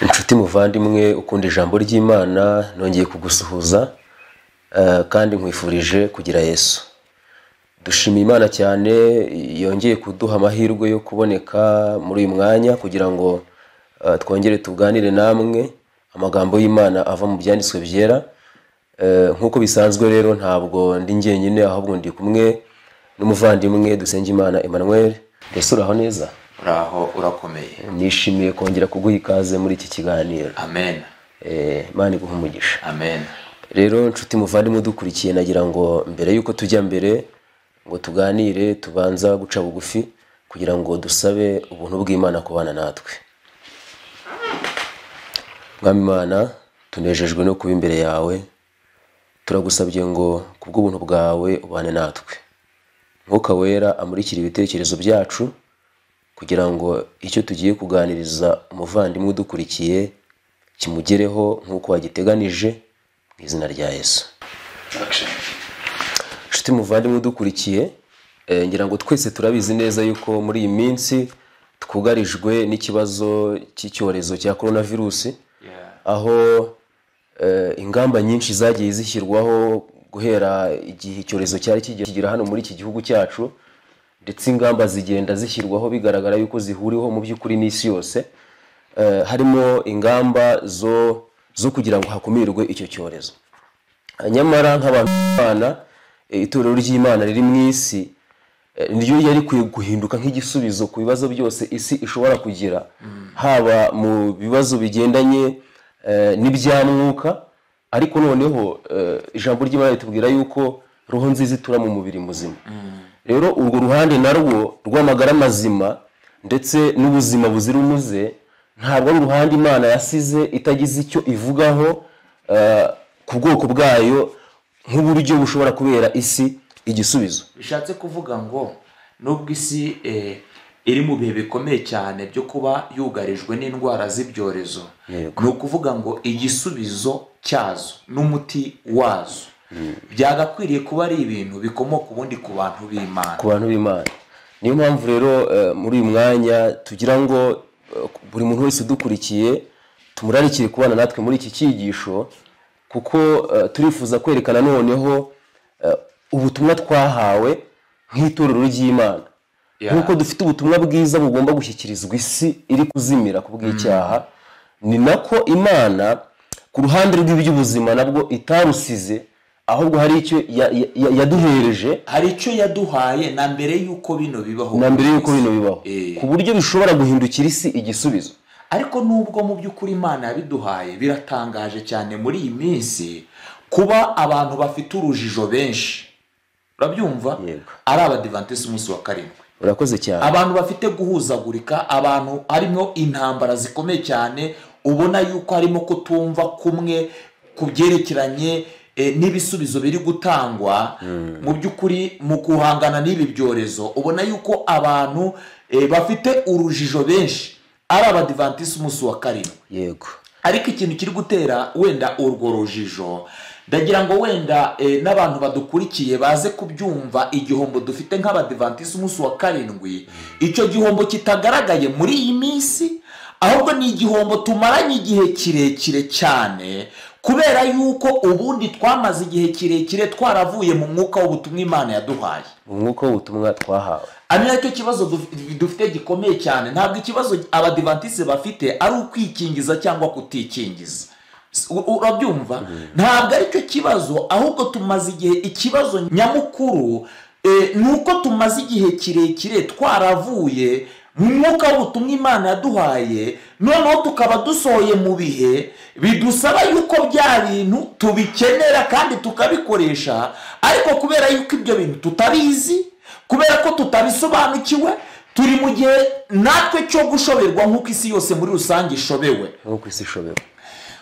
Inshuti muvandimwe ukunda ijambo ry'Imana nongeye kugusuhuza kandi nkwifurije kugira Yesu. Dushimiye Imana cyane yongeye kuduha amahirwe yo kuboneka muri uyu mwanya kugira ngo twongere tuganire namwe amagambo y'Imana ava mu byanditswe byera. Nkuko bisanzwe rero ntabwo ndi njyenyine ahubwo ndi kumwe n'umuvandimwe Dusengimana Emmanuel. Mbese uraho neza? Uraho urakomeye. Nishimiye kongera kuguha ikaze muri iki kiganiro. Amen. Imana iguhe umugisha. Amen. Rero nshuti muvandimwe dukurikiye nagira ngo mbere yuko tujya mbere ngo tuganire tubanza guca bugufi kugira ngo dusabe ubuntu bw'Imana kubana natwe. Mwami Imana, tunejejwe no kuba imbere yawe, turagusabye ngo kubw'ubuntu bwawe ubane natwe. Mwuka wera amurikira ibitekerezo byacu kugira ngo icyo tugiye kuganiriza umuvandimwe udukurikiye kimugereho nk'uko wagiteganije mu izina rya Yesu. Nshuti muvandimwe udukurikiye, ngira ngo twese turabizi neza yuko muri iyi minsi twugarijwe n'ikibazo cy'icyorezo cya coronavirus, aho ingamba nyinshi zagiye zishyirwaho guhera igihe icyorezo cyari kigera hano muri iki gihugu cyacu, ndetse ingamba zigenda zishyirwaho bigaragara yuko zihuriweho mu by'ukuri n'isi yose. Harimo ingamba zo kugira ngo hakumirwe icyo cyorezo. Nyamara nk'abantu b'Imana, itorero ry'Imana riri mu isi niryo yari guhinduka nk'igisubizo ku bibazo byose isi ishobora kugira, haba mu bibazo bigendanye n'ibyamwuka, ariko noneho ijambo ry'Imana ritubwira yuko roho nziza itura mu mubiri muzima. Rero urwo ruhande narwo rw'amagara mazima ndetse n'ubuzima buzira umuze ntabwo ari uruhande Imana yasize itagize icyo ivugaho ku bwoko bwayo nk'uburyo bushobora kubera isi igisubizo. Bishatse kuvuga ngo nubwo isi iri mu bihe bikomeye cyane byo kuba yugarijwe n'indwara z'ibyorezo, ni ukuvuga ngo igisubizo cyazo n'umuti wazo byagakwiriye kuba ari ibintu bikomoka ubundi ku bantu b'Imana. Ku bantu b'Imana. Niyo mpamvu rero muri uyu mwanya tugira ngo buri muntu wese udukurikiye tumurarikire kubana natwe muri iki cyigisho, kuko turifuza kwerekana noneho ubutumwa twahawe nk'itorero ry'Imana. Nk'uko dufite ubutumwa bwiza bugomba gushyikirizwa isi iri kuzimira ku bw'icyaha, ni nako Imana ku ruhande rw'iby'ubuzima nabwo itarusize, ahubwo hari icyo yaduhereje, hari icyo yaduhaye na mbere yuko bino bibaho, ku buryo bishobora guhindukira isi igisubizo. Ariko nubwo mu by'ukuri Imana yabiduhaye, biratangaje cyane muri iyi minsi kuba abantu bafite urujijo benshi, urabyumva, ari abadivantisi umunsi wa karindwi. Urakoze cyane. Abantu bafite guhuzagurika, abantu harimo intambara zikomeye cyane, ubona yuko harimo kutumva kumwe ku byerekeranye n'ibisubizo biri gutangwa. Mu by'ukuri mu guhangana n'ibi byorezo ubona yuko abantu bafite urujijo benshi ari abadivantisi umunsi wa karindwi. Yego. Ariko ikintu kiri gutera wenda urwo rujijo, ndagira ngo wenda n'abantu badukurikiye baze kubyumva igihombo dufite nk'abadivantisi umunsi wa karindwi. Icyo gihombo kitagaragaye muri iyi minsi, ahubwo ni igihombo tumaranye igihe kirekire cyane, kubera yuko ubundi twamaze igihe kirekire twaravuye mu mwuka w'ubutumwa Imana yaduhaye. Mu mwuka w'ubutumwa twahawe. Ari nacyo kibazo dufite gikomeye cyane. Ntabwo ikibazo abadivantisi bafite ari ukwikingiza cyangwa kutikingiza, urabyumva. Ntabwo ari cyo kibazo, ahubwo tumaze igihe, ikibazo nyamukuru ni uko tumaze igihe kirekire twaravuye mu mwuka w'ubutumwa Imana yaduhaye, noneho tukaba dusohoye mu bihe bidusaba yuko bya bintu tubikenera kandi tukabikoresha, ariko kubera yuko ibyo bintu tutabizi, kubera ko tutabisobanukiwe, turi mu gihe natwe cyo gushoberwa nk'uko isi yose muri rusange ishobewe.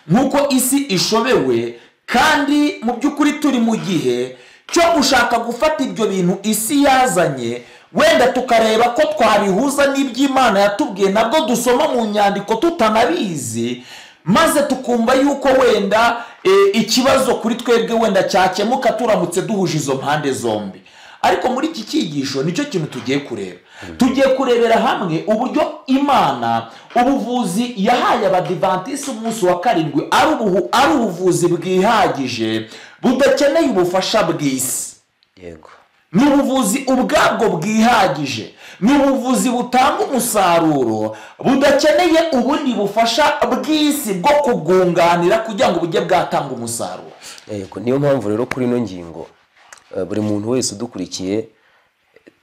Nk'uko isi ishobewe, kandi mu by'ukuri turi mu gihe cyo gushaka gufata ibyo bintu isi yazanye, wenda tukareba ko twabihuza n'iby'Imana yatubwiye nabwo dusoma mu nyandiko tutanabizi, maze tukumva yuko wenda ikibazo kuri twebwe wenda cyakemuka turamutse duhuje izo mpande zombi. ariko muri iki cyigisho nicyo kintu tugiye kureba. Tugiye kurebera hamwe uburyo Imana ubuvuzi yahaye abadivantisi umunsi wa karindwi ari ubuvuzi bwihagije budakeneye ubufasha bw'isi. Yego. Ni ubuvuzi ubwabwo bwihagije, ni ubuvuzi butanga umusaruro budakeneye ubundi bufasha bw'isi bwo kubwunganira kugira ngo bujye bwatanga umusaruro. Yego, niyo mpamvu rero kuri ino ngingo buri muntu wese udukurikiye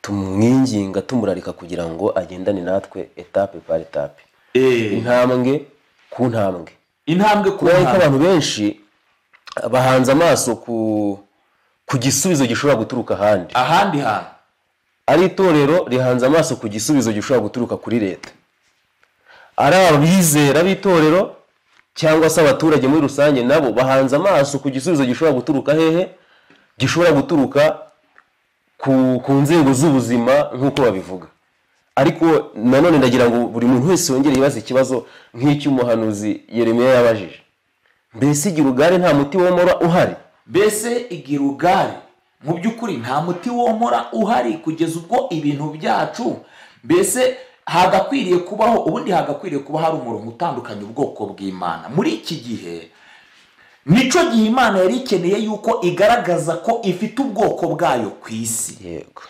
tumwinginga tumurarika kugira ngo agendane natwe etape par etape, intambwe ku ntambwe. Kubera ko abantu benshi bahanze amaso ku gisubizo gishobora guturuka ahandi hantu, ari itorero rihanze amaso ku gisubizo gishobora guturuka kuri leta, ari abizera b'itorero cyangwa se abaturage muri rusange nabo bahanze amaso ku gisubizo gishobora guturuka hehe, gishobora guturuka ku nzego z'ubuzima nk'uko babivuga. Ariko nanone ndagira ngo buri muntu wese wongere yibaze ikibazo nk'icy'umuhanuzi Yeremiya yabajije, mbese Gilugari nta muti womora uhari? Mbese Gilugari mu by'ukuri nta muti womora uhari kugeza ubwo ibintu byacu, mbese hagakwiriye kubaho ubundi hagakwiriye kuba hari umurongo utandukanye ubwoko bw'Imana. Muri iki gihe nico gihe Imana yari ikeneye yuko igaragaza ko ifite ubwoko bwayo ku isi. Yego.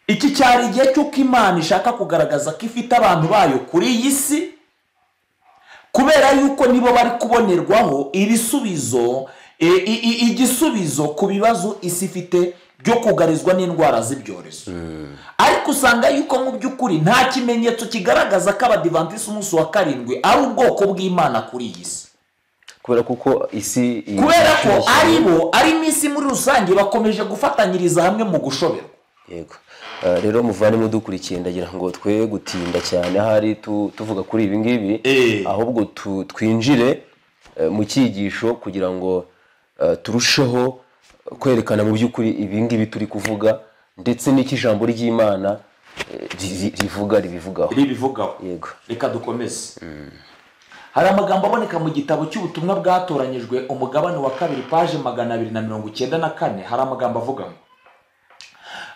Iki cyari igihe cy'uko Imana ishaka kugaragaza ko ifite abantu bayo kuri iyi si, kubera yuko nibo bari kubonerwaho ibisubizo, igisubizo ku bibazo isi ifite byo kugarizwa n'indwara z'ibyorezo. Ariko usanga yuko mu by'ukuri nta kimenyetso kigaragaza ko abadivantisi umunsi wa karindwi ari ubwoko bw'Imana kuri iyi si. Kubera ko isi, kubera ko ari n'isi muri rusange bakomeje gufatanyiriza hamwe mu gushoberwa. Yego. Rero muvandimwe udukurikiye ndagira ngo twe gutinda cyane ahari tuvuga kuri ibi ngibi, ahubwo twinjire mu cyigisho kugira ngo turusheho kwerekana mu by'ukuri ibi ngibi turi kuvuga ndetse n'ikijambo ry'Imana ribivugaho. Yego. Reka dukomeze. Hari amagambo aboneka mu gitabo cy'ubutumwa bwatoranyijwe umugabane wa 2 paje 294. Hari amagambo avuga ngo,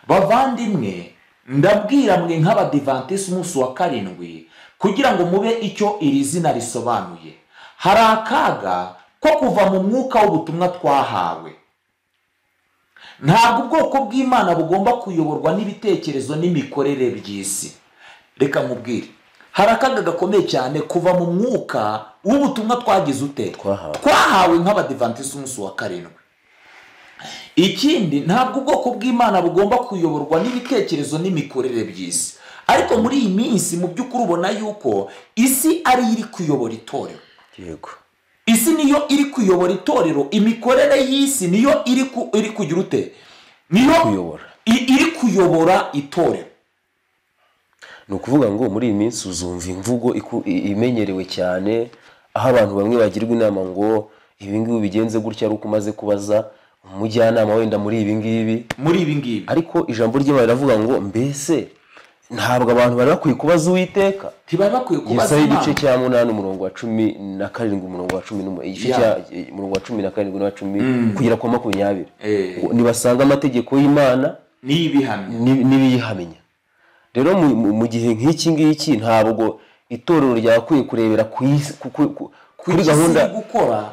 bavandimwe ndabwira mwe nk'abadivantisi umunsi wa karindwi kugira ngo mube icyo iri zina risobanuye. Hari akaga ko kuva mu mwuka w'ubutumwa twahawe. Ntabwo ubwoko bw'Imana bugomba kuyoborwa n'ibitekerezo n'imikorere by'isi. Reka nkubwire, hari akaga gakomeye cyane kuva mu mwuka w'ubutumwa twagize twahawe nk'abadivantisi umunsi wa karindwi. Ikindi, ntabwo ubwoko bw'Imana bugomba kuyoborwa n'ibitekerezo n'imikorere by'isi. Ariko muri iyi minsi mu by'ukuri ubona yuko isi ari iri kuyobora itorero. Yego. Isi niyo iri kuyobora itorero, imikorere y'isi niyo iri kugira ute? Niyo iri kuyobora itorero. Ni ukuvuga ngo muri iyi minsi uzumva imvugo imenyerewe cyane, aho abantu bamwe bagirwa inama ngo ibi ngibi bigenze gutya ari uko umaze kubaza umujyanama wenda muri ibi ngibi. Ariko ijambo ry'Imana riravuga ngo mbese ntabwo abantu bari bakwiye kubaza Uwiteka? Ntibari bakwiye kubaza Yesaya igice cya 8 umurongo wa 17 umurongo wa 11 igice cya umurongo wa 17 n'uwa 10 kugera ku 20. Nibasanga amategeko y'Imana nibiyihamenya. Rero mu gihe nk'iki ngiki ntabwo itorero ryakwiye kurebera kuri gahunda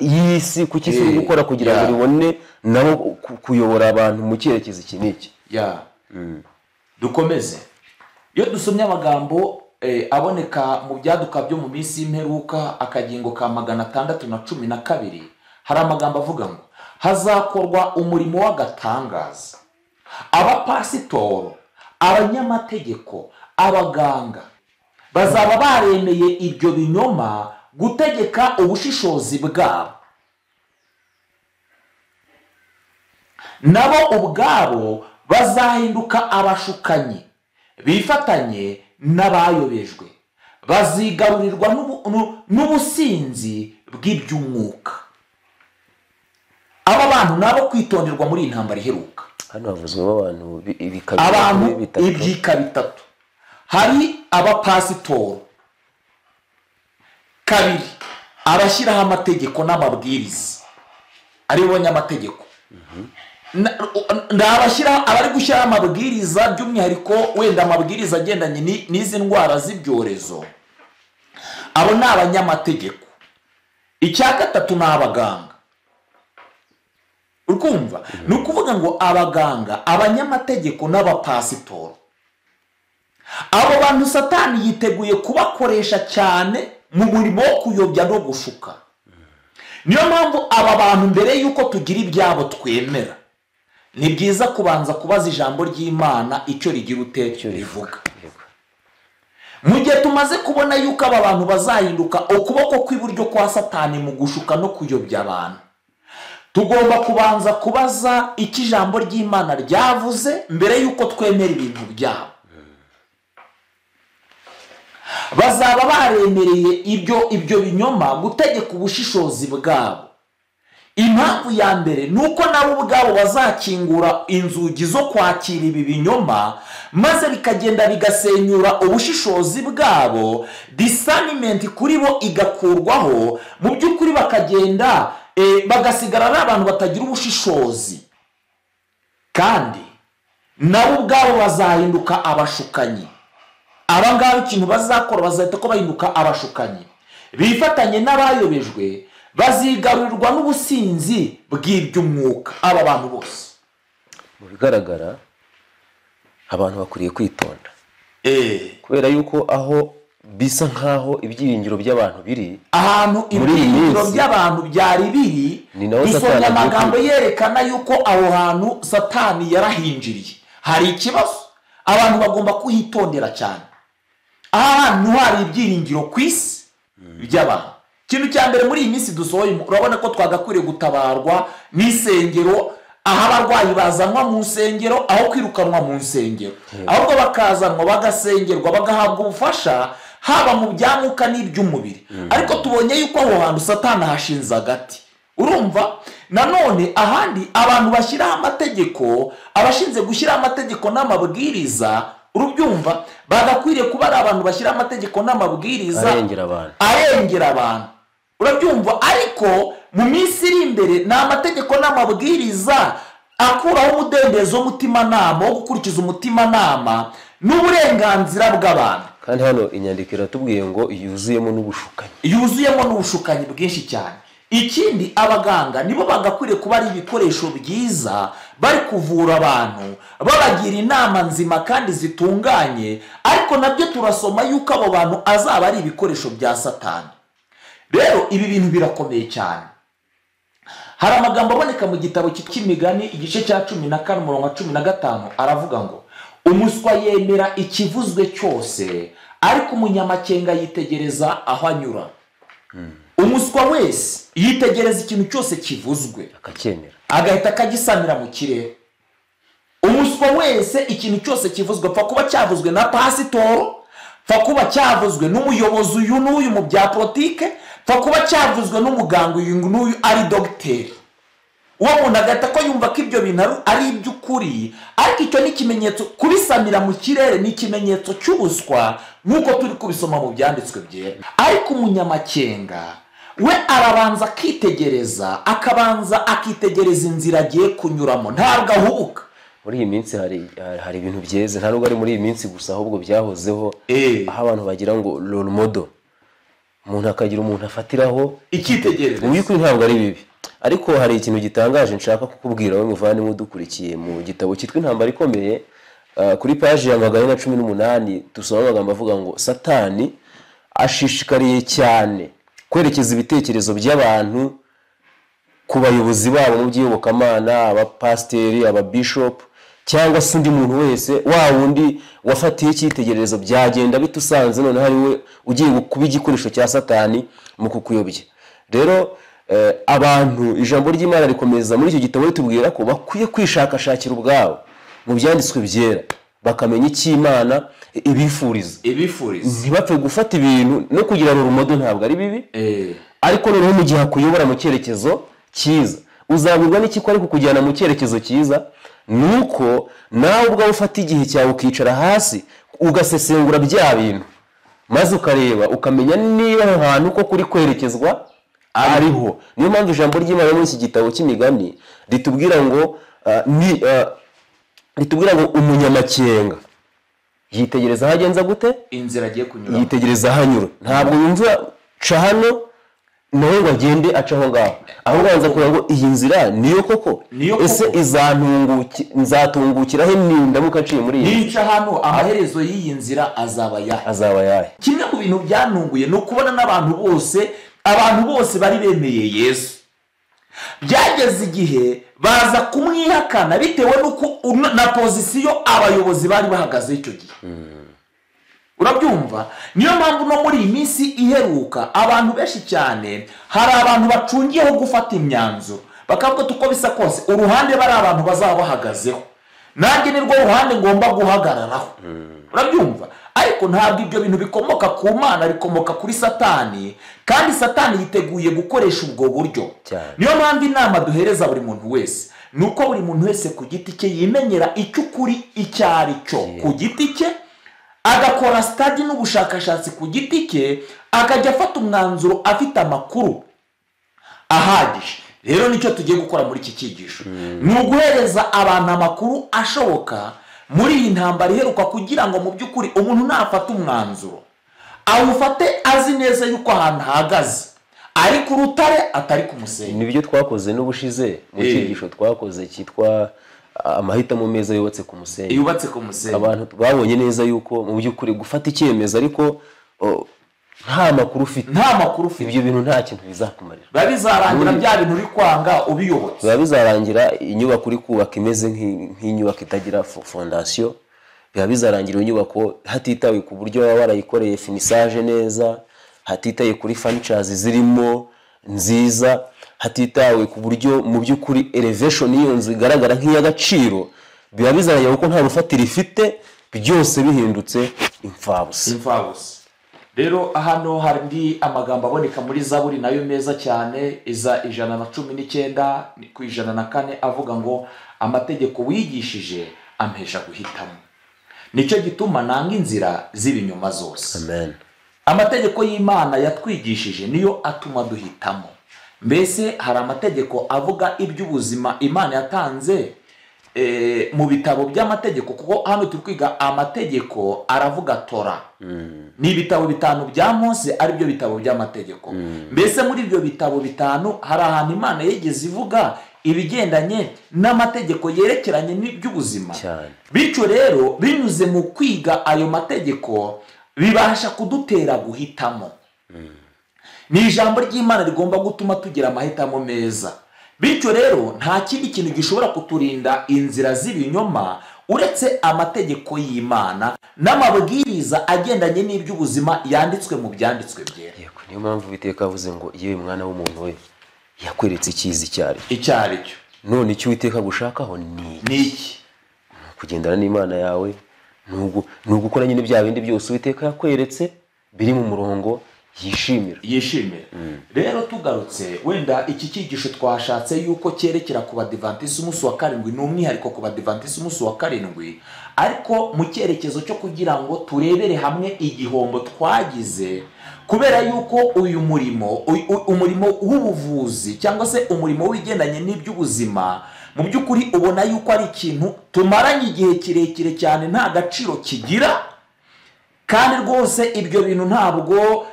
y'isi ku kisi gukora kugira ngo ribone nabo kuyobora abantu mu cyerekezo iki n'iki. Dukomeze. Iyo dusomye amagambo aboneka mu byaduka byo mu minsi y'imperuka akagingo ka 612, hari amagambo avuga ngo hazakorwa umurimo w'agatangaza. Abapasitoro, abanyamategeko, abaganga bazaba baremeye ibyo binyoma gutegeka ubushishozi bwabo. Nabo ubwabo bazahinduka abashukanyi bifatanye n'abayobejwe, bazigarurirwa n'ubusinzi bw'iby'umwuka. Aba bantu nabo kwitonderwa muri intambara iheruka. Hano havuzwemo abantu ibyika bitatu. Hari abapasitoro, kabiri abashyiraho amategeko n'amabwiriza aribo banyamategeko, abari gushyiraho amabwiriza by'umwihariko wenda amabwiriza agendanye n'izi ndwara z'ibyorezo, abo ni abanyamategeko. Icya gatatu ni abaganga. Urumva? Ni ukuvuga ngo abaganga, abanyamategeko n'abapasitoro, abo bantu Satani yiteguye kubakoresha cyane mu murimo wo kuyobya no gushuka. Niyo mpamvu aba bantu mbere y'uko tugira ibyabo twemera, ni byiza kubanza kubaza ijambo ry'Imana icyo rigira utekyo rivuga. Mu gihe tumaze kubona yuko aba bantu bazahinduka ukuboko kw'iburyo kwa Satani mu gushuka no kuyobya abantu, tugomba kubanza kubaza icyo ijambo ry'Imana ryavuze mbere y'uko twemera ibintu byabo. Bazaba baremereye ibyo binyoma gutegeka ubushishozi bwabo. Impamvu ya mbere ni uko nabo ubwabo bazakingura inzugi zo kwakira ibi binyoma, maze bikagenda bigasenyura ubushishozi bwabo, discernment kuri bo igakurwaho, mu by'ukuri bakagenda bagasigara ari abantu batagira ubushishozi, kandi nabo ubwabo bazahinduka abashukanyi. Aba ngaba ikintu bazakora bazahita ko bahinduka abashukanyi, bifatanye n'abayobejwe, bazigarurirwa n'ubusinzi bw'iby'umwuka. Aba bantu bose mu bigaragara abantu bakwiriye kwitonda, kubera yuko aho bisa nkaho ibyiringiro by'abantu biri, ahantu ibyiringiro by'abantu byari biri, dusomye amagambo yerekana yuko aho hantu Satani yarahinjiriye. Hari ikibazo, abantu bagomba kuhitondera cyane. Ahantu hari ibyiringiro ku isi by'abantu. Ikintu cya mbere muri iyi minsi dusohoye, urabona ko twagakwiriye gutabarwa n'isengero, aho abarwayi bazanwa mu nsengero aho kwirukanwa mu nsengero, ahubwo bakazanwa bagasengerwa bagahabwa ubufasha haba mu by'amwuka n'iby'umubiri. Ariko tubonye yuko aho hantu Satani hashinze agati. Urumva? Nanone ahandi abantu bashyiraho amategeko, abashinze gushyiraho amategeko n'amabwiriza, urubyumva, bagakwiriye kuba ari abantu bashyira amategeko n'amabwiriza arengera abantu. Urabyumva? Ariko mu minsi iri imbere ni amategeko n'amabwiriza akuraho umudendezo w'umutimanama wo gukurikiza umutimanama n'uburenganzira bw'abantu. Kandi hano inyandiko iratubwiye ngo yuzuyemo n'ubushukanyi bwinshi cyane. Ikindi, abaganga nibo bagakwiriye kuba ari ibikoresho byiza bari kuvura abantu, babagira inama nzima kandi zitunganye, ariko nabyo turasoma yuko abo bantu azaba ari ibikoresho bya Satani. Rero ibi bintu birakomeye cyane. Hari amagambo aboneka mu gitabo cy'Imigani igice cya 14 umurongo wa 15, aravuga ngo umuswa yemera ikivuzwe cyose, ariko umunyamakenga yitegereza aho anyura. Umuswa wese yitegereza ikintu cyose kivuzwe akacyemera, agahita akagisamira mu kirere. Umuswa wese ikintu cyose kivuzwe, pfa kuba cyavuzwe na pasitoro, pfa kuba cyavuzwe n'umuyobozi uyu n'uyu mu bya politike, pfa kuba cyavuzwe n'umuganga uyu n'uyu ari dogiteri, uwo muntu agahita ko yumva ko ibyo bintu ari iby'ukuri. Ariko icyo ni ikimenyetso, kubisamira mu kirere ni ikimenyetso cy'ubuswa, nk'uko turi kubisoma mu byanditswe byera. Ariko umunyamakenga we arabanza akitegereza, akabanza akitegereza inzira agiye kunyuramo, ntabwo ahubuka. Muri iyi minsi hari ibintu byeze, nta nubwo ari muri iyi minsi gusa, ahubwo byahozeho, aho abantu bagira ngo role model, umuntu akagira umuntu afatiraho icyitegererezo. Mu by'ukuri ntabwo ari bibi, ariko hari ikintu gitangaje nshaka kukubwira wowe muvandimwe udukurikiye. Mu gitabo cyitwa Intambara Ikomeye, kuri paji ya 118 dusoma amagambo avuga ngo Satani ashishikariye cyane kwerekeza ibitekerezo by'abantu ku bayobozi babo mu by'iyobokamana, abapasiteri, ababishop, cyangwa se undi muntu wese wa wundi wafatiye icyitegererezo, byagenda bitusanze none hari we ugiye kuba igikoresho cya Satani mu kukuyobya. Rero abantu, ijambo ry'Imana rikomeza muri icyo gitabo ritubwira ko bakwiye kwishakashakira ubwabo mu byanditswe byera, bakamenya icyo Imana ibifuriza. Ntibapfe gufata ibintu no kugira urumodo, ntabwo ari bibi, ariko noneho mu gihe akuyobora mu cyerekezo cyiza, uzabwirwa n'iki ko ari kukujyana mu cyerekezo cyiza, nuko nawe ubwawe ufata igihe cyawe ukicara hasi ugasesengura bya bintu, maze ukareba ukamenya niba aho hantu ko kuri kwerekezwa ariho. Niyo mpamvu ijambo ry'Imana muri iki gitabo cy'Imigani ritubwira ngo ritubwira ngo umunyamakenga yitegereza aho agenza gute, inzira agiye kunyura, yitegereza aho anyura, ntabwo yumva ca hano nawe ngo agende aca aho ngaho, ahubwo abanza kugira ngo iyi nzira niyo koko, ese nzatungukira he nindamuka aciye muri iyi nica hano, amaherezo y'iyi nzira azaba yahe. Kimwe mu bintu byantunguye ni ukubona n'abantu bose bari bemeye Yesu, byageze igihe baza kumwihakana bitewe na pozisiyo abayobozi bari bahagaze icyo gihe. Urabyumva? Niyo mpamvu no muri iyi minsi iheruka abantu benshi cyane, hari abantu bacungiyeho gufata imyanzuro bakavuga uko bisa kose uruhande bari abantu bazaba bahagazeho, nanjye ni rwo ruhande ngomba guhagararaho. Urabyumva? Ariko ntabwo ibyo bintu bikomoka ku Mana, bikomoka kuri Satani, kandi Satani yiteguye gukoresha ubwo buryo. Niyo mpamvu inama duhereza buri muntu wese ni uko buri muntu wese ku giti cye yimenyera icyo ukuri icyo ari cyo ku giti cye, agakora study n'ubushakashatsi ku giti cye, akajya afata umwanzuro afite amakuru ahagije. Rero nicyo tugiye gukora muri iki cyigisho, ni uguhereza abantu amakuru ashoboka muri iyi ntambara iheruka, kugira ngo mu by'ukuri umuntu nafata umwanzuro awufate azi neza yuko ahantu ahagaze ari ku rutare atari ku musenyi. Nibyo twakoze n'ubushize mu cyigisho twakoze cyitwa amahitamo meza yubatse ku musenyi. Abantu babonye neza yuko mu by'ukuri gufata icyemezo ariko nta makuru ufite, ibyo bintu nta kintu bizakumarira. Biba bizarangira bya bintu uri kwanga ubiyobotse, biba bizarangira inyubako uri kubaka imeze nk'inyubako itagira fondasiyo, biba bizarangira inyubako hatitawe ku buryo baba barayikoreye finisage neza, hatitaye kuri furnitures zirimo nziza, hatitawe ku buryo mu by'ukuri elevation y'iyo nzu igaragara nk'iy'agaciro, biba bizarangira kuko nta rufatiro ifite, byose bihindutse imfabusa. Rero hano hari amagambo aboneka muri Zaburi nayo meza cyane, iza 119 ku 104 avuga ngo amategeko wigishije ampesha guhitamo, nicyo gituma nanga inzira z'ibinyoma zose. Amen. Amategeko y'Imana yatwigishije niyo atuma duhitamo. Mbese hari amategeko avuga iby'ubuzima Imana yatanze mu bitabo by'amategeko, kuko hano turi kwiga amategeko aravuga Tora. Ni ibitabo 5 bya Mose ari byo bitabo by'amategeko. Mbese muri ibyo bitabo 5 hari ahantu Imana yegeze ivuga ibigendanye n'amategeko yerekeranye n'iby'ubuzima. Bityo rero binyuze mu kwiga ayo mategeko bibasha kudutera guhitamo. Ni ijambo ry'Imana rigomba gutuma tugira amahitamo meza. Bityo rero nta kindi kintu gishobora kuturinda inzira z'ibinyoma uretse amategeko y'Imana n'amabwiriza agendanye n'iby'ubuzima yanditswe mu byanditswe byera. Yego, niyo mpamvu Uwiteka avuze ngo yewe mwana w'umuntu we yakweretse icyiza icyo ari cyo. None icyo Uwiteka gushakaho ni iki? Kugendana n'Imana yawe, nugukora nyine bya bindi byose Uwiteka yakweretse biri mu murongo yishimira. Rero tugarutse wenda iki cyigisho twashatse yuko cyerekera ku badivantisi umunsi wa karindwi, n'umwihariko ku badivantisi umunsi wa karindwi, ariko mu cyerekezo cyo kugira ngo turebere hamwe igihombo twagize kubera yuko uyu umurimo w'ubuvuzi cyangwa se umurimo w'igendanye n'iby'ubuzima mu by'ukuri ubona yuko ari ikintu tumaranye igihe kirekire cyane nta gaciro kigira, kandi rwose ibyo bintu ntabwo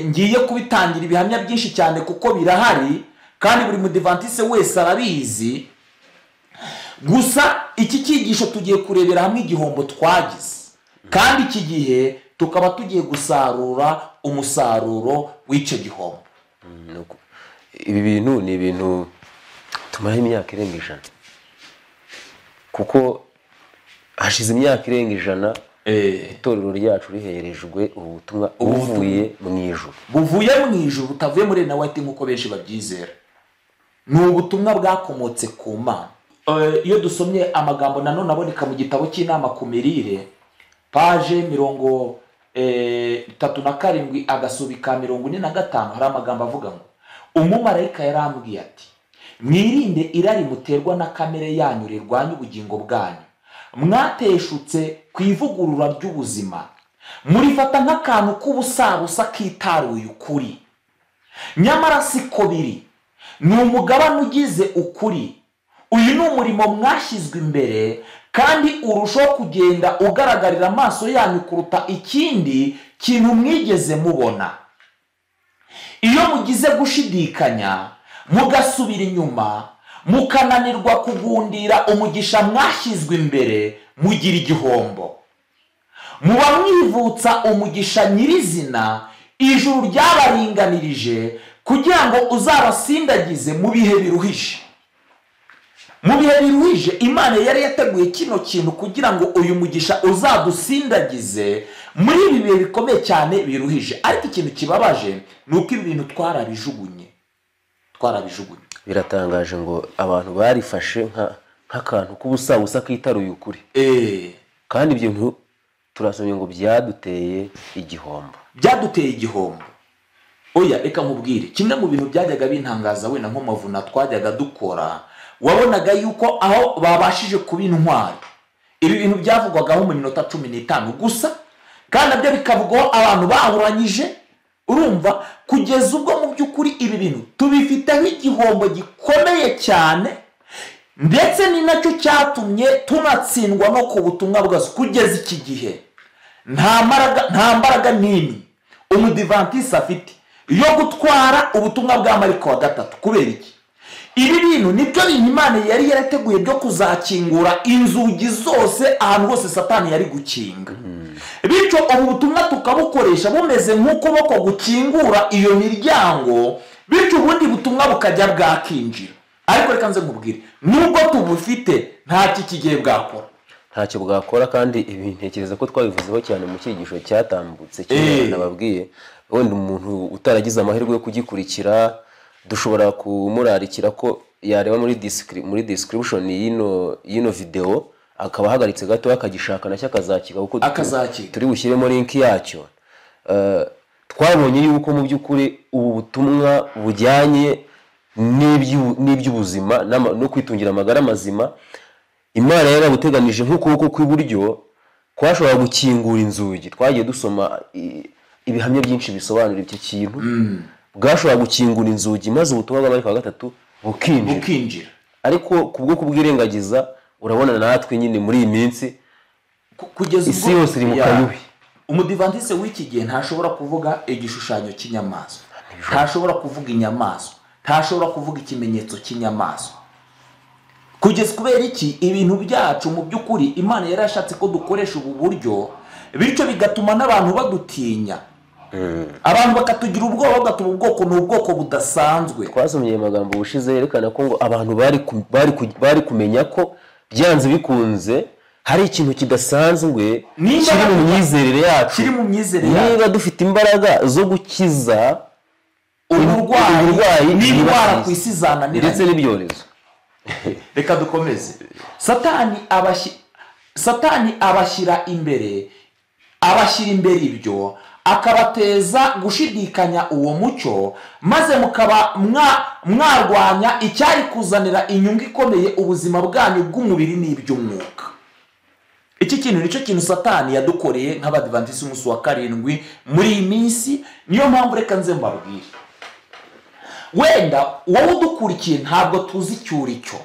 ngiye kubitangira ibihamya byinshi cyane kuko birahari kandi buri mudivantise wese arabizi. Gusa iki cyigisho tugiye kurebera hamwe igihombo twagize, kandi iki gihe tukaba tugiye gusarura umusaruro w'icyo gihombo. Ibi bintu ni ibintu tumara imyaka irenga 100, kuko hashize imyaka irenga 100 itorero ryacu riherejwe ubutumwa buvuye mu ijuru, butavuye muri na White nk'uko benshi babyizera. Ni ubutumwa bwakomotse ku Mana. Iyo dusomye amagambo nanone aboneka mu gitabo cy'inama ku mirire page 37 agasubika 45, hari amagambo avuga ngo umumarayika yarambwiye ati mwirinde irari muterwa na kamere yanyu rirwanya ubugingo bwanyu, mwateshutse ku ivugurura ry'ubuzima, murifata nk'akantu k'ubusabusa kitaruye ukuri. Nyamara siko biri, ni umugabane ugize ukuri, uyu ni umurimo mwashyizwe imbere kandi urushaho kugenda ugaragarira amaso yanyu kuruta ikindi kintu mwigeze mubona. Iyo mugize gushidikanya mugasubira inyuma mukananirwa kugundira umugisha mwashyizwe imbere, mugira igihombo. Muba mwivutsa umugisha nyirizina ijuru ryabaringanirije kugira ngo uzabasindagize mu bihe biruhije. Mu bihe biruhije Imana yari yateguye kino kintu kugira ngo uyu mugisha uzadusindagize muri ibi bihe bikomeye cyane biruhije. Ariko ikintu kibabaje ni uko ibi bintu twarabijugunye. Biratangaje ngo abantu barifashe nk'akantu k'ubusabusa kitaruye ukuri. Kandi ibyo bintu turasomye ngo byaduteye igihombo. Oya reka nkubwire, kimwe mu bintu byajyaga bintangaza wenda nko mavuna twajyaga dukora, wabonaga yuko aho babashije kuba intwari, ibi bintu byavugwagaho mu minota 15 gusa, kandi nabyo bikavugwaho abantu bahuranyije. Urumva, kugeza ubwo mu by'ukuri ibi bintu tubifiteho igihombo gikomeye cyane, ndetse ni nacyo cyatumye tunatsindwa no ku butumwa bwazo kugeza iki gihe. Nta mbaraga nini umudivantisi afite yo gutwara ubutumwa bwa Mariko wa gatatu. Kubera iki? Ibi bintu nibyo bintu Imana yari yarateguye byo kuzakingura inzugi zose ahantu hose Satani yari gukinga. Bityo ubu butumwa tukabukoresha bumeze nk'ukuboko gukingura iyo miryango, bityo ubundi butumwa bukajya bwakinjira. Ariko reka nze nkubwire, nubwo tubufite ntacyo kigiye bwakora. Ntacyo bwakora, kandi ibi ntekereza ko twabivuzeho cyane mu cyigisho cyatambutse cyane nababwiye. Wenda umuntu utaragize amahirwe yo kugikurikira, dushobora kumurarikira ko yareba muri description y'ino video, akaba ahagaritse gato akagishaka nacyo akazakiga kuko turi bushyiremo link yacyo. Twabonye yuko mu by'ukuri ubu butumwa bujyanye n'iby'ubuzima no kwitungira amagara mazima, Imana yarabuteganije nk'ukuboko kw'iburyo kwashobora gukingura inzugi. Twagiye dusoma ibihamya byinshi bisobanura icyo kintu. Bwashobora gukingura inzugi maze ubutumwa bwa Mariko wa gatatu bukinjira. Ariko kubwo kubwirengagiza, urabona natwe nyine muri iyi minsi kugeza isi yose iri mu kayubi. Umudivantise w'iki gihe ntashobora kuvuga igishushanyo cy'inyamaswa, ntashobora kuvuga inyamaswa, ntashobora kuvuga ikimenyetso cy'inyamaswa. Kugeza kubera iki? Ibintu byacu mu by'ukuri Imana yarashatse ko dukoresha ubu buryo, bityo bigatuma n'abantu badutinya. Abantu bakatugira ubwoba, bagatuma ubwoko ni ubwoko budasanzwe. Twasomye amagambo ubushize yerekana ko ngo abantu bari kumenya ko byanze bikunze hari ikintu kidasanzwe kiri mu myizerere yacu. Niba dufite imbaraga zo gukiza uburwayi n'indwara ku isi zananiranye ndetse n'ibyorezo. Reka dukomeze. Satani abashyira imbere ibyo, akabateza gushidikanya uwo mucyo, maze mukaba mwarwanya icyari kuzanira inyungu ikomeye ubuzima bwanyu bw'umubiri n'iby'umwuka. Iki kintu nicyo kintu Satani yadukoreye nk'abadivantisi umunsi wa karindwi muri iyi minsi. Niyo mpamvu reka nze mbabwire, wenda wowe udukurikiye ntabwo tuzi icyo uri cyo,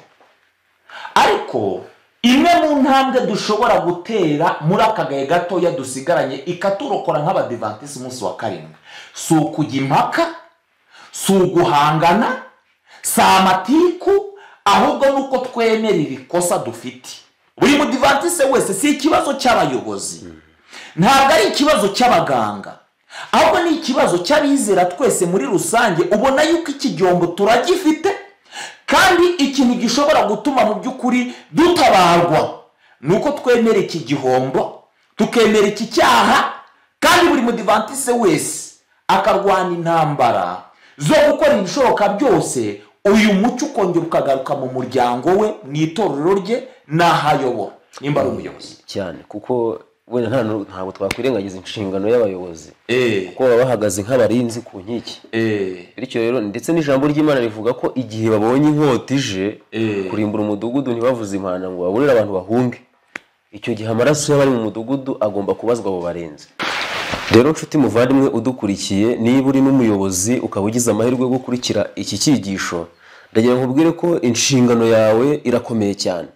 ariko imwe mu ntambwe dushobora gutera muri aka gahe gatoya dusigaranye ikaturokora nk'abadivantisi umunsi wa karindwi, si ukujya impaka, si uguhangana, si amatiku, ahubwo nuko twemerera ikosa dufite. Buri mudivantisi wese, si ikibazo cy'abayobozi, ntabwo ari ikibazo cy'abaganga, ahubwo ni ikibazo cy'abizera twese muri rusange. Ubona yuko iki gihombo turagifite, kandi ikintu gishobora gutuma mu by'ukuri dutabarwa nuko twemera iki gihombo, tukemera iki cyaha, kandi buri mudivantisi wese akarwana intambara zo gukora ibishoboka byose uyu mucyo ukongera ukagaruka mu muryango we, mu itorero rye, n'ahayobora nimba ari umuyobozi cyane. Kuko wenda ntabwo twakwirengagiza inshingano y'abayobozi, kuko baba bahagaze nk'abarinzi ku nkiki. Bityo rero ndetse n'ijambo ry'Imana rivuga ko igihe babonye inkota ije kurimbura umudugudu ntibavuze impanda ngo baburire abantu bahunge, icyo gihe amaraso y'abari mu mudugudu agomba kubazwa abo barenze. Rero nshuti muvandimwe udukurikiye, niba uri n'umuyobozi ukaba ugize amahirwe yo gukurikira iki cyigisho, ndagira nkubwire ko inshingano yawe irakomeye cyane,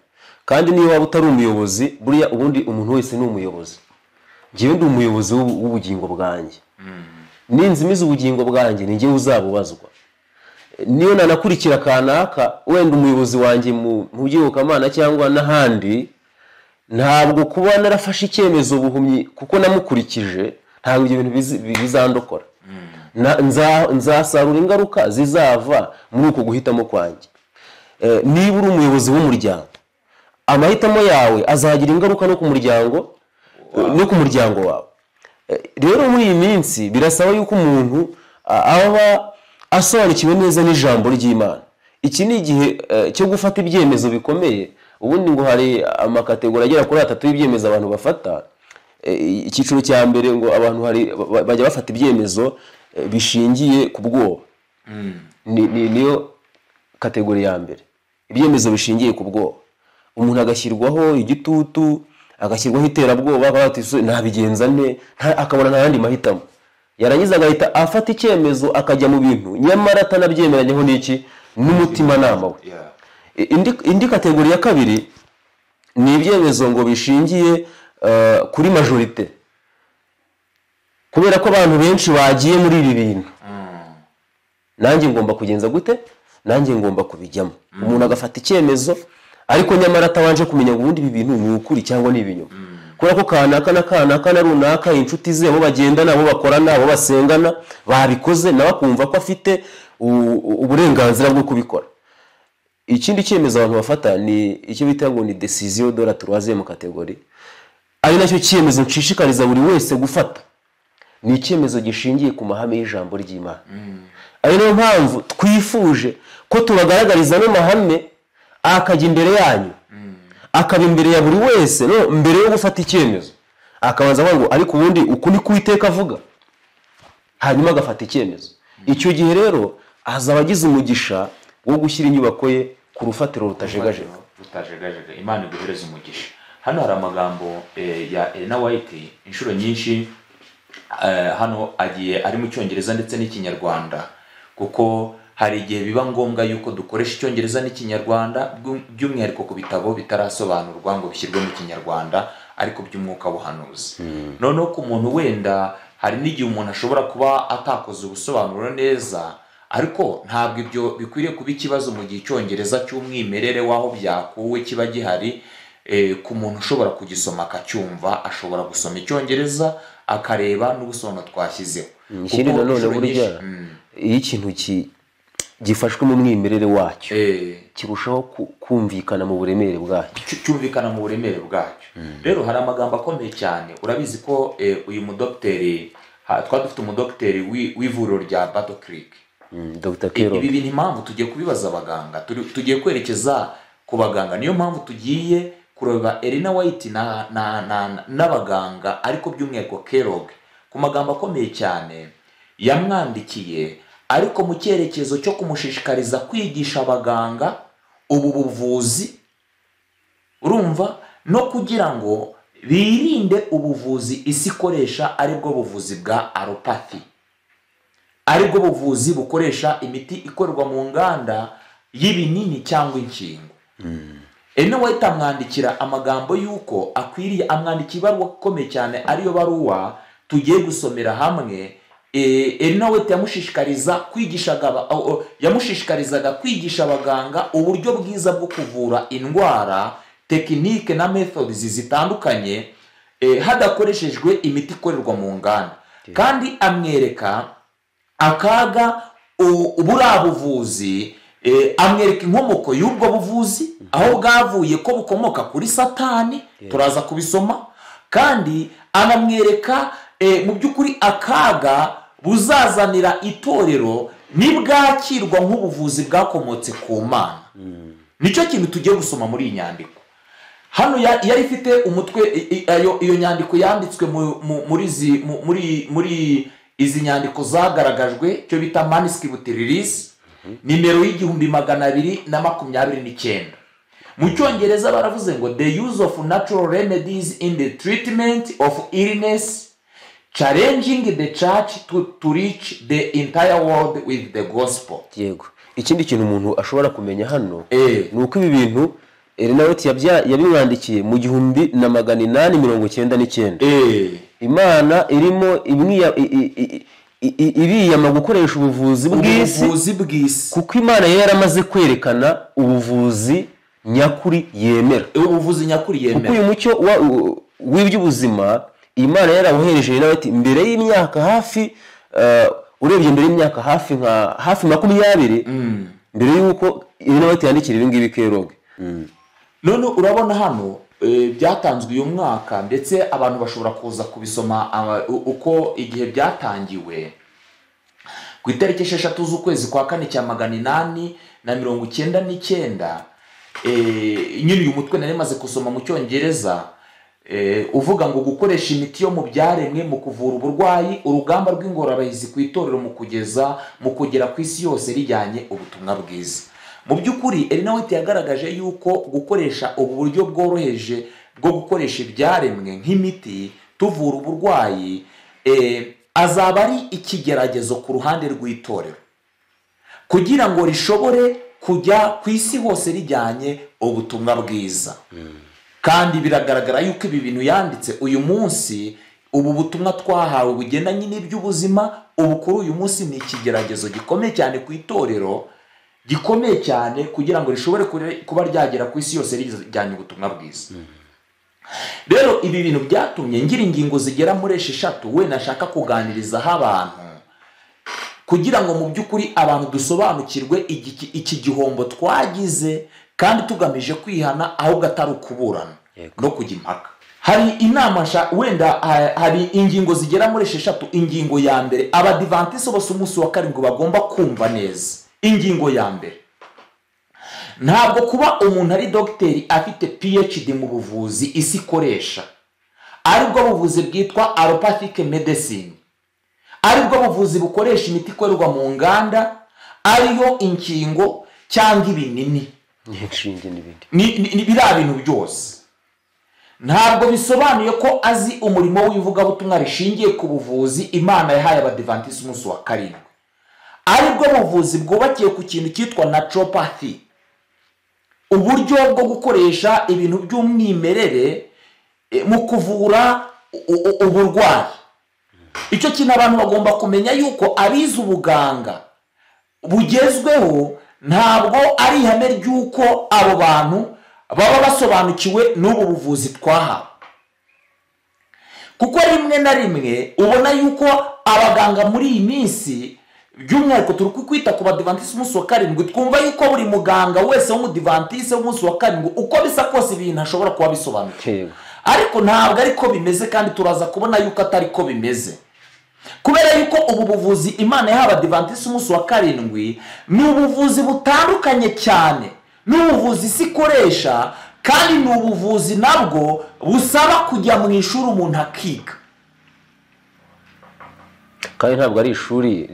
kandi niyo waba utari umuyobozi, buriya ubundi umuntu wese ni umuyobozi. Njyewe ndi umuyobozi w'ubugingo bwanjye, ninzimiza ubugingo bwanjye ni njyewe uzabubazwa. Niyo nanakurikira kanaka, wenda umuyobozi wanjye mu by'iyobokamana cyangwa n'ahandi, ntabwo kuba narafashe icyemezo buhumyi kuko namukurikije, ntabwo ibyo bintu bizandokora. Nzasarura ingaruka zizava muri uko guhitamo kwanjye. Niba uri umuyobozi w'umuryango, amahitamo yawe azagira ingaruka no ku muryango wawe. Rero muri iyi minsi birasaba yuko umuntu aba asobanukiwe neza n'ijambo ry'Imana. Iki ni igihe cyo gufata ibyemezo bikomeye. Ubundi ngo hari amakategori agera kuri 3 y'ibyemezo abantu bafata. Icyiciro cya mbere ngo abantu bajya bafata ibyemezo bishingiye ku bwoba. Niyo kategori ya mbere, ibyemezo bishingiye ku bwoba. Umuntu agashyirwaho igitutu, agashyirwaho iterabwoba, bati nabigenza nte, akabona nta yandi mahitamo. Yarangiza agahita afata icyemezo akajya mu bintu nyamara atanabyemeranyeho n'iki n'umutima nama we. Indi kategori ya kabiri ni ibyemezo ngo bishingiye kuri majorite, kubera ko abantu benshi bagiye muri ibi bintu. Nanjye ngomba kugenza gute, nanjye ngomba kubijyamo. Umuntu agafata icyemezo ariko nyamara atabanje kumenya ubundi ibi bintu ni ukuri cyangwa ni ibinyoma. Kubera ko kanaka na runaka inshuti ze abo bagendana, abo bakorana, abo basengana babikoze, nawe akumva ko afite uburenganzira bwo kubikora. Ikindi cyemezo abantu bafata ni icyo bita ngo ni decision de la troisième catégorie, ari nacyo cyemezo nshishikariza buri wese gufata. Ni icyemezo gishingiye ku mahame y'ijambo ry'Imana. Ari niyo mpamvu twifuje ko tubagaragariza no mahame akajya imbere yanyu, akaba imbere ya buri wese, no mbere yo gufata icyemezo akabanza ngo ariko ubundi uku ni Uwiteka avuga, hanyuma agafata icyemezo. Icyo gihe rero azaba agize umugisha wo gushyira inyubako ye ku rufatiro rutajegajega. Imana iguhereze umugisha. Hano hari amagambo ya Ellen White inshuro nyinshi, hano agiye ari mu Cyongereza ndetse n'Ikinyarwanda, kuko hari igihe biba ngombwa yuko dukoresha Icyongereza n'Ikinyarwanda by'umwihariko ku bitabo bitarasobanurwa ngo bishyirwe mu Kinyarwanda ariko by'umwuka buhanuzi. Noneho ku muntu wenda hari n'igihe umuntu ashobora kuba atakoze ubusobanuro neza, ariko ntabwo ibyo bikwiriye kuba ikibazo mu gihe Icyongereza cy'umwimerere waho byakuwe kiba gihari. Ku muntu ushobora kugisoma akacyumva, ashobora gusoma Icyongereza akareba n'ubusobanuro twashyizeho. Ikindi nanone burya iyo ikintu gifashwe mu mwimerere wacyo kirushaho kumvikana mu buremere bwacyo, cyumvikana mu buremere bwacyo. Rero hari amagambo akomeye cyane. Urabizi ko uyu mudokiteri, dufite umudokiteri w'ivuriro rya Battle Creek, Dr. Kero. Ibi bintu impamvu tugiye kubibaza abaganga, tugiye kwerekeza ku baganga. Niyo mpamvu tugiye kureba Ellen White n'abaganga, ariko by'umwihariko Kellogg, ku magambo akomeye cyane yamwandikiye, ariko mu cyerekezo cyo kumushishikariza kwigisha abaganga ubu buvuzi, urumva, no kugira ngo birinde ubuvuzi isi ikoresha aribwo buvuzi bwa allopathy, aribwo buvuzi bukoresha imiti ikorwa mu nganda y'ibinini cyangwa inkingo. Ellen White amwandikira amagambo yuko akwiriye, amwandikira ibaruwa ikomeye cyane, ariyo baruwa tugiye gusomera hamwe. Ellen White yamushishikarizaga kwigisha abaganga uburyo bwiza bwo kuvura indwara, tekinike na methods zitandukanye hadakoreshejwe imiti ikorerwa mu nganda. Kandi amwereka akaga buriya buvuzi, amwereka inkomoko y'ubwo buvuzi, aho bwavuye ko bukomoka kuri Satani, turaza kubisoma. Kandi anamwereka mu by'ukuri akaga buzazanira itorero nibwakirwa nk'ubuvuzi bwakomotse ku Mana. Nicyo kintu tugiye gusoma muri iyi nyandiko. Hano yari ifite umutwe, iyo nyandiko yanditswe muri izi nyandiko zagaragajwe, cyo bita manuscript release, nimero y'1229. Mu Cyongereza baravuze ngo the use of natural remedies in the treatment of illness, challenging the church to reach the entire world with the gospel. Yego. ikindi kintu umuntu ashobora kumenya hano ni uko ibi bintu Elena White yabimwandikiye mu 1899. Imana irimo ibiyama gukoresha ubuvuzi bw'isi kuko Imana yaramaze kwerekana ubuvuzi nyakuri yemera. Kuko uyu mucyo w'iby'ubuzima Imana yarabuhereje Elena White mbere y'imyaka hafi urebye mbere y'imyaka hafi 20 mbere yuko Elena White yandikira ibi ngibi Keroge. None urabona hano byatanzwe uyu mwaka ndetse abantu bashobora kuza kubisoma uko igihe byatangiwe ku itariki 6 z'ukwezi kwa 4/899. Nyine uyu mutwe nari maze kusoma mu Cyongereza uvuga ngo gukoresha imiti yo mu byaremwe mu kuvura uburwayi, urugamba rw'ingorabahizi ku itorero mu kugera ku isi yose rijyanye ubutumwa bwiza. Mu by'ukuri Elena White yagaragaje yuko gukoresha ubu buryo bworoheje bwo gukoresha ibyaremwe nk'imiti tuvura uburwayi azaba ari ikigeragezo ku ruhande rw'itorero kugira ngo rishobore kujya ku isi hose rijyanye ubutumwa bwiza. Kandi biragaragara yuko ibi bintu yanditse uyu munsi, ubu butumwa twahawe bugendanye n'iby'ubuzima, ubu kuri uyu munsi ni ikigeragezo gikomeye cyane ku itorero, gikomeye cyane kugira ngo rishobore kuba ryagera ku isi yose rijyanye ubutumwa bwiza. Rero ibi bintu byatumye ngira ingingo zigera muri 6 we nashaka kuganirizaho abantu kugira ngo mu by'ukuri abantu dusobanukirwe iki gihombo twagize kandi tugamije kwihana ahubwo atari ukuburana no kujya impaka. Hari inama wenda hari ingingo zigera muri 6. Ingingo ya mbere, abadivantisi bose umunsi wa karindwi bagomba kumva neza. Ingingo ya mbere, ntabwo kuba umuntu ari dogiteri afite PhD mu buvuzi isi ikoresha aribwo buvuzi bwitwa allopathic medicine, aribwo buvuzi bukoresha imiti ikorerwa mu nganda, ariyo inkingo cyangwa ibinini biriya bintu byose. Ntabwo bisobanuye ko azi umurimo w'ivugabutumwa rishingiye ku buvuzi Imana yahaye abadivantisi umunsi wa karindwi, aribwo buvuzi bwubakiye ku kintu cyitwa naturopathy, uburyo bwo gukoresha ibintu by'umwimerere mu kuvura uburwayi. Icyo kintu abantu bagomba kumenya yuko abize ubuganga bugezweho ntabwo ari ihame ry'uko abo bantu baba basobanukiwe n'ubu buvuzi twahawe, kuko rimwe na rimwe ubona yuko abaganga muri iyi minsi, by'umwihariko turi kwita ku badivantisi umunsi wa karindwi, twumva yuko buri muganga wese w'umudivantisi w'umunsi wa karindwi uko bisa kose ibintu ashobora kuba bisobanukiwe. Ariko ntabwo ariko bimeze, kandi turaza kubona yuko atari ko bimeze, kubera yuko ubu buvuzi Imana yahaye abadivantisi umunsi wa karindwi ni ubuvuzi butandukanye cyane n'ubuvuzi isi ikoresha, kandi ni ubuvuzi nabwo busaba kujya mu ishuri umuntu akiga. Kandi ntabwo ari ishuri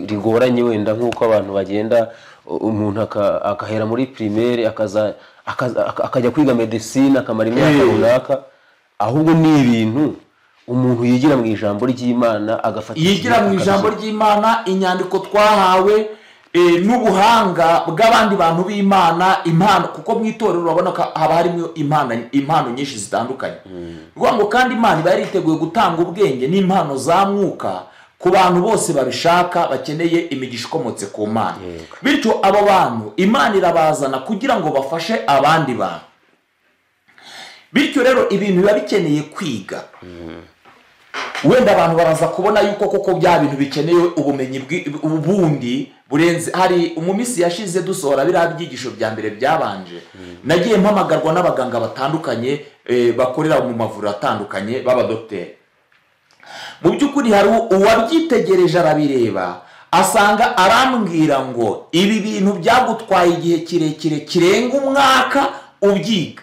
rigoranye wenda nk'uko abantu bagenda, umuntu akahera muri primaire akajya kwiga medicine akamara imyaka runaka, ahubwo ni ibintu umuntu yigira mu ijambo ry'Imana agafata, yigira mu ijambo ry'Imana, inyandiko twahawe n'ubuhanga bw'abandi bantu b'Imana, impano, kuko mu itorero urabona ko haba harimo impano nyinshi zitandukanye. Ngo kandi Imana iba yariteguye gutanga ubwenge n'impano za mwuka ku bantu bose babishaka bakeneye imigisha ikomotse ku Mana. Bityo abo bantu Imana irabazana kugira ngo bafashe abandi bantu. Bityo rero ibintu biba bikeneye kwiga. Wenda abantu baraza kubona yuko koko bya bintu bikeneye ubumenyi ubundi burenze. Hari umumisi yashize dusohora biriya byigisho bya mbere byabanje, nagiye mpamagarwa n'abaganga batandukanye bakorera mu mavuriro atandukanye b'abadokiteri. Mu by'ukuri hari uwabyitegereje arabireba asanga arambwira ngo ibi bintu byagutwaye igihe kirekire kirenga umwaka ubyiga,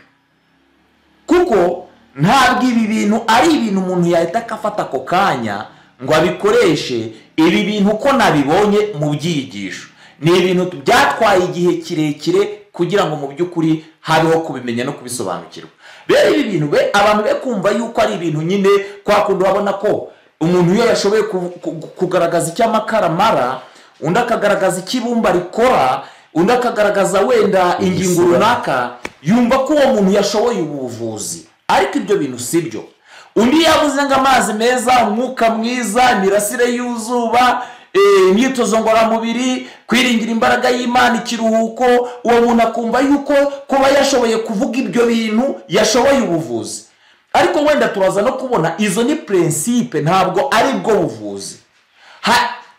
kuko ntabwo ibi bintu ari ibintu umuntu yahita akafata ako kanya ngo abikoreshe. Ibi bintu uko nabibonye mu byigisho ni ibintu byatwaye igihe kirekire kugira ngo mu by'ukuri habeho kubimenya no kubisobanukirwa. Rero ibi bintu abantu be kumva yuko ari ibintu nyine kwa kundi babona ko umuntu iyo yashoboye kugaragaza icyo amakara mara, undi akagaragaza ikibumba rikora, undi akagaragaza wenda ingingo runaka, yumva ko uwo muntu yashoboye ubuvuzi. Ariko ibyo bintu si byo. Undi yavuze ngo amazi meza, umwuka mwiza, imirasire y'uzuba, imyitozo ngororamubiri, kwiringira imbaraga y'Imana, ikiruhuko, uwo muntu akumva yuko kuba yashoboye kuvuga ibyo bintu yashoboye ubuvuzi. Ariko wenda turaza no kubona izo ni principe, ntabwo ari bwo buvuzi.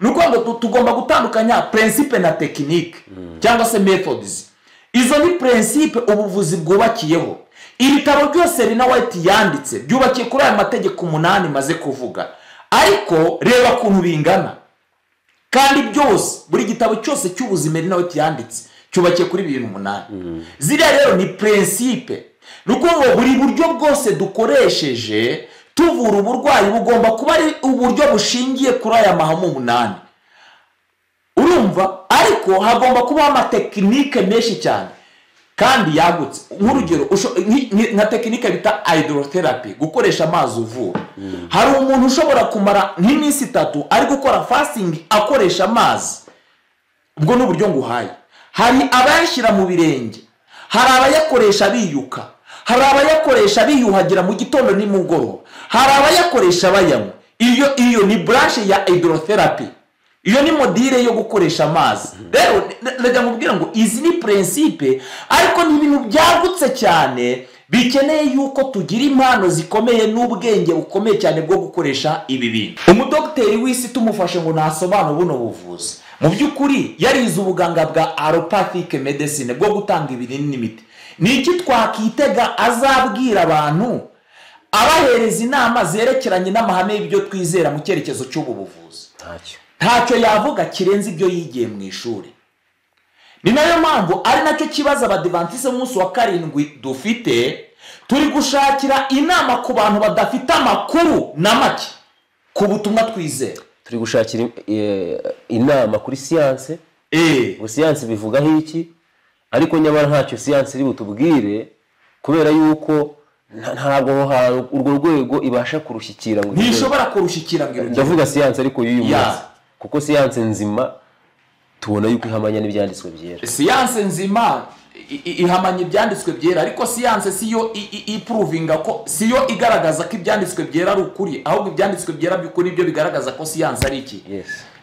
Nuko ngo tugomba gutandukanya principe na technique cyangwa se methods. Izo ni principe ubuvuzi bwubakiyeho. Ibitaro byose Elena White yanditse byubakiye kuri aya mategeko 8 maze kuvuga. Ariko reba kuntu bingana. Kandi byose buri gitabo cyose cy'ubuzima Elena White yanditse cyubakiye kuri ibintu 8. Ziriya rero ni principe. Nuko ngo buri buryo bwose dukoresheje tuvura uburwayi bugomba kuba ari uburyo bushingiye kuri aya mahame 8. Urumva? Ariko hagomba kuba amatekinike menshi cyane kandi yagutse. Nk'urugero nka tekinike bita hydrotherapy, gukoresha amazi uvura. Hari umuntu ushobora kumara nk'iminsi 3 ari gukora fasting akoresha amazi. Ubwo ni uburyo nguhaye. Hari abayashyira mu birenge, hari abayakoresha biyuka, hari abayakoresha biyuhagira mu gitondo nimugoroba, hari abayakoresha bayanywa. Iyo ni branch ya hydrotherapy. Iyo ni modire yo gukoresha amazi. Rero ndaga mubwira ngo izi ni principe, ariko ni ibintu byagutse cyane bikeneye yuko tugira impano zikomeye n'ubwenge bukomeye cyane bwo gukoresha ibi bintu. Umudokiteri w'isi tumufashe ngo nasobanura buno buvuzi. Mu by'ukuri yarize ubuganga bwa allopathic medicine bwo gutanga ibinini n'imiti. Ni iki twakitega azabwira abantu abahereza inama zerekeranye n'amahame y'ibyo twizera mu cyerekezo cy'ubu buvuzi? Ntacyo yavuga kirenze ibyo yigiye mu ishuri. Ni nayo mpamvu ari nacyo kibazo abadivantiste umunsi wa 7 dufite, turi gushakira inama ku bantu badafite amakuru na make ku butumwa twizera. Turi gushakira inama kuri siyanse. Siyanse bivugaho iki? Ariko nyamara ntacyo siyanse iri butubwire, kubera yuko ntabwo urwo rwego ibasha kurushyikira ngo ntishobora kurushyikira ngo ndavuga siyanse ariko y'uyu munsi, kuko siyanse nzima tubona yuko ihamanya n'ibyanditswe byera. Siyanse nzima ihamanya ibyanditswe byera, ariko siyanse siyo iprovinga ko, siyo igaragaza ko ibyanditswe byera ari ukuri, ahubwo ibyanditswe byera by'ukuri byo bigaragaza ko siyanse ari iki.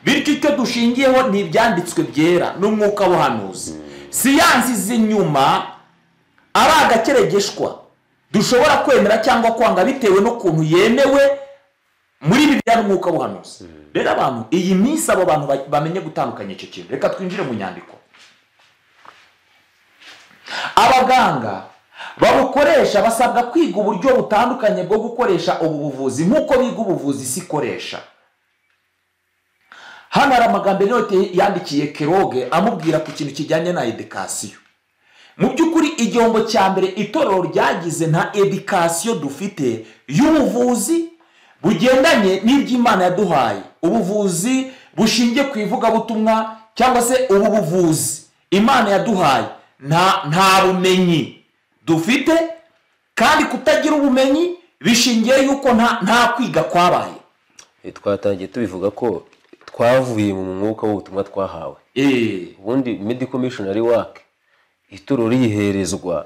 Bityo icyo dushingiyeho ni ibyanditswe byera n'umwuka w'ubuhanuzi. Siyanse z'inyuma ari agakeregeshwa dushobora kwemera cyangwa kwanga bitewe no kuntu yemewe muri Bibiliya n'umwuka w'ubuhanuzi. Rero abantu iyi minsi abo bantu bamenye gutandukanya icyo kintu. Reka twinjire mu nyandiko. Abaganga babukoresha basabwa kwiga uburyo butandukanye bwo gukoresha ubu buvuzi nk'uko biga ubuvuzi isi ikoresha. Hano hari amagambo yote yandikiye Keroge amubwira ku kintu kijyanye na education. Mu by'ukuri igihombo cya mbere itorero ryagize nta education dufite y'ubuvuzi bugendanye n'iby'Imana yaduhaye. Ubuvuzi bushingiye ku ivugabutumwa cyangwa se ubu buvuzi Imana yaduhaye nta bumenyi dufite, kandi kutagira ubumenyi bishingiye yuko nta kwiga kwabaye. Twatangiye tubivuga ko twavuye mu mwuka w'ubutumwa twahawe. Ubundi medical missionary work itorero riherezwa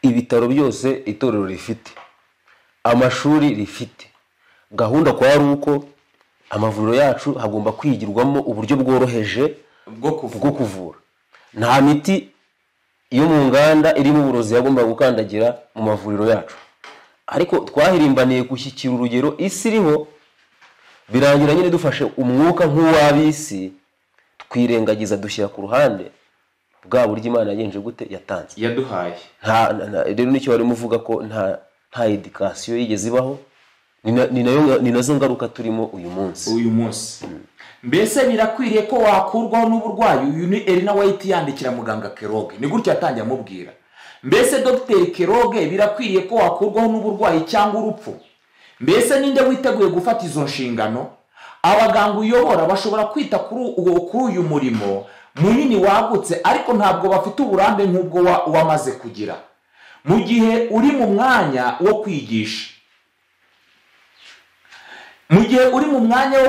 ibitaro byose itorero rifite, amashuri rifite, gahunda kwa ari uko amavuriro yacu hagomba kwigirwamo uburyo bworoheje bwo kuvura. Nta miti yo mu nganda irimo uburozi yagomba gukandagira mu mavuriro yacu, ariko twahirimbaniye gushyikira urugero isi iriho, birangira nyine dufashe umwuka nk'uw'abisi twirengagiza dushyira ku ruhande bwa buryo Imana yagenje gute yatanze yaduhaye. Rero nicyo barimo uvuga ko nta education yigeze ibaho, ni nazo ngaruka turimo uyu munsi. Mbese birakwiriye ko wakurwaho n'uburwayi. Uyu ni Elena White yandikira muganga Keroge, ni gutya yatangiye amubwira. Mbese Dr. Keroge birakwiriye ko wakurwaho n'uburwayi cyangwa urupfu? Mbese ninde witeguye gufata izo nshingano? Abaganga uyobora bashobora kwita kuri uyu murimo munini wagutse, ariko ntabwo bafite uburambe nk'ubwo wamaze kugira. Mu gihe uri mu mwanya wo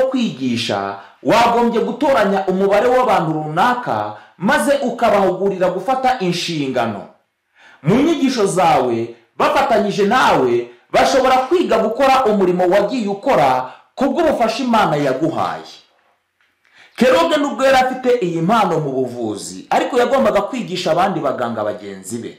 kwigisha, wagombye gutoranya umubare w'abantu runaka maze ukabahugurira gufata inshingano. Mu nyigisho zawe bafatanyije nawe bashobora kwiga gukora umurimo wagiye ukora kubw'ubufasha Imana yaguhaye. Keroge nubwo yari afite iyi mpano mu buvuzi, ariko yagombaga kwigisha abandi baganga bagenzi be.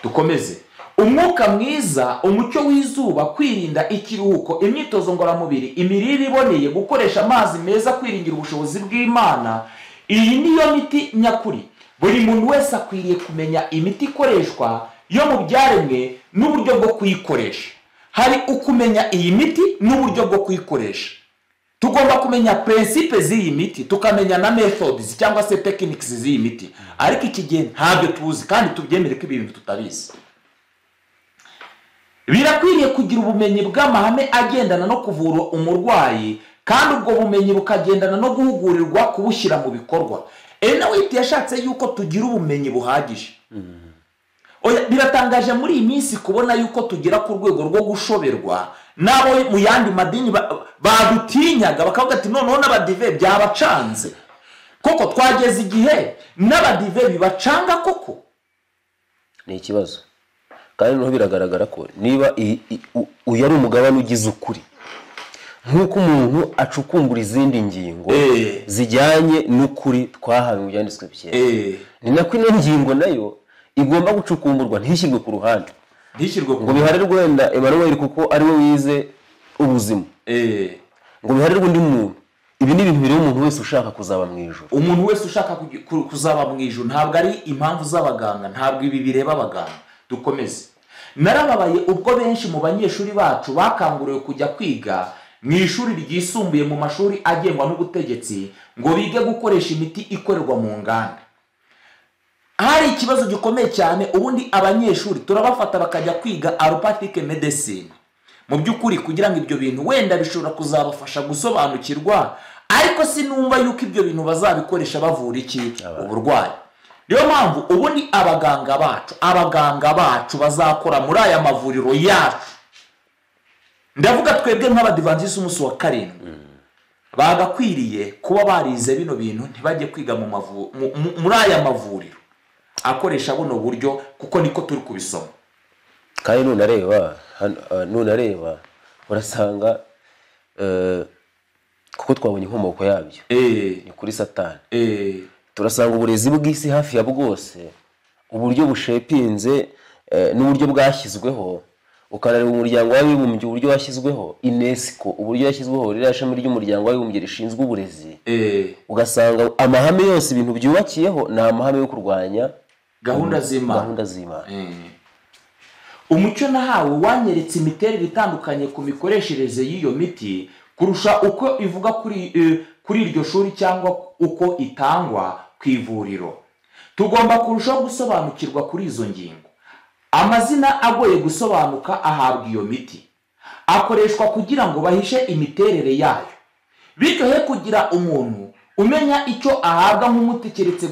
Dukomeze. Umwuka mwiza, umucyo w'izuba, kwirinda ikiruhuko, imyitozo ngororamubiri, imirire iboneye, gukoresha amazi meza, kwiringira ubushobozi bw'Imana, iyi niyo miti nyakuri. Buri muntu wese akwiriye kumenya imiti ikoreshwa yo mu byaremwe n'uburyo bwo kuyikoresha. Hari ukumenya iyi miti n'uburyo bwo kuyikoresha. Tugomba kumenya principe z'iyi miti, tukamenya na methods cyangwa se techniques z'iyi miti. Ariko iki gihe ntabyo tuzi kandi tubyemere ko ibintu tutabizi. Birakwiriye kugira ubumenyi bw'amahame agendana no kuvura umurwayi, kandi ubwo bumenyi bukagendana no guhugurirwa kubushyira mu bikorwa. Ellen White yashatse yuko tugira ubumenyi buhagije. Biratangaje muri iyi minsi kubona yuko tugira ku rwego rwo gushoberwa n'abo mu yandi madini badutinyaga bakavuga ati noneho n'abadive byabacanze. Koko twageze igihe n'abadive bibacanga koko. Ni ikibazo. Kandi no biragaragara ko niba uyu ari umugabane ugize ukuri, nk'uko umuntu acukumbura izindi ngingo zijyanye n'ukuri twahawe mu byanditswe byera, ni nako ino ngingo nayo igomba gucukumburwa ntishyirwe ku ruhande, ngo biharirwe wenda Emmanuel kuko ari we wize ubuzima, ngo biharirwe undi muntu. Ibi ni ibintu biri umuntu wese ushaka kuzaba mu ijuru. Umuntu wese ushaka kuzaba mu ijuru, ntabwo ari impamvu z'abaganga, ntabwo ibi bireba abaganga. Dukomeze. Narababaye ubwo benshi mu banyeshuri bacu bakanguriwe kujya kwiga mu ishuri ryisumbuye mu mashuri agengwa n'ubutegetsi ngo bige gukoresha imiti ikorerwa mu nganda. Hari ikibazo gikomeye cyane. Ubundi abanyeshuri turabafata bakajya kwiga allopathic medicine. Mu by'ukuri kugira ngo ibyo bintu wenda bishobora kuzabafasha gusobanukirwa, ariko sinumva yuko ibyo bintu bazabikoresha bavura iki uburwayi. Niyo mpamvu ubundi abaganga bacu bazakora muri aya mavuriro yacu. Ndavuga twebwe nk'abadivantisi umunsi wa karindwi, bagakwiriye kuba barize bino bintu, ntibajye kwiga muri aya mavuriro akoresha buno buryo, kuko niko turi kubisoma. Kandi nunareba urasanga kuko twabonye inkomoko yabyo ni kuri Satani. Turasanga uburezi bw'isi hafi ya bwose, uburyo bushepinze n'uburyo bwashyizweho, ukareba umuryango w'abibumbye uburyo washyizweho, UNESCO uburyo yashyizweho, ririya shami ry'umuryango w'abibumbye rishinzwe uburezi, ugasanga amahame yose ibintu byubakiyeho ni amahame yo kurwanya gahunda z'Imana. Umucyo nahawe wanyeretse imiterere itandukanye ku mikoreshereze y'iyo miti kurusha uko ivuga kuri iryo shuri cyangwa uko itangwa ku ivuriro. Tugomba kurushaho gusobanukirwa kuri izo ngingo. Amazina agoye gusobanuka ahabwa iyo miti, akoreshwa kugira ngo bahishe imiterere yayo, bityo he kugira umuntu umenya icyo ahabwa nk'umuti keretse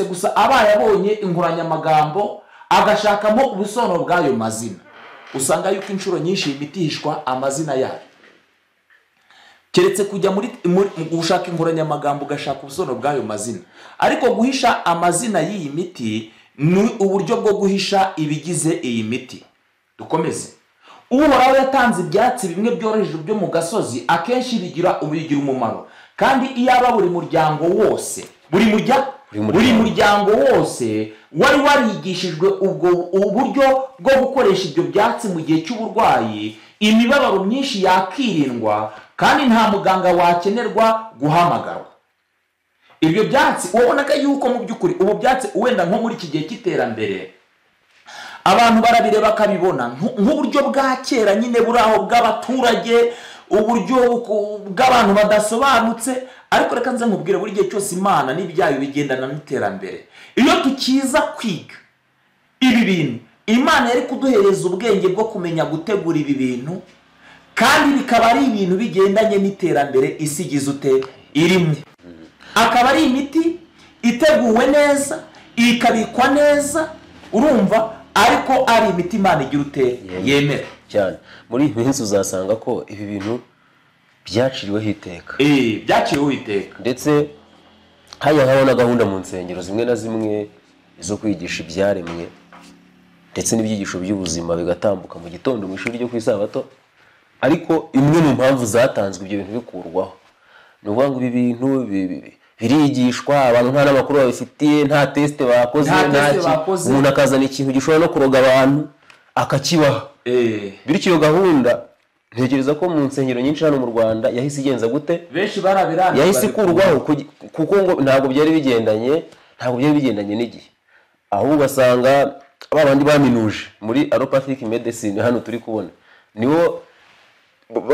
gusa abaye abonye inkoranyamagambo agashakamo ubusobanuro bw'ayo mazina. Usanga yuko inshuro nyinshi imiti ihishwa amazina yayo, keretse kujya muri gushaka inkoranyamagambo ugashaka ubusobanuro bw'ayo mazina. Ariko guhisha amazina y'iyi miti ni uburyo bwo guhisha ibigize iyi miti. Dukomeze. Uhoraho yatanze ibyatsi bimwe byoroheje byo mu gasozi, akenshi bigira umumaro, kandi iyaba buri muryango wose wari warigishijwe uburyo bwo gukoresha ibyo byatsi mu gihe cy'uburwayi, imibabaro myinshi yakirindwa kandi nta muganga wakenerwa guhamagarwa. Ibyo byatsi wabonaga yuko mu by'ukuri ubu byatsi wenda nko muri iki gihe cy'iterambere abantu barabireba bakabibona nk'uburyo bwa kera nyine buri aho bw'abaturage, uburyo bw'abantu badasobanutse. Ariko reka nze nkubwire, buri gihe cyose Imana n'ibyayo bigendana n'iterambere. Iyo tukiza kwiga ibi bintu, Imana yari kuduhereza ubwenge bwo kumenya gutegura ibi bintu, kandi bikaba ari ibintu bigendanye n'iterambere isi igize irimo. Akaba ari imiti iteguwe neza, ikabikwa neza, urumva, ariko ari imiti Imana igira yemera cyane. Muri iyi minsi uzasanga ko ibi bintu byaciriweho iteka byaciriweho iteka. ndetse hajya habaho na gahunda mu nsengero zimwe na zimwe zo kwigisha ibyaremwe ndetse n'ibyigisho by'ubuzima bigatambuka mu gitondo mu ishuri ryo ku isabato, ariko imwe mu mpamvu zatanzwe ibyo bintu bikurwaho ni ukuvuga ngo ibi bintu birigishwa abantu nta n'amakuru babifitiye, nta tesite bakoze, umuntu akazana ikintu gishobora no kuroga abantu akakibaha. Bityo iyo gahunda ntekereza ko mu nsengero nyinshi hano mu Rwanda yahise igenza gute, benshi barabiranga yahise ikurwaho kuko ngo ntabwo byari bigendanye n'igihe, ahubwo ugasanga babandi baminuje muri allopathic medicine hano turi kubona nibo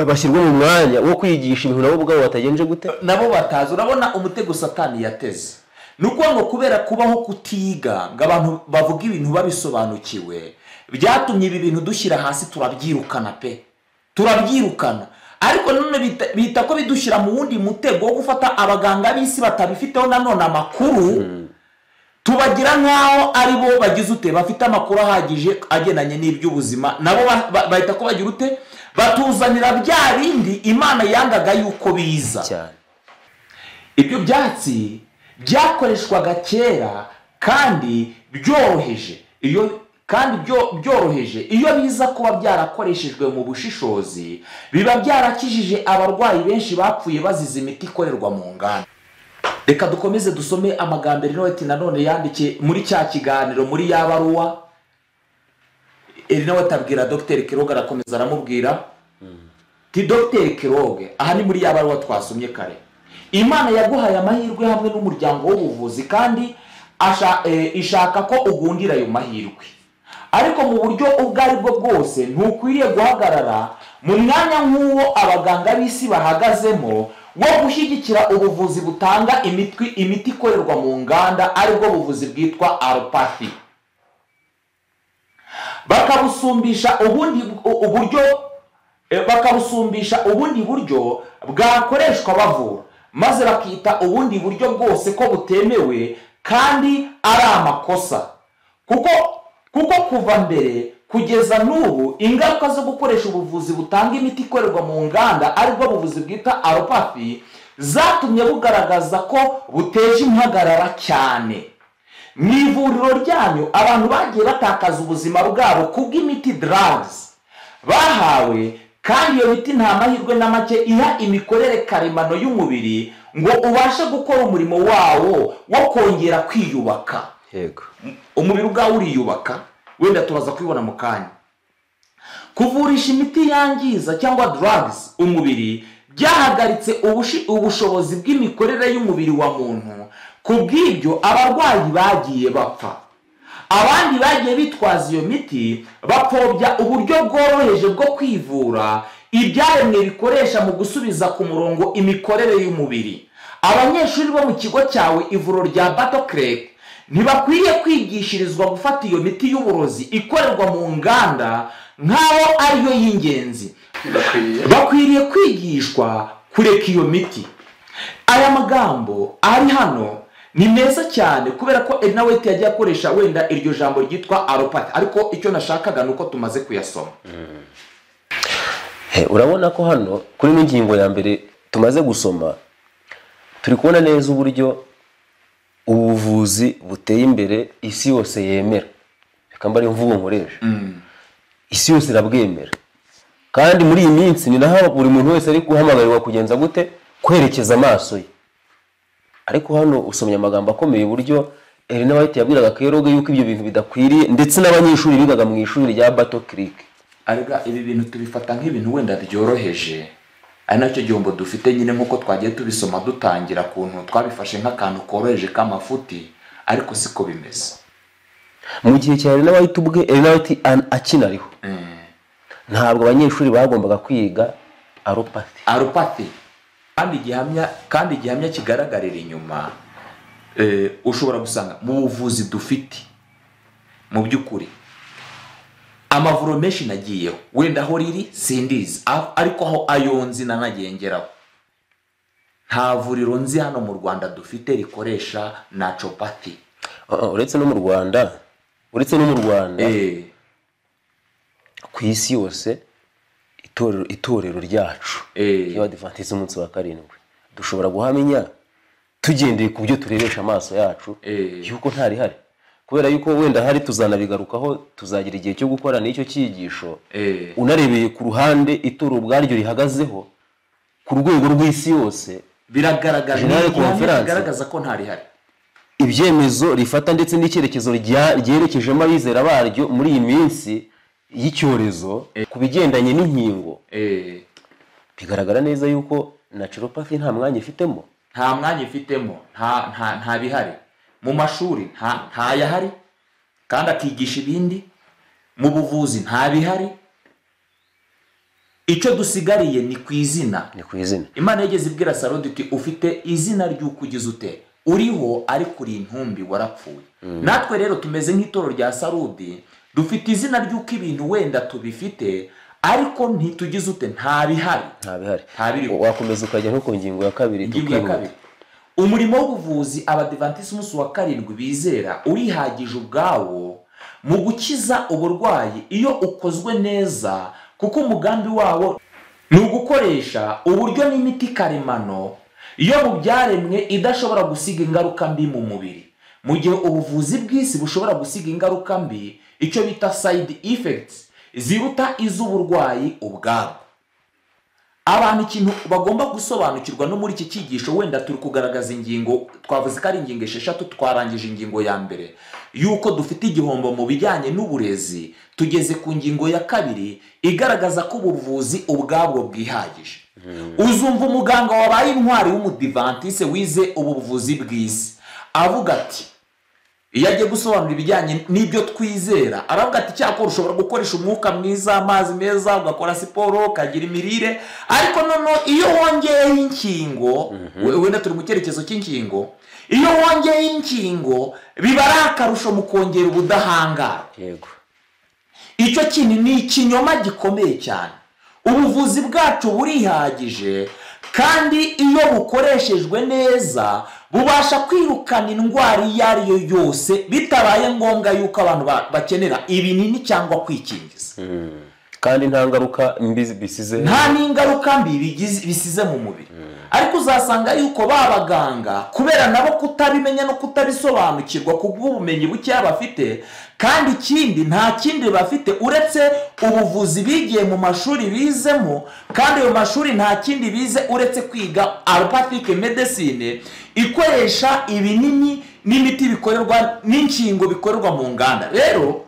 bashyirwa mu mwanya wo kwigisha ibintu nabo ubwabo batagenje gute, nabo batazi. Urabona umutego Satani yateze ni uko ngo kubera kubaho kutiga ngo abantu bavuga ibintu babisobanukiwe byatumye ibi bintu dushyira hasi, turabyirukana ariko none bita ko bidushyira mu wundi mutego wo gufata abaganga b'isi batabifiteho nanone amakuru, tubagira nk'aho ari bo bagize ute bafite amakuru ahagije agendanye n'iby'ubuzima, nabo bahita ko bagira ute batuzanira bya bindi Imana yangaga yuko biza cyane. Ibyo byatsi byakoreshwaga kera kandi byoroheje, iyo biza kuba byarakoreshejwe mu bushishozi biba byarakijije abarwayi benshi bapfuye bazize imiti ikorerwa mu nganda. Reka dukomeze dusome amagambo Ellen White nanone yandikiye muri cya kiganiro muri ya baruwa. Ellen White abwira Dr. Kiroga, arakomeza aramubwira ti Dr. Kiroga, aha ni muri ya baruwa twasomye kare, Imana yaguhaye amahirwe hamwe n'umuryango w'ubuvuzi kandi ishaka ko ugundira ayo mahirwe, ariko mu buryo ubwo ari bwo bwose ntukwiriye guhagarara mu mwanya nk'uwo abaganga b'isi bahagazemo wo gushyigikira ubuvuzi butanga imiti ikorerwa mu nganda, aribwo buvuzi bwitwa allopathy, bakabusumbisha ubundi buryo bwakoreshwa bavura, maze bakita ubundi buryo bwose ko butemewe kandi ari amakosa, kuko kuva mbere kugeza n'ubu ingaruka zo gukoresha ubuvuzi butanga imiti ikorerwa mu nganda aribwo buvuzi bwita allopathy zatumye bugaragaza ko buteje impagarara cyane. Mu ivuriro ryanyu abantu bagiye batakaza ubuzima bwabo kubw'imiti drugs bahawe, kandi iyo miti nta mahirwe na make iha imikorere karemano y'umubiri ngo ubashe gukora umurimo wawo wo kongera kwiyubaka. Yego, umubiri ubwawe uriyubaka, wenda tubaza kwibona mu kanya. Kuvurisha imiti yangiza cyangwa drugs umubiri byahagaritse ubushobozi bw'imikorere y'umubiri wa muntu, kubw'ibyo abarwayi bagiye bapfa, abandi bagiye bitwaza iyo miti bapfobya uburyo bworoheje bwo kwivura ibyaremwe bikoresha mu gusubiza ku murongo imikorere y'umubiri. Abanyeshuri bo mu kigo cyawe ivuriro rya Battle Creek ntibakwiye kwigishirizwa gufata iyo miti y'uburozi ikorerwa mu nganda nk'aho ariyo y'ingenzi, bakwiriye kwigishwa kureka iyo miti. Aya magambo ari hano ni meza cyane kubera ko Ellen White yagiye akoresha wenda iryo jambo ryitwa allopathy, ariko icyo nashakaga nuko tumaze kuyasoma. Urabona ko hano kuri n'ingingo ya mbere tumaze gusoma turi kubona neza uburyo ubuvuzi buteye imbere isi yose yemera, reka mbari mvugo nkoresha, isi yose irabwemera, kandi muri iyi minsi ni naho buri muntu wese ari guhamagarirwa kugenza gute kwerekeza amaso ye. Ariko hano usomye amagambo akomeye uburyo Ellen White yabwiraga Kiroga yuko ibyo bintu bidakwiriye, ndetse n'abanyeshuri bigaga mu ishuri rya Battle Creek. Arega ibi bintu tubifata nk'ibintu wenda byoroheje, ari nacyo gihombo dufite nyine nk'uko twagiye tubisoma dutangira kuntu twabifashe nk'akantu koroheje k'amafuti, ariko siko bimeze. Mu gihe cya Ellen White ubwe, Ellen White akinariho, ntabwo abanyeshuri bagombaga kwiga allopathy. Kandi igihamya kigaragarira inyuma, ushobora gusanga mu buvuzi dufite mu by'ukuri amavuro menshi nagiyeho, wenda aho riri sindizi, ariko aho ayonzi nanagengeraho nta vuriro nzi hano mu Rwanda dufite rikoresha naturopathy. Uretse no mu Rwanda ku isi yose itorero ryacu y'Abadivantisi umunsi wa karindwi dushobora guhamenya tugendeye ku byo turebesha amaso yacu yuko ntari hari, kubera yuko wenda hari tuzanabigarukaho, tuzagira igihe cyo gukora n'icyo cyigisho. Unarebeye ku ruhande itorero ubwaryo rihagazeho ku rwego rw'isi yose, biragaragaza ko ntari hari ibyemezo rifata ndetse n'icyerekezo ryerekejemo abizera baryo muri iyi minsi y'icyorezo ku bigendanye n'inkingo. Bigaragara neza yuko naturopathy nta mwanya ifitemo, nta bihari mu mashuri, nta yahari, kandi akigisha ibindi. Mu buvuzi nta bihari. Icyo dusigariye ni ku izina. Imana yigeze ibwira Sarodi iti ufite izina ry'uko ugize ute, uriho ariko uri intumbi, warapfuye. Natwe rero tumeze nk'itoro rya Sarodi, dufite izina ry'uko ibintu wenda tubifite ariko ntitugize ute, nta bihari. Wakomeza ukajya nko ku ngingo ya kabiri tukwihuta. Umurimo w'ubuvuzi Abadivantisi umunsi wa karindwi bizera urihagije ubwawo mu gukiza uburwayi iyo ukozwe neza, kuko umugambi wawo ni ugukoresha uburyo n'imiti karemano iyo mu byaremwe idashobora gusiga ingaruka mbi mu mubiri, mu gihe ubuvuzi bw'isi bushobora gusiga ingaruka mbi, icyo bita side effects, ziruta iz'uburwayi ubwabwo. Abantu ikintu bagomba gusobanukirwa no muri iki cyigisho, wenda turi kugaragaza ingingo, twavuze ko ari ingingo 6, twarangije ingingo ya mbere yuko dufite igihombo mu bijyanye n'uburezi, tugeze ku ngingo ya 2 igaragaza ko ubuvuzi ubwabwo bwihagije. Uzumva umuganga wabaye intwari w'umudivantise wize ubuvuzi bw'isi avuga ati, iyo agiye gusobanura ibijyanye n'ibyo twizera, aravuga ati cyakora ushobora gukoresha umwuka mwiza, amazi meza, ugakora siporo, ukagira imirire, ariko noneho iyo wongeyeho inkingo, wenda turi mu cyerekezo cy'inkingo, iyo wongeyeho inkingo biba ari akarusho mu kongera ubudahangarwa. Icyo kintu ni ikinyoma gikomeye cyane. Ubuvuzi bwacu burihagije, kandi iyo bukoreshejwe neza bubasha kwirukana indwara iyo ari yo yose, bitabaye ngombwa yuko abantu bakenera ibinini cyangwa kwikingiza. Kandi nta ngaruka mbi bisize, nta n'ingaruka mbi bisize mu mubiri. Ariko uzasanga yuko babaganga kubera nabo kutabimenya no kutabisobanukirwa kubw'ubumenyi buke bafite, kandi ikindi nta kindi bafite uretse ubuvuzi bigiye mu mashuri bizemo, kandi ayo mashuri nta kindi bize uretse kwiga allopathic medicine ikoresha ibinini n'imiti bikorerwa n'inkingo bikorerwa mu nganda. Rero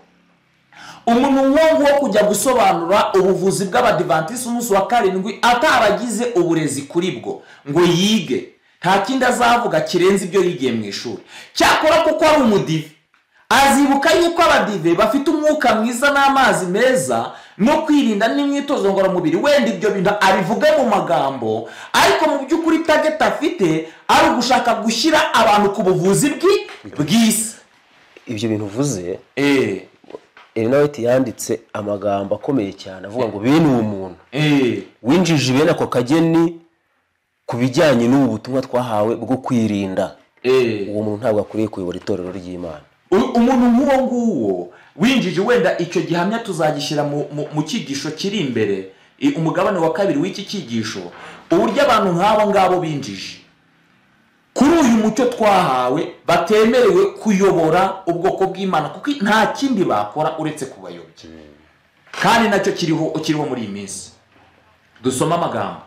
umuntu nk'uwo wo kujya gusobanura ubuvuzi bw'Abadivantisi umunsi wa karindwi ataragize uburezi kuri bwo ngo yige, nta kindi azavuga kirenze ibyo yigiye mu ishuri. Cyakora kuko ari umudive, azibuka yuko abadive bafite umwuka mwiza n'amazi meza no kwirinda n'imyitozo ngororamubiri. Wenda ibyo bintu abivuga mu magambo, ariko mu by'ukuri target afite ari ugushaka gushyira abantu ku buvuzi bw'isi. Ibyo bintu uvuze Ellen White yanditse amagambo akomeye cyane avuga ngo bene uwo muntu winjije bene ako kageni ku bijyanye n'ubu butumwa twahawe bwo kwirinda. Uwo muntu ntabwo akwiriye kuyobora itorero ry'Imana. Umuntu nk'uwo nguwo winjije, wenda icyo gihamya tuzagishyira mu cyigisho kiri imbere, umugabane wa 2 w'iki cyigisho, uburyo abantu nk'abo ngabo binjije kuri uyu mucyo twahawe batemerewe kuyobora ubwoko bw'Imana, kuko nta kindi bakora uretse kubayobya. Kandi nacyo kiriho muri iyi minsi. Dusoma amagambo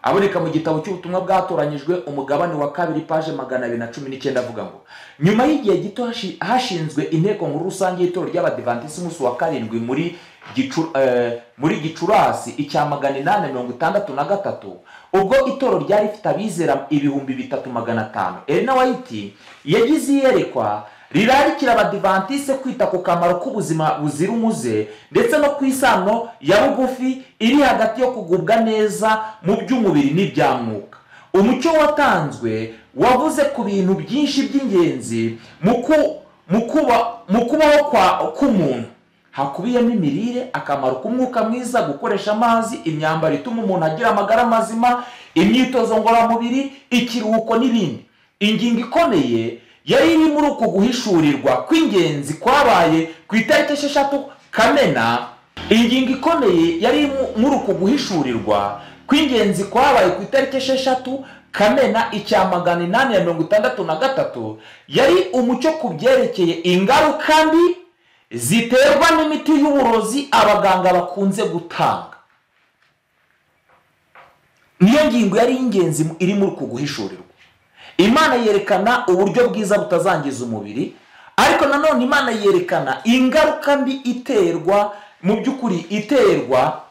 aboneka mu gitabo cy'ubutumwa bwatoranyijwe, umugabane wa 2 paje 219, avuga ngo nyuma y'igihe gito hashinzwe inteko nkuru rusange y'itoro ry'Abadivantisi umunsi wa karindwi muri Gicurasi icya 863, ubwo itoro ryari rifite abizera 3500. Ellen White yagize iyerekwa rirarikira Abadivantisi kwita ku kamaro k'ubuzima buzira umuze ndetse no ku isano ya bugufi iri hagati yo kugubwa neza mu by'umubiri n'ibya mwuka. Umucyo watanzwe wavuze ku bintu byinshi by'ingenzi mu kubaho k'umuntu, hakubiyemo imirire, akamaro k'umwuka mwiza, gukoresha amazi, imyambaro ituma umuntu agira amagara mazima, imyitozo ngororamubiri, ikiruhuko n'ibindi. Ingingo ikomeye yari iri muri uko guhishurirwa kw'ingenzi kwabaye ku itariki 6 Kamena ingingo ikomeye yari muri uku guhishurirwa kw'ingenzi kwabaye ku itariki 6 Kamena 1863 yari umucyo ku byerekeye ingaruka mbi ziterwa n'imiti y'uburozi abaganga bakunze gutanga. Niyo ngingo yari ingenzi iri muri uku guhishurirwa. Imana yerekana uburyo bwiza butazangiza umubiri, ariko nanone Imana yerekana ingaruka mbi iterwa mu by'ukuri iterwa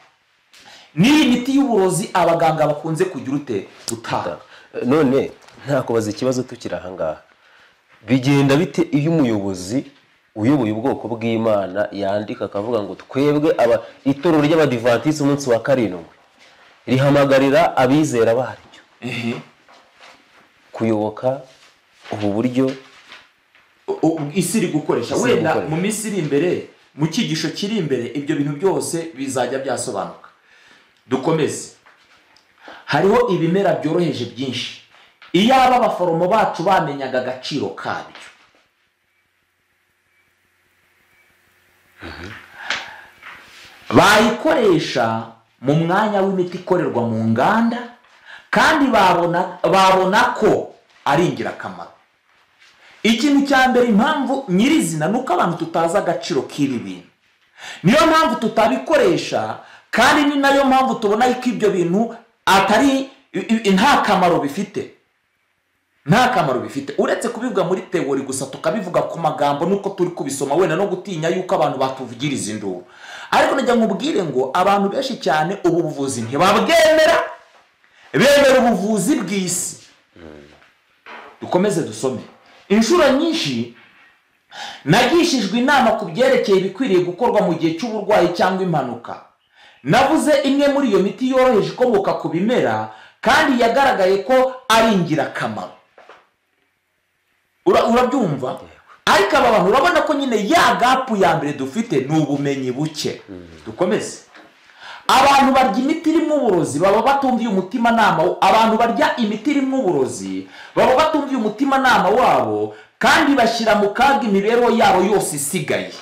n'iyi miti y'uburozi abaganga bakunze kugira gutanga. None ntakubaza ikibazo tukiri aha ngaha, bigenda bite iyo umuyobozi uyoboye ubwoko bw'Imana yandika akavuga ngo twebwe itorero ry'Abadivantisi umunsi wa 7 rihamagarira abizera baryo kuyoboka ubu buryo isi iri gukoresha. Wenda mu minsi iri imbere, mu cyigisho kiri imbere, ibyo bintu byose bizajya byasobanuka. Dukomeze. Hariho ibimera byoroheje byinshi, iyo abaforomo bacu bamenyaga agaciro kabyo. Bayikoresha mu mwanya w'imiti ikorerwa mu nganda, kandi babona ko ari ingirakamaro. Ikintu cya mbere, impamvu nyirizina nuko abantu tutazi agaciro k'ibi bintu, niyo mpamvu tutabikoresha, kandi ni nayo mpamvu tubona ko ibyo bintu atari nta kamaro bifite. Nta kamaro bifite uretse kubivuga muri teori gusa, tukabivuga ku magambo nuko turi kubisoma, wenda no gutinya yuko abantu batuvugiriza induru. Ariko najya nkubwire ngo abantu benshi cyane ubu buvuzi ntibabwemera, bemera ubuvuzi bw'isi. Dukomeze dusome. Inshuro nyinshi nagishijwe inama ku byerekeye ibikwiriye gukorwa mu gihe cy'uburwayi cyangwa impanuka. Navuze imwe muri iyo miti yoroheje ikomoka ku bimera, kandi yagaragaye ko ari ingirakamaro. Urabyumva? Ariko aba bantu urabona ko nyine ya gapu ya mbere dufite ni ubumenyi buke. Dukomeze. Abantu barya imiti irimo uburozi baba batumviye umutimanama. Abantu barya imiti irimo uburozi baba batumviye umutimanama wabo, kandi bashyira mu kaga imibereho yabo yose isigaye.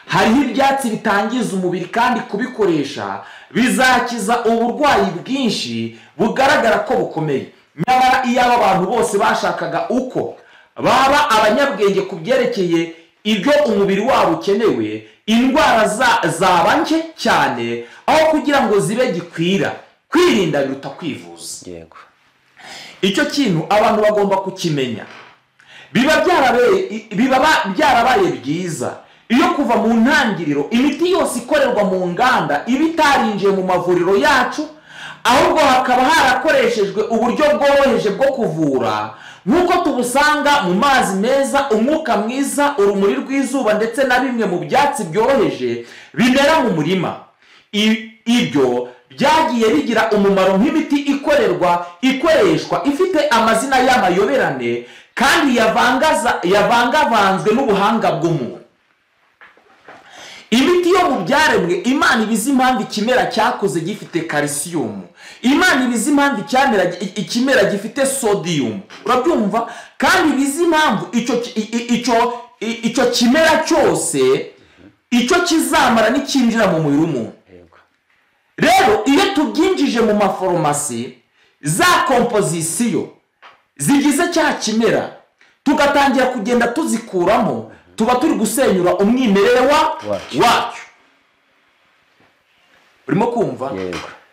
Hariho ibyatsi bitangiza umubiri, kandi kubikoresha bizakiza uburwayi bwinshi bugaragara ko bukomeye. Nyamara iyo aba bantu bose bashakaga uko baba abanyabwenge ku byerekeye ibyo umubiri wabo ukenewe, indwara zaba nke cyane aho kugira ngo zibe gikwira. Kwirinda biruta kwivuza. Yego. Icyo kintu abantu bagomba kukimenya. Biba byarabaye byiza iyo kuva mu ntangiriro imiti yose ikorerwa mu nganda iba itarinjiye mu mavuriro yacu, ahubwo hakaba harakoreshejwe uburyo bworoheje bwo kuvura, nk'uko tubusanga mu mazi meza, umwuka mwiza, urumuri rw'izuba, ndetse na bimwe mu byatsi byoroheje bimera mu murima. Ibyo byagiye bigira umumaro nk'imiti ikoreshwa ifite amazina y'amayoberane, kandi yavangavanzwe n'ubuhanga bw'umuntu. Imiti yo mu byaremwe, Imana ibizi impamvu ikimera cyakoze gifite calcium, Imana ibizi impamvu ikimera gifite sodium. Urabyumva? Kandi ibizi impamvu icyo kimera cyose icyo kizamara n'ikinjira mu mubiri w'umuntu. Rero iyo tubyinjije mu maforomasi, za kompozisiyo zigize cya kimera tugatangira kugenda tuzikuramo, tuba turi gusenyura umwimerere wacyo. Urimo kumva?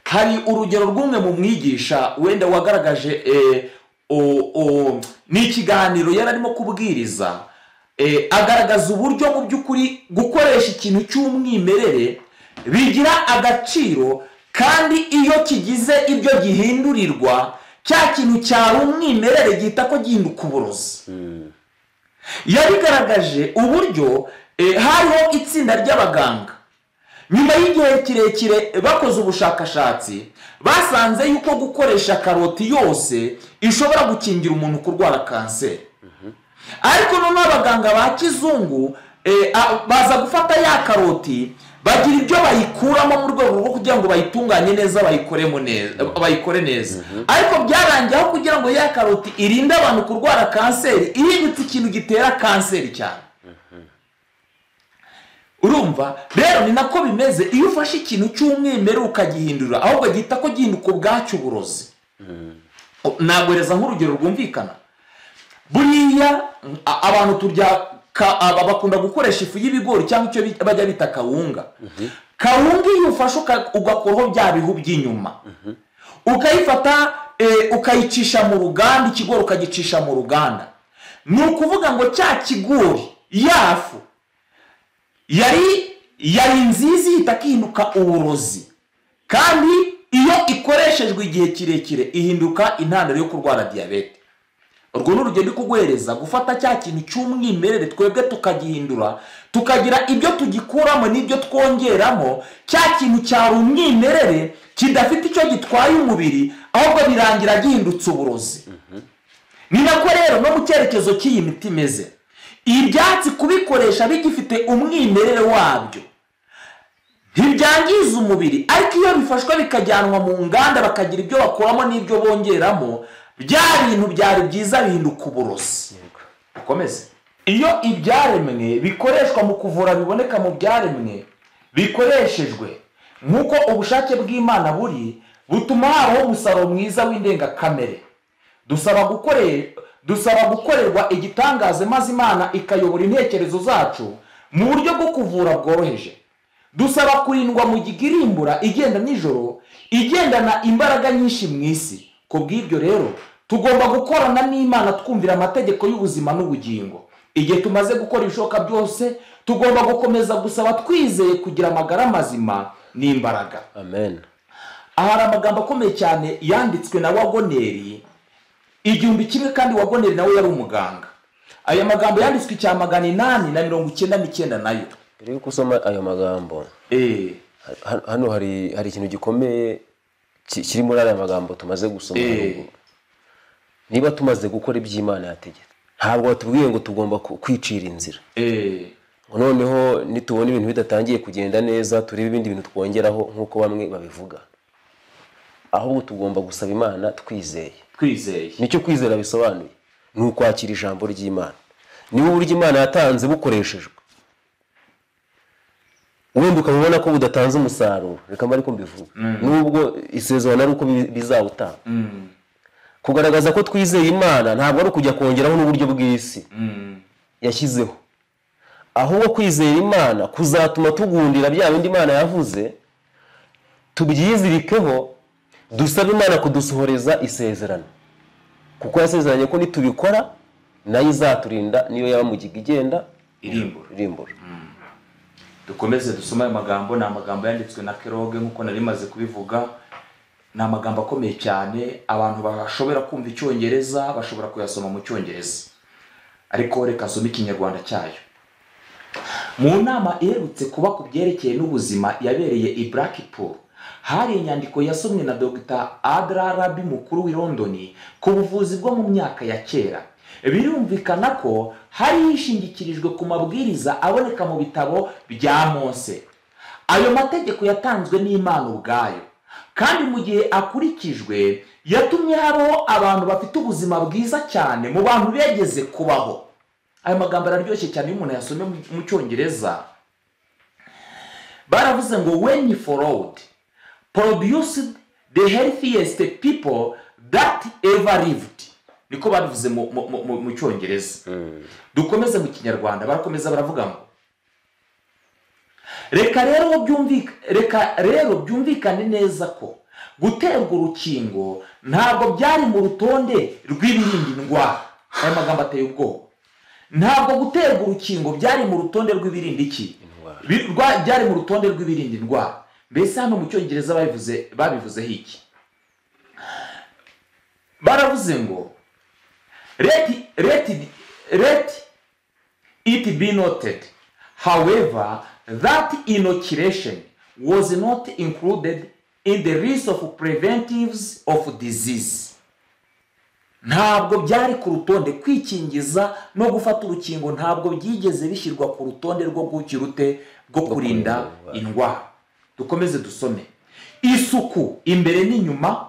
Hari urugero rw'umwe mu mwigisha wenda wagaragaje ni ikiganiro yari arimo kubwiriza, agaragaza uburyo mu by'ukuri gukoresha ikintu cy'umwimerere bigira agaciro, kandi iyo kigize ibyo gihindurirwa, cya kintu cyari umwimerere gihita ko gihinduka uburozi. Yabigaragaje uburyo hariho itsinda ry'abaganga, nyuma y'igihe kirekire bakoze ubushakashatsi, basanze yuko gukoresha karoti yose ishobora gukingira umuntu kurwara kanseri. Ariko noneho abaganga ba kizungu baza gufata ya karoti, bagira ibyo bayikuramo mu rwego rwo kugira ngo bayitunganye neza, bayikore neza. Ariko byarangiye aho kugira ngo ya karoti irinde abantu kurwara kanseri, ihindutse ikintu gitera kanseri cyane. urumva rero ni nako bimeze iyo ufashe ikintu cy'umwimerere ukagihindura ahubwo gihita ko gihinduka ubwacyo uburozi. Nagwereza nk'urugero rwumvikana, buriya abantu turya bakunda gukoresha ifu y'ibigori cyangwa icyo bajya bita kawunga. Kawunga iyo ufashe ugakuraho bya bihu by'inyuma, ukayifata ukayicisha mu ruganda, ikigori ukagicisha mu ruganda, ni ukuvuga ngo cya kigori yafu yari nziza ihita ihinduka uburozi, kandi iyo ikoreshejwe igihe kirekire ihinduka intandaro yo kurwara diyabete. Urwo ni urugendo kuguhereza gufata cya kintu cy'umwimerere twebwe tukagihindura, tukagira ibyo tugikuramo n'ibyo twongeramo. Cya kintu cyari umwimerere kidafite icyo gitwaye umubiri, ahubwo birangira gihindutse uburozi. Ni nako rero no mu cyerekezo cy'iyi miti imeze. Ibyatsi kubikoresha bigifite umwimerere wabyo ntibyangiza umubiri, ariko iyo bifashwe bikajyanwa mu nganda bakagira ibyo bakuramo n'ibyo bongeramo, bya bintu byari byiza bihinduka uburozi. Ukomeze. Iyo ibyaremwe bikoreshwa mu kuvura biboneka mu byaremwe bikoreshejwe nk'uko ubushake bw'Imana buri, butuma habaho umusaruro mwiza w'indengakamere. Dusaba gukorerwa igitangaza maze Imana ikayobora intekerezo zacu mu buryo bwo kuvura bworoheje. Dusaba kurindwa mu gigirimbura igenda nijoro, igendana imbaraga nyinshi mu isi. Kubw'ibyo rero tugomba gukorana n'Imana twumvira amategeko y'ubuzima n'ubugingo. Igihe tumaze gukora ibishoboka byose, tugomba gukomeza gusaba twizeye kugira amagara mazima n'imbaraga. Amen. Ahari amagambo akomeye cyane yanditswe na Wagoneri 1000 kandi Wagoneri nawe yari umuganga. Aya magambo yanditswe cya 899 nayo. Mbere yuko usoma ayo magambo, hano hari ikintu gikomeye kiri muri aya magambo tumaze gusoma. Niba tumaze gukora iby'Imana yategetse, ntabwo batubwiye ngo tugomba kwicira inzira. Noneho nitubona ibintu bidatangiye kugenda neza turebe ibindi bintu twongeraho nk'uko bamwe babivuga. Ahubwo tugomba gusaba Imana twizeye. Nicyo kwizera bisobanuye, ni ukwakira ijambo ry'Imana. Niba uburyo Imana yatanze bukoreshejwe, wenda ukabona ko budatanze umusaruro, reka mari ko mbivuga, nubwo isezerano ari uko bizawutanga. Kugaragaza ko twizeye Imana ntabwo ari kujya kongeraho n'uburyo bw'isi yashyizeho, ahubwo kwizera Imana kuzatuma tugundira bya bindi Imana yavuze, tubyizirikeho, dusaba Imana kudusohoreza isezerano, kuko yasezeranye ko nitubikora nayo izaturinda niyo yaba mu giga igenda irimbura. Dukomeze dusoma aya magambo. Ni amagambo yanditswe na Keroge nk'uko nari maze kubivuga. Ni amagambo akomeye cyane, abantu bashobora kumva icyongereza bashobora kuyasoma mu cyongereza, ariko reka nsome ikinyarwanda cyayo. Mu nama iherutse kuba ku byerekeye n'ubuzima yabereye i Blackpool, hari inyandiko yasomwe na Dr. Adra Rabi mukuru w'i London ku buvuzi bwo mu myaka ya kera. Birumvikana ko hari hishingikirijwe ku mabwiriza aboneka mu bitabo bya Mose. Ayo mategeko yatanzwe n'Imana ubwayo, kandi mu gihe akurikijwe yatumye habaho abantu bafite ubuzima bwiza cyane mu bantu begeze kubaho. Ayo magambo araryoshye cyane iyo umuntu yasomye mu cyongereza. Baravuze ngo when he followed produced the healthiest people that ever lived. Niko babivuze mu cyongereza. Dukomeze mu kinyarwanda barakomeza baravuga ngo reka rero byumvikane neza ko guterwa urukingo ntabwo byari mu rutonde rw'ibirinda indwara. Aya magambo ateye ubwoba. Ntabwo guterwa urukingo byari mu rutonde rw'ibirinda iki? Byari mu rutonde rw'ibirinda indwara. Mbese hano mu cyongereza babivuzeho iki? Baravuze ngo let it be noted, however, that inoculation was not included in the list of preventives of disease. Ntabwo byari ku rutonde, kwikingiza no gufata urukingo ntabwo byigeze bishyirwa ku rutonde rwo gukirute bwo kurinda indwara. Dukomeze dusome. Isuku imbere n'inyuma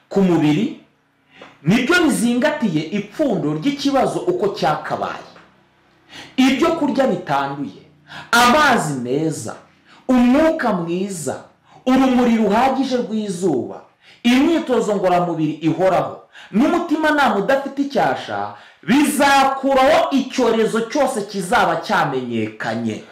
ku mubiri nibyo bizingatiye ipfundo ry'ikibazo uko cyakabaye. Ibyo kurya bitanduye amazi meza, umwuka mwiza, urumuri ruhagije rw'izuba, imyitozo ngororamubiri ihoraho n'umutimanama udafite icyasha bizakuraho icyorezo cyose kizaba cyamenyekanye.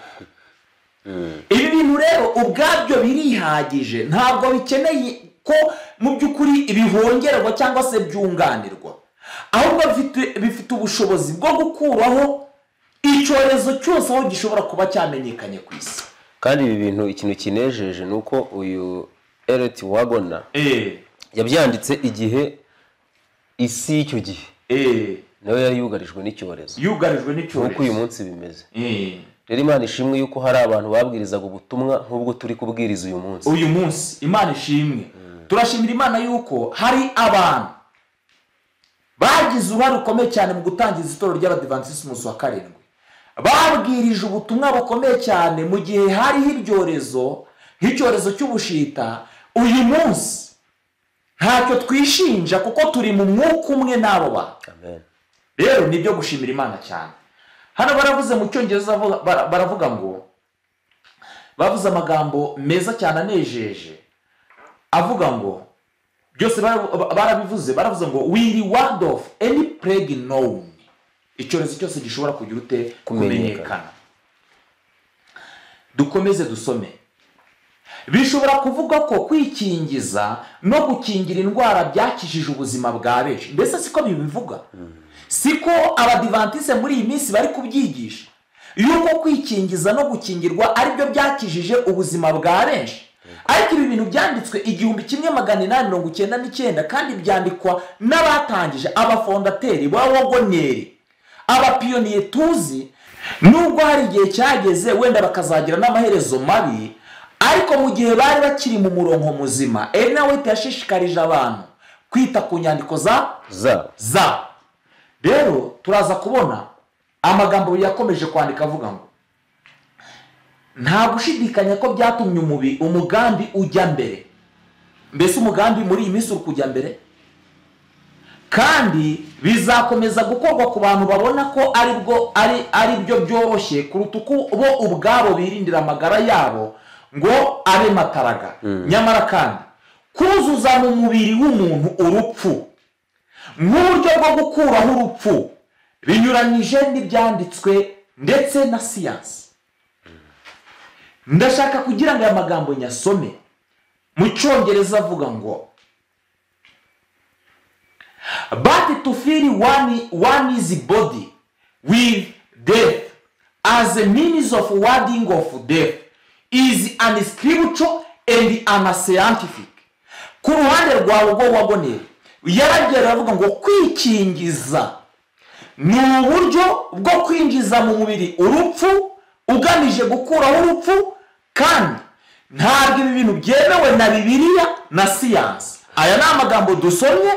Ibi bintu rero ubwabyo birihagije, ntabwo bikeneye ko mu by'ukuri bihongerwa cyangwa se byunganirwa, ahubwo bifite ubushobozi bwo gukuraho icyorezo cyose aho gishobora kuba cyamenyekanye ku isi. kandi ibi bintu ikintu kinejeje ni uko uyu Elliot Wagner yabyanditse igihe isi y'icyo gihe nawe yari yugarijwe n'icyorezo nk'uko uyu munsi bimeze. Rero Imana ishimwe yuko hari abantu babwirizaga ubutumwa nk'ubwo turi kubwiriza uyu munsi. Imana ishimwe. Turashimira Imana yuko hari abantu bagize uruhare rukomeye cyane mu gutangiza itorero ry'Abadiventiste umunsi wa karindwi, babwirije ubutumwa bukomeye cyane mu gihe hariho ibyorezo nk'icyorezo cy'ubushita. Uyu munsi ntacyo twishinja kuko turi mu mwuka umwe n'abo bantu. Rero nibyo gushimira Imana cyane. Hano baravuze mu cyongereza baravuga ngo, bavuze amagambo meza cyane anejeje avuga ngo byose barabivuze, baravuze ngo we ward of any plague known, icyorezo cyose gishobora kugira ute kumenyekana. Dukomeze dusome. Bishobora kuvuga ko kwikingiza no gukingira indwara byakijije ubuzima bwa benshi. Mbese siko bibivuga? Siko Abadiventiste muri iyi minsi bari kubyigisha yuko kwikingiza no gukingirwa ari byo byakijije ubuzima bwa benshi? Ariko ibi bintu byanditswe 1899 kandi byandikwa n'abatangije, abafondateri b'abagoneri, abapiyoniye tuzi, nubwo hari igihe cyageze wenda bakazagira n'amaherezo mabi, ariko mu gihe bari bakiri mu murongo muzima, Ellen White yashishikarije abantu kwita ku nyandiko za. Rero turaza kubona amagambo yakomeje kwandika avuga ngo nta gushidikanya ko byatumye umugambi ujya mbere. Mbese umugambi muri iyi minsi uri kujya mbere, kandi bizakomeza gukorwa ku bantu babona ko ari byo byoroshye kuruta uko bo ubwabo birindira amagara yabo ngo abe mataraga. Nyamara kandi kuzuza mu mubiri w'umuntu urupfu nk'uburyo bwo gukuraho urupfu binyuranyije n'ibyanditswe ndetse na siyansi. Ndashaka kugira ngo aya magambo nyasome mu cyongereza avuga ngo, but to fill one's body with death as a means of warding off death is unscriptural and unscientific. Ku ruhande rwawe rwo wagonera yaragera avuga ngo kwikingiza ni uburyo bwo kwinjiza mu mubiri urupfu ugamije gukuraho urupfu, kandi ntabwo ibi bintu byemewe na Bibiliya na siyansi. Aya ni amagambo dusomye,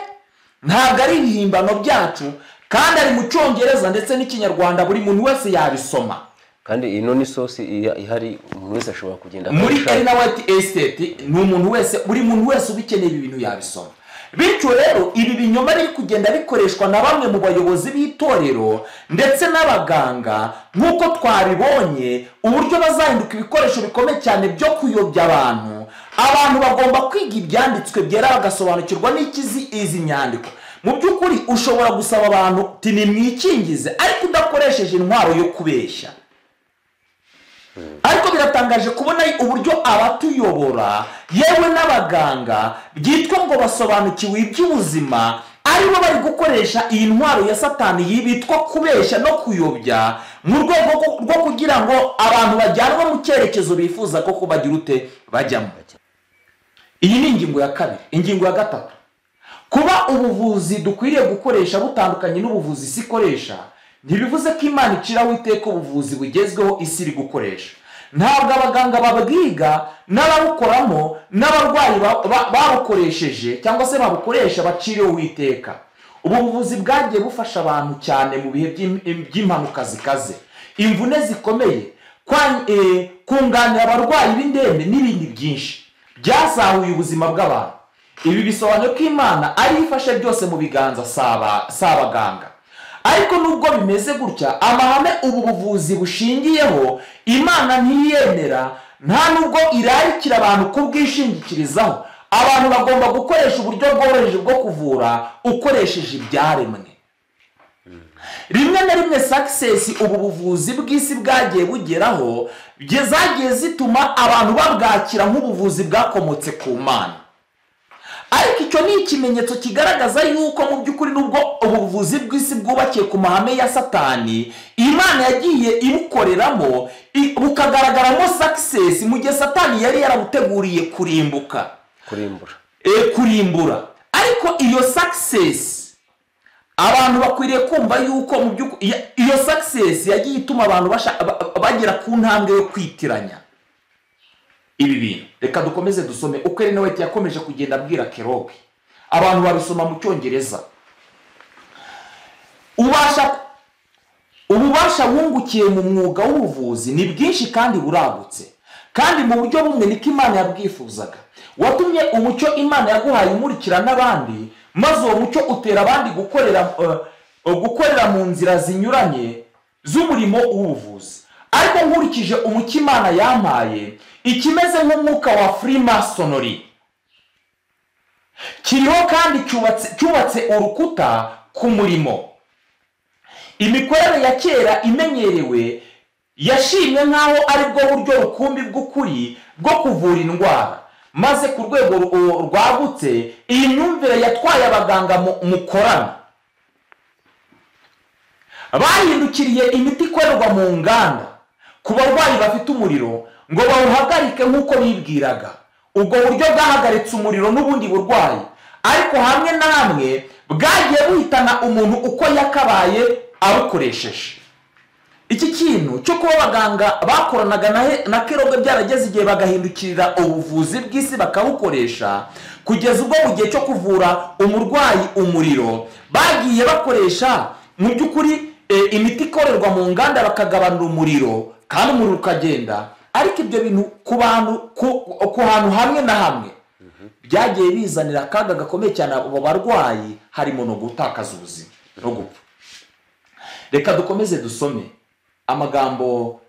ntabwo ari ibihimbano byacu, kandi ari mu cyongereza ndetse n'ikinyarwanda, buri muntu wese yabisoma. Kandi ino ni sosi ihari, umuntu wese ashobora kugenda muri Ellen White Estate. Ni umuntu wese, buri muntu wese ubikeneye ibi bintu yabisoma. Bityo rero ibi binyoma biri kugenda bikoreshwa na bamwe mu bayobozi b'itorero ndetse n'abaganga, nk'uko twabibonye uburyo bazahinduka ibikoresho bikomeye cyane byo kuyobya abantu. Abantu bagomba kwiga ibyanditswe byera bagasobanukirwa n'ikizi izi nyandiko. Mu by'ukuri ushobora gusaba abantu uti nimwikingize, ariko udakoresheje intwaro yo kubeshya. Ariko biratangaje kubona uburyo abatuyobora yewe n'abaganga byitwa ngo basobanukiwe iby'ubuzima aribo bari gukoresha iyi ntwaro ya Satani yibitwa kubeshya no kuyobya mu rwego rwo kugira ngo abantu bajyanwe mu cyerekezo bifuza ko kubagira ute bajyamo. Iyi ni ingingo ya kabiri. Ingingo ya gatatu, kuba ubuvuzi dukwiriye gukoresha butandukanye n'ubuvuzi isi ikoresha ntibivuze ko Imana iciraho iteka ubuvuzi bugezweho isi iri gukoresha. Ntabwo abaganga babwiga n'ababukoramo n'abarwayi babukoresheje cyangwa se babukoresha baciriweho iteka. Ubu buvuzi bwagiye bufasha abantu cyane mu bihe by'impanuka zikaze, imvune zikomeye, kunganira abarwayi b'indembe n'ibindi byinshi byazahuye ubuzima bw'abantu. Ibi bisobanuye ko Imana ari ifashe byose mu biganza, si abaganga. ariko nubwo bimeze gutya amahame ubu buvuzi bushingiyeho Imana ntiyemera, nta nubwo irarikira abantu kubwishingikirizaho. Abantu bagomba gukoresha uburyo bworoheje bwo kuvura ukoresheje ibyaremwe. Rimwe na rimwe success ubu buvuzi bw'isi bwagiye bugeraho zagiye zituma abantu babwakira nk'ubuvuzi bwakomotse ku Mana. Ariko icyo ni ikimenyetso kigaragaza yuko mu by'ukuri nubwo ubuvuzi bw'isi bwubakiye ku mahame ya Satani, Imana yagiye ibukoreramo bukagaragaramo success mu gihe Satani yari yarabuteguriye kurimbura. Ariko iyo success abantu bakwiriye kumva yuko mu by'ukuri iyo success yagiye ituma abantu bagera ku ntambwe yo kwitiranya ibi bintu. Reka dukomeze dusome uko Ellen White yakomeje kugenda abwira Keroge. Abantu babisoma mu Cyongereza. Ububasha wungukiye mu mwuga w'ubuvuzi ni bwinshi kandi buragutse, kandi mu buryo bumwe niko Imana yabwifuzaga. Watumye umucyo Imana yaguhaye umurikira n'abandi, maze uwo mucyo utera abandi gukorera mu nzira zinyuranye z'umurimo w'ubuvuzi. Ariko nkurikije umucyo Imana yampaye, ikimeze nk'umwuka wa Freemasonry kiriho kandi cyubatse urukuta ku murimo. Imikorere ya kera imenyerewe yashimwe nk'aho ari bwo buryo rukumbi bw'ukuri bwo kuvura indwara, maze ku rwego rwagutse iyi myumvire yatwaye abaganga mukorana. Bahindukiriye imiti ikorerwa mu nganda ku barwayi bafite umuriro ngo bawuhagarike nk'uko bibwiraga. Ubwo buryo bwahagaritse umuriro n'ubundi burwayi, ariko hamwe na hamwe bwagiye buhitana umuntu uko yakabaye abukoresheje. Iki kintu cyo kuba abaganga bakoranaga na Keroge byarageze igihe bagahindukirira ubuvuzi bw'isi bakabukoresha, kugeza ubwo mu gihe cyo kuvura umurwayi umuriro bagiye bakoresha mu by'ukuri imiti ikorerwa mu nganda bakagabanura umuriro kandi umuriro ukagenda. Ariko ibyo bintu ku hantu hamwe na hamwe byagiye bizanira akaga gakomeye cyane abo barwayi, harimo no gutakaza ubuzima no gupfa. Reka dukomeze dusome amagambo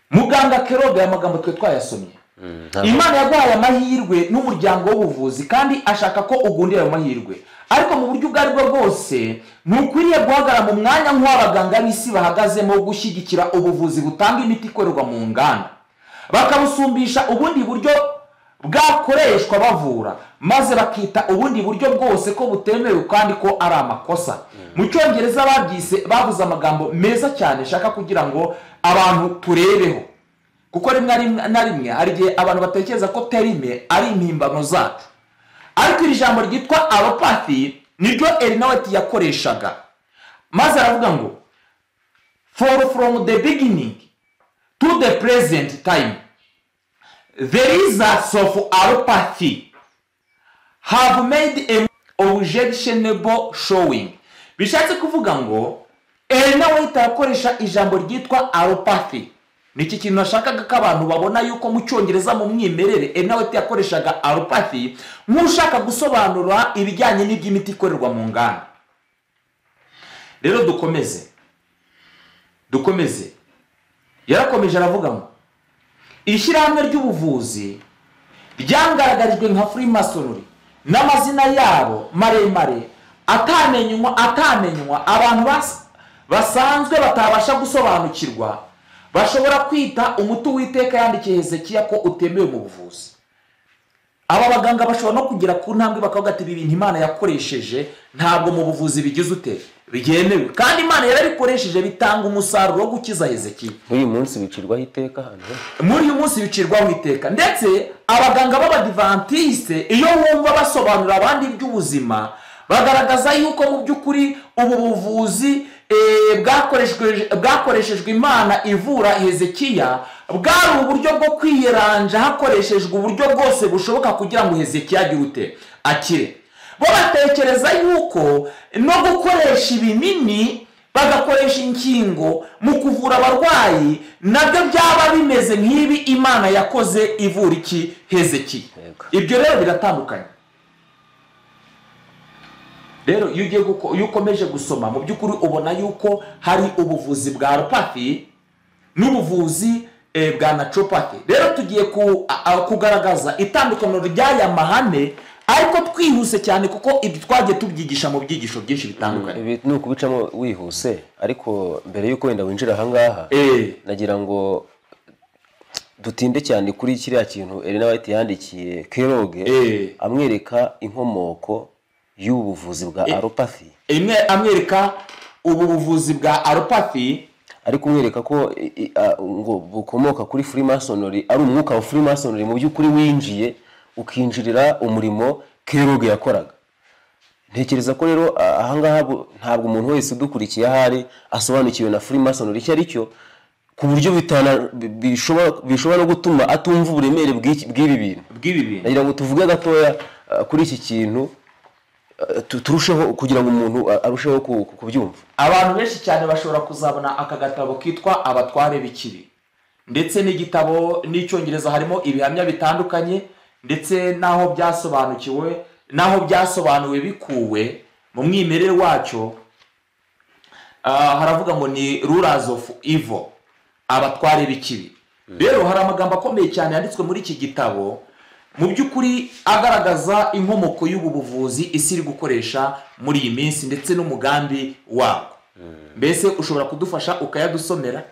muganga Keroge, amagambo twe twayasomye. Imana yaguhaye amahirwe n'umuryango w'ubuvuzi kandi ashaka ko ugundira ayo mahirwe, ariko mu buryo ubwo aribwo bwose ntukwiriye guhagarara mu mwanya nk'uw'abaganga b'isi bahagazemo gushyigikira ubuvuzi butanga imiti ikorerwa mu nganda, bakabusumbisha ubundi buryo bwakoreshwa bavura, maze bakita ubundi buryo bwose ko butemewe kandi ko ari amakosa. Mu Cyongereza bavuze amagambo meza cyane shaka kugira ngo abantu turebeho, kuko rimwe na rimwe hari igihe abantu batekereza ko terime ari impimbano zacu. Ariko iri jambo ryitwa allopathy niryo Ellen White yakoreshaga, maze aravuga ngo from the beginning to the present time the results of allopathy have made a objectionable showing. Bishatse kuvuga ngo Ellen White yakoresha ijambo ryitwa allopathy. Niki kintu nashakaga ko abantu babona yuko mu Cyongereza mu mwimerere Ellen White yakoreshaga allopathy nk'ushaka gusobanura ibijyanye n'iby'imiti ikorerwa mu nganda. Rero dukomeze yarakomeje aravuga ngo ishyirahamwe ry'ubuvuzi ryangaragarijwe nka Freemasonry n'amazina yabo maremare atamenywa abantu basanzwe batabasha gusobanukirwa bashobora kwita umuti w'iteka yandikiye Hezekiya ko utemewe mu buvuzi. Aba baganga bashobora no kugira ku ntambwe bakavuga ati ibi bintu Imana yakoresheje ntabwo mu buvuzi bigize bigenewe, kandi Imana yarabikoresheje bitanga umusaruro wo gukiza Hezekiya. Muri uyu munsi bicirwaho iteka hano. Muri uyu munsi bicirwaho iteka. Ndetse abaganga b'Abadivantiste iyo wumva basobanura abandi iby'ubuzima bagaragaza yuko mu by'ukuri ubu buvuzi bwakoreshejwe Imana ivura Hezekiya bwari uburyo bwo kwiyeranja hakoreshejwe uburyo bwose bushoboka kugira ngo Hezekiya agire akire. Bo batekereza yuko no gukoresha ibinini bagakoresha inkingo mu kuvura abarwayi nabyo byaba bimeze nk'ibi Imana yakoze ivura Hezekiya. Ibyo rero biratandukanye. rero iyo ukomeje gusoma mu by'ukuri ubona yuko hari ubuvuzi bwa allopathy n'ubuvuzi bwa naturopathy. Rero tugiye kugaragaza itandukaniro ry'aya mahame ariko twihuse cyane kuko ibi twagiye tubyigisha mu byigisho byinshi bitandukanye. Ibi ni ukubicamo wihuse, ariko mbere y'uko wenda winjira ahangaha nagira ngo dutinde cyane kuri kiriya kintu Ellen White yandikiye Kellogg amwereka inkomoko y'ubuvuzi bwa allopathy. Amwereka ubuvuzi bwa allopathy, ariko umwereka ko ngo bukomoka kuri Freemasonry, ari umwuka wa Freemasonry mu by'ukuri winjiye ukinjirira umurimo Kellogg yakoraga. Ntekereza ko rero ahangaha ntabwo umuntu wese udukurikiye ahari asobanukiwe na Freemasonry icyo ari cyo, ku buryo bishobora no gutuma atumva uburemere bw'ibi bintu. Nagira ngo tuvuge gatoya kuri iki kintu turusheho kugira ngo umuntu arusheho kubyumva. Abantu benshi cyane bashobora kuzabona aka gatabo kitwa Abatware b'ikibi, ndetse n'igitabo n'icyongereza harimo ibihamya bitandukanye, ndetse naho byasobanuwe bikuwe mu mwimerere wacyo. Haravuga ngo ni Rulers of Evil, abatware b'ikibi. Rero hari amagambo akomeye cyane yanditswe muri iki gitabo mu by'ukuri agaragaza inkomoko y'ubu buvuzi isi iri gukoresha muri iyi minsi ndetse n'umugambi wabwo. Mbese ushobora kudufasha ukayadusomera?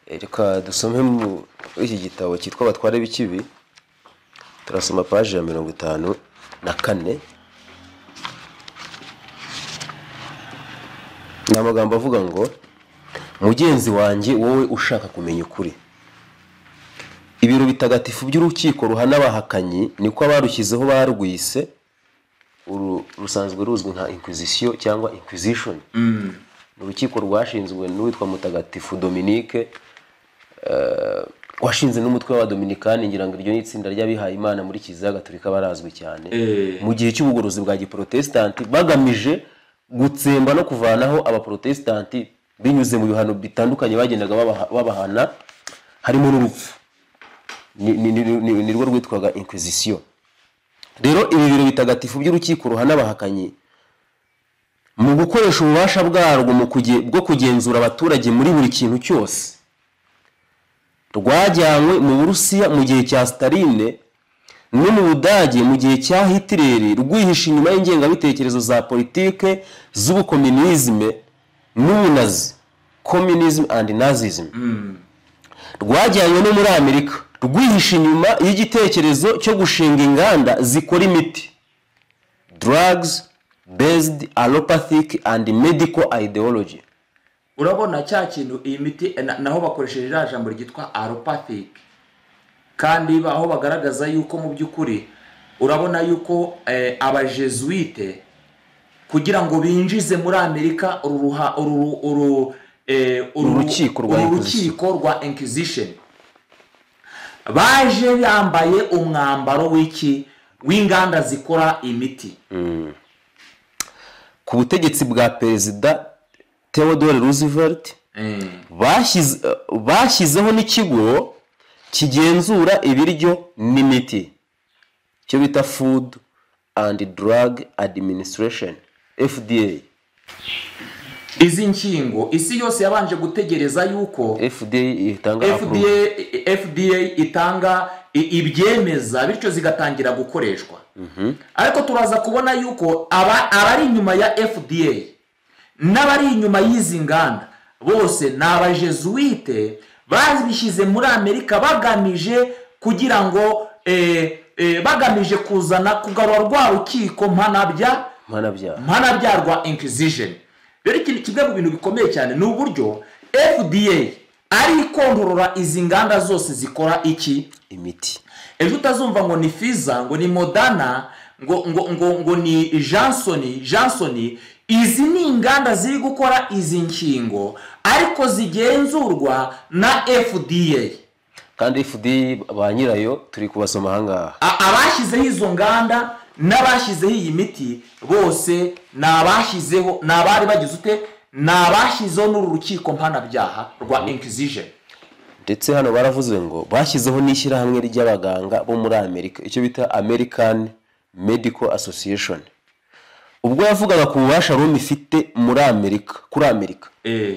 Reka dusome muri iki gitabo cyitwa Abatware b'ikibi. Turasoma page ya 54. Ni amagambo avuga ngo: mugenzi wanjye wowe ushaka kumenya ukuri, ibiro bitagatifu by'urukiko ruhana abahakanyi niko abarushyizeho barwise, rusanzwe ruzwi nka Inquisition cyangwa Inquisition. Urukiko rwashinzwe n'uwitwa Mutagatifu Dominique, washinze n'umutwe w'abadominikani. Ngira ngo iryo ni itsinda ry'abihaye Imana muri Kiliziya Gatolika barazwi cyane mu gihe cy'ubugorozi bwa giprotestanti, bagamije gutsemba no kuvanaho abaprotestanti binyuze mu bihano bitandukanye bagendaga babahana, harimo n'urupfu. Ni rwo rwitwaga Inquisition. Rero ibi biro bitagatifu by'urukiko ruhana abahakanyi mu gukoresha ububasha bwarwo bwo kugenzura abaturage muri buri kintu cyose, rwajyanywe mu Burusiya mu gihe cya Staline no mu Budage mu gihe cya Hitler, rwihisha inyuma y'ingengabitekerezo za politike z'ubukomunisme n'ubunazi, communism and nazism. Rwajyanywe no muri Amerika, rwihisha inyuma y'igitekerezo cyo gushinga inganda zikora imiti, drugs based allopathic and medical ideology. Urabona cya kintu iyi miti naho bakoresheje iriya jambo ryitwa allopathic, kandi aho bagaragaza yuko mu by'ukuri urabona yuko abajesuite kugira ngo binjize muri Amerika urukiko rwa Inquisition, baje yambaye umwambaro w'inganda zikora imiti. Ku butegetsi bwa Perezida Theodore Roosevelt bashyizeho n'ikigo kigenzura ibiryo n'imiti, cyo bita Food and Drug Administration, FDA. Izi nkingo isi yose yabanje gutegereza yuko FDA itanga ibyemeza, bityo zigatangira gukoreshwa. Ariko turaza kubona yuko abari inyuma ya FDA n'abari inyuma y'izi nganda bose ni abajesuite babishyize muri Amerika bagamije kugira ngo bagamije kuzana kugarura rwa rukiko mpanabyaha rwa Inquisition. Rero kimwe mu bintu bikomeye cyane ni uburyo FDA ari ikontorora izi nganda zose zikora imiti. Ejo utazumva ngo ni Pfizer, ngo ni Moderna, ngo ni Johnson. Izi ni inganda ziri gukora izi nkingo ariko zigenzurwa na FDA. Kandi FDA ba nyirayo turi kubasoma ahangaha. Abashyizeho izo nganda n'abashyizeho iyi miti bose n'abashyizeho n'abari bagize ute n'abashyizeho n'urukiko mpanabyaha rwa Inquisition. Ndetse hano baravuze ngo bashyizeho n'ishyirahamwe ry'abaganga bo muri Amerika, icyo bita American Medical Association. ubwo yavugaga ku bubasha Roma ifite kuri Amerika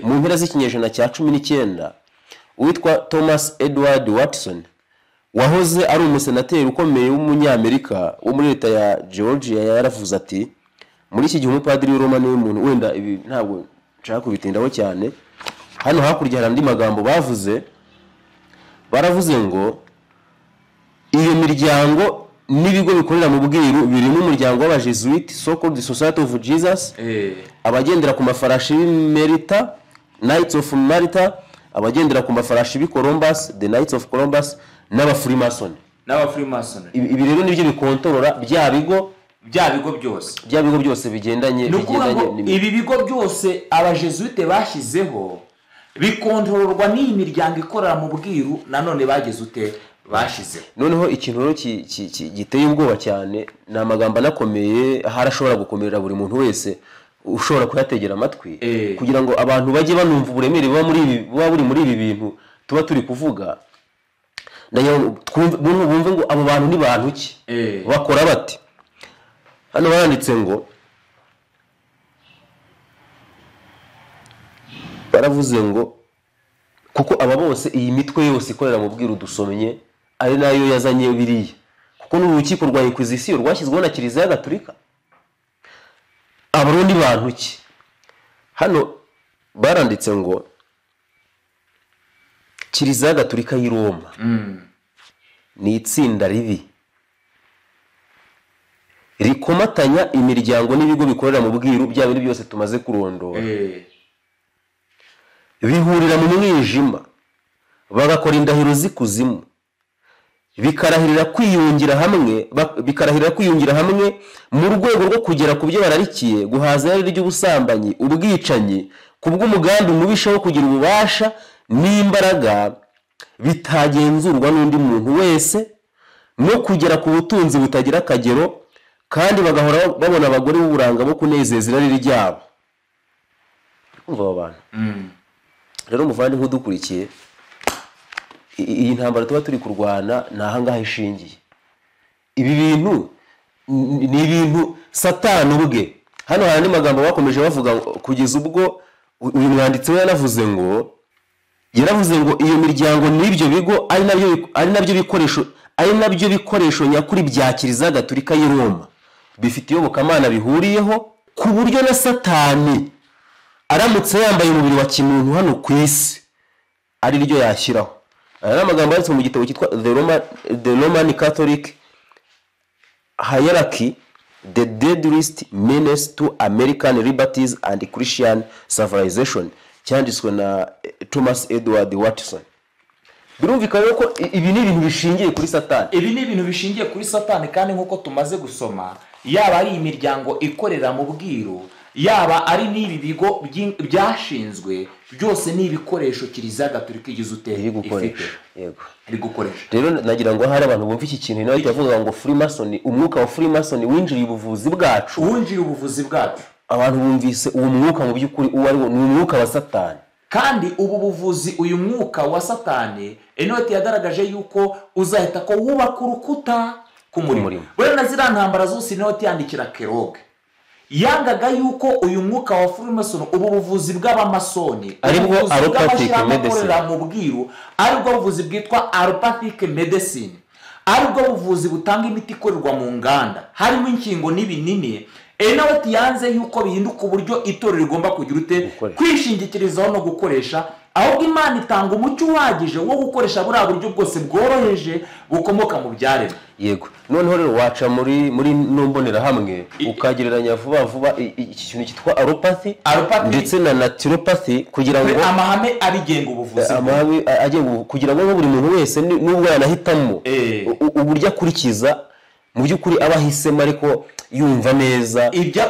mu mpera z'ikinyejana cya 19 uwitwa Thomas Edward Watson wahoze ari umusenateri ukomeye w'umunyamerika wo muri leta ya Georgia yaravuze ati muri iki gihe umupadiri w'Roma ni umuntu wenda ibi ntabwo nshaka kubitindaho cyane hano hakurya hari andi magambo baravuze ngo iyo miryango n'ibigo bikorera mu bwiru birimo umuryango w'abajesuite so-called Society of Jesus abagendera ku mafarashi b'Merita Knights of Malta abagendera ku mafarashi b'i Columbus the Knights of Columbus n'abafreemason ibi rero nibyo bikontorora bya bigo byose bigendanye ibi bigo byose abajesuite bashyizeho bikontororwa n'iyi miryango ikorera mu bwiru nanone bageze ute bashize noneho ikintu rero giteye ubwoba cyane ni amagambo anakomeye harashobora gukomerera buri muntu wese ushobora kuyategera amatwi kugira ngo abantu bajye banumva uburemere buba buri muri ibi bintu tuba turi kuvuga bumve ngo abo bantu ni bantu ki bakora bati hano baranditse ngo baravuze ngo kuko aba bose iyi mitwe yose ikorera mu bwiru dusomye ari nayo yazanye biriya kuko n'urukiko rwa Inquisition rwashyizweho na Kiliziya Gatolika abarundi bantu ki hano baranditse ngo Kiliziya Gatolika y'i Roma ni itsinda ribi rikomatanya imiryango n'ibigo bikorera mu bwiru bya bindi byose tumaze kurondora bihurira mu mwijima bagakora indahiro z'ikuzimu bikarahirira kwiyungira hamwe mu rwego rwo kugera ku byo bararikiye guhaza irari ry'ubusambanyi ubwicanyi kubw'umugambi mubisha wo kugira ububasha n'imbaraga bitagenzurwa n'undi muntu wese no kugera ku butunzi butagira akagero kandi bagahora babona abagore b'uburanga bo kunezeza irari ryabo umva abantu rero muvandi nk'udukurikiye iyi ntambara tuba turi kurwana nahangaha ishingiye ibi bintu ni ibintu Satani ubwe hano hari andi magambo bakomeje bavuga kugeza ubwo uyu mwanditsi we yaravuze ngo iyo miryango n'ibyo bigo ari nabyo bikoresho nyakuri bya Kiliziya Gatolika y'i Roma bifite iyobokamana bihuriyeho ku buryo na Satani aramutse yambaye umubiri wa kimuntu hano ku isi ari ryo yashyiraho aya amagambo yanditse mu gitabo cyitwa The Roman Catholic Hierarchy the Deadliest Menace to American Liberties and Christian Civilization cyanditswe na Thomas Edward Watson birumvikana ko ibi ni ibintu bishingiye kuri Satani kandi nk'uko tumaze gusoma yaba ari imiryango ikorera mu bwiru yaba ari n'ibi bigo byashinzwe byose ni ibikoresho Kiliziya Gatolika igize iri gukoresha rero nagira ngo hari abantu bumva iki kintu nayo yavuga ngo Freemason umwuka wa Freemason winjiriye ubuvuzi bwacu abantu bumvise uwo mwuka mu by'ukuri uwo ari wo ni umwuka wa Satani kandi ubu buvuzi uyu mwuka wa Satani Enote yagaragaje yuko uzahita ko wubaka urukuta ku murimo bwe na zira ntambara zose Enote yandikira Keroge yangaga yuko uyu mwuka wa Freemason ubu buvuzi bw'abamasoni aribwo allopathic medicine mu bwiru aribwo buvuzi bwitwa allopathic medicine aribwo buvuzi butanga imiti ikorerwa mu nganda harimo inkingo n'ibinini Enote yanze yuko bihinduka uburyo itorero rigomba kugira ute kwishingikirizaho no gukoresha ahubwo Imana itanga umucyo uhagije wo gukoresha buriya buryo bwose bworoheje bukomoka mu byaremwe yego noneho rero waca muri nombonera hamwe ukagereranya vuba iki kintu cyitwa allopathy ndetse na naturopathy kugira ngo amahame abigenga ubuvuzi kugira ngo buri muntu wese nubwo yanahitamo uburyo akurikiza mu by'ukuri abahisemo ariko yumva neza ibyo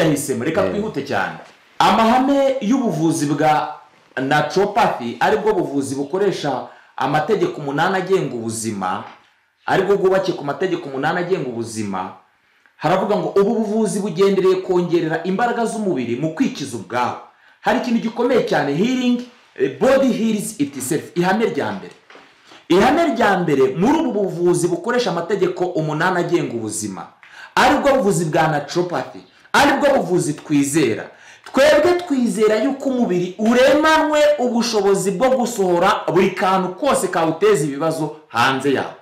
ahisemo reka twihute cyane amahame y'ubuvuzi bwa naturopathy aribwo buvuzi bukoresha amategeko 8 agenga ubuzima aribwo bwubakiye ku mategeko 8 agenga ubuzima haravuga ngo ubu buvuzi bugendereye kongerera imbaraga z'umubiri mu kwikiza ubwaho hari ikintu gikomeye cyane healing body heals itself ihame rya mbere muri ubu buvuzi bukoresha amategeko 8 agenga ubuzima aribwo buvuzi bwa naturopathy, aribwo buvuzi twizera. Twebwe twizera yuko umubiri uremanwe ubushobozi bwo gusohora buri kantu kose kawuteza ibibazo hanze yawe,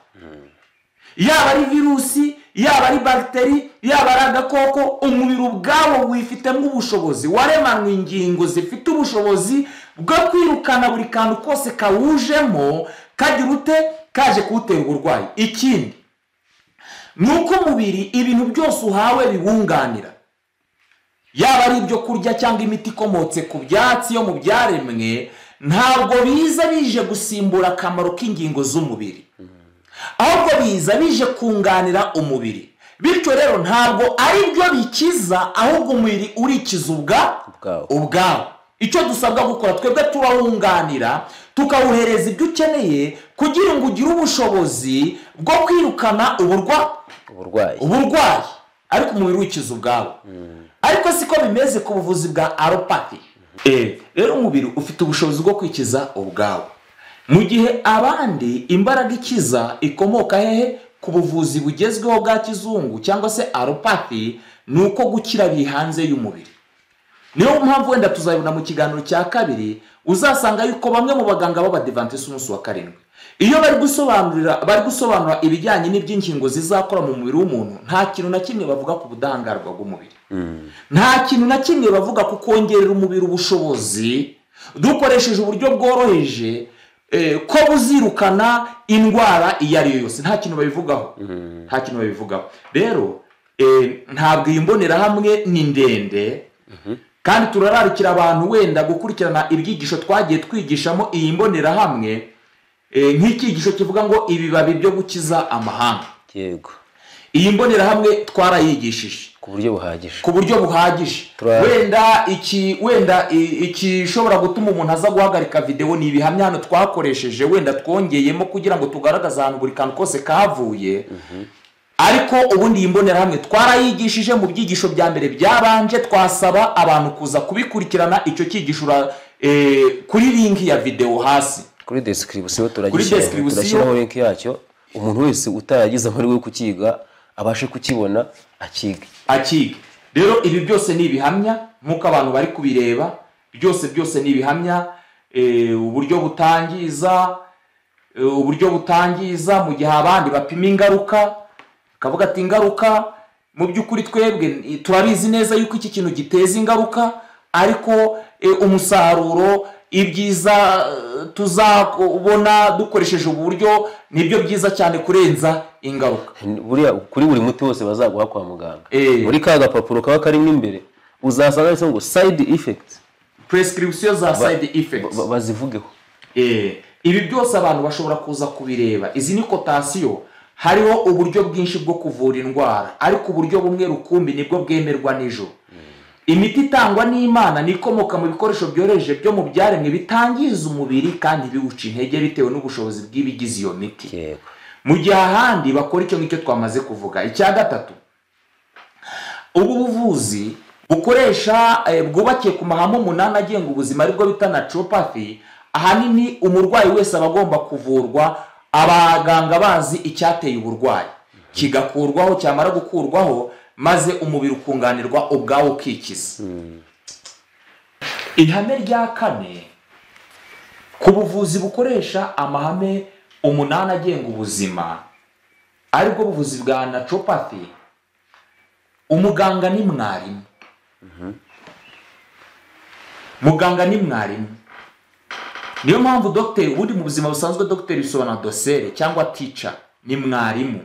yaba ari virusi, yaba ari bagiteri, yaba ari agakoko. Umubiri ubwawo wifitemo ubushobozi, waremanwe ingingo zifite ubushobozi bwo kwirukana buri kantu kose kawujemo kagira ute kaje kuwutera uburwayi. Ikindi nuko umubiri ibintu byose uhawe biwunganira, yaba ari ibyo kurya cyangwa imiti ikomotse ku byatsi yo mu byaremwe, ntabwo biza bije gusimbura akamaro k'ingingo z'umubiri, ahubwo biza bije kunganira umubiri. Bityo rero ntabwo ari byo bikiza, ahubwo umubiri urikiza ubwawo. Icyo dusabwa gukora twebwe turawunganira, tukawuhereza ibyo ukeneye kugira ngo ugire ubushobozi bwo kwirukana uburwayi, ariko umubiri wikiza ubwawo. Ariko siko bimeze ku buvuzi bwa allopathy. Rero umubiri ufite ubushobozi bwo kwikiza ubwawo, mu gihe abandi imbaraga ikiza ikomoka hehe? Ku buvuzi bugezweho bwa kizungu cyangwa se allopathy, ni uko gukira biri hanze y'umubiri. Niyo mpamvu wenda tuzabibona mu kiganiro cya kabiri, uzasanga yuko bamwe mu baganga b'Abadiventiste umunsi wa karindwi, iyo bari gusobanura ibijyanye n'iby'inkingo zizakora mu mubiri w'umuntu, nta kintu na kimwe bavuga ku budahangarwa bw'umubiri, nta kintu na kimwe bavuga ku kongerera umubiri ubushobozi dukoresheje uburyo bworoheje ko buzirukana indwara iyo ari yo yose. Nta kintu babivugaho, nta kintu babivugaho. Rero ntabwo iyi mbonerahamwe ni ndende, kandi turararikira abantu wenda gukurikirana ibyigisho twagiye twigishamo iyi mbonerahamwe, nk'icyigisho kivuga ngo ibibabi byo gukiza amahanga. Yego, iyi mbonerahamwe twarayigishije ku buryo buhagije. Wenda ikishobora gutuma umuntu aza guhagarika video ni ibihamya hano twakoresheje, wenda twongeyemo kugira ngo tugaragaze ahantu buri kantu kose kavuye. Ariko ubundi iyi mbonerahamwe twarayigishije mu byigisho bya mbere byabanje. Twasaba abantu kuza kubikurikirana icyo cyigisho kuri link ya video hasi kuri description, turashyiraho link yacyo. Umuntu wese utaragize amahirwe yo kukiga abashe kukibona akige. Rero ibi byose ni ibihamya nk'uko abantu bari kubireba, byose ni ibihamya. Uburyo butangiza mu gihe abandi bapima ingaruka, kavuga ati ingaruka mu by'ukuri twebwe turabizi neza yuko iki kintu giteza ingaruka, ariko umusaruro, ibyiza tuzabona dukoresheje ubu buryo nibyo byiza cyane kurenza ingaruka. Kuri buri muti wose bazaguha kwa muganga, muri ka gapapuro kaba karimo imbere uzasanga ngo side effects, prescription za side effects bazivugeho. Ibi byose abantu bashobora kuza kubireba. Izi ni quotation. Hariho uburyo bwinshi bwo kuvura indwara, ariko uburyo bumwe rukumbi nibwo bwemerwa n'ijuru. Imiti itangwa n'Imana nikomoka mu bikoresho byoroheje byo mu byaremwe bitangiza umubiri kandi biwuca intege bitewe n'ubushobozi bw'ibigize iyo miti. Mu gihe ahandi bakora icyo ngicyo twamaze kuvuga. Icya gatatu, ubu buvuzi bukoresha bwubakiye ku mahame 8 agenga ubuzima, aribwo bita naturopathy. Ahanini umurwayi wese aba agomba kuvurwa, abaganga bazi icyateye uburwayi kigakurwaho, cyamara gukurwaho maze umubiri ukunganirwa ubwawo ukikiza. Ihame rya kane, ku buvuzi bukoresha amahame 8 agenga ubuzima, aribwo buvuzi bwa naturopathy, umuganga ni mwarimu. Muganga ni mwarimu. Niyo mpamvu doctor ubundi mu buzima busanzwe doctor bisobanura docere cyangwa teacher, ni mwarimu.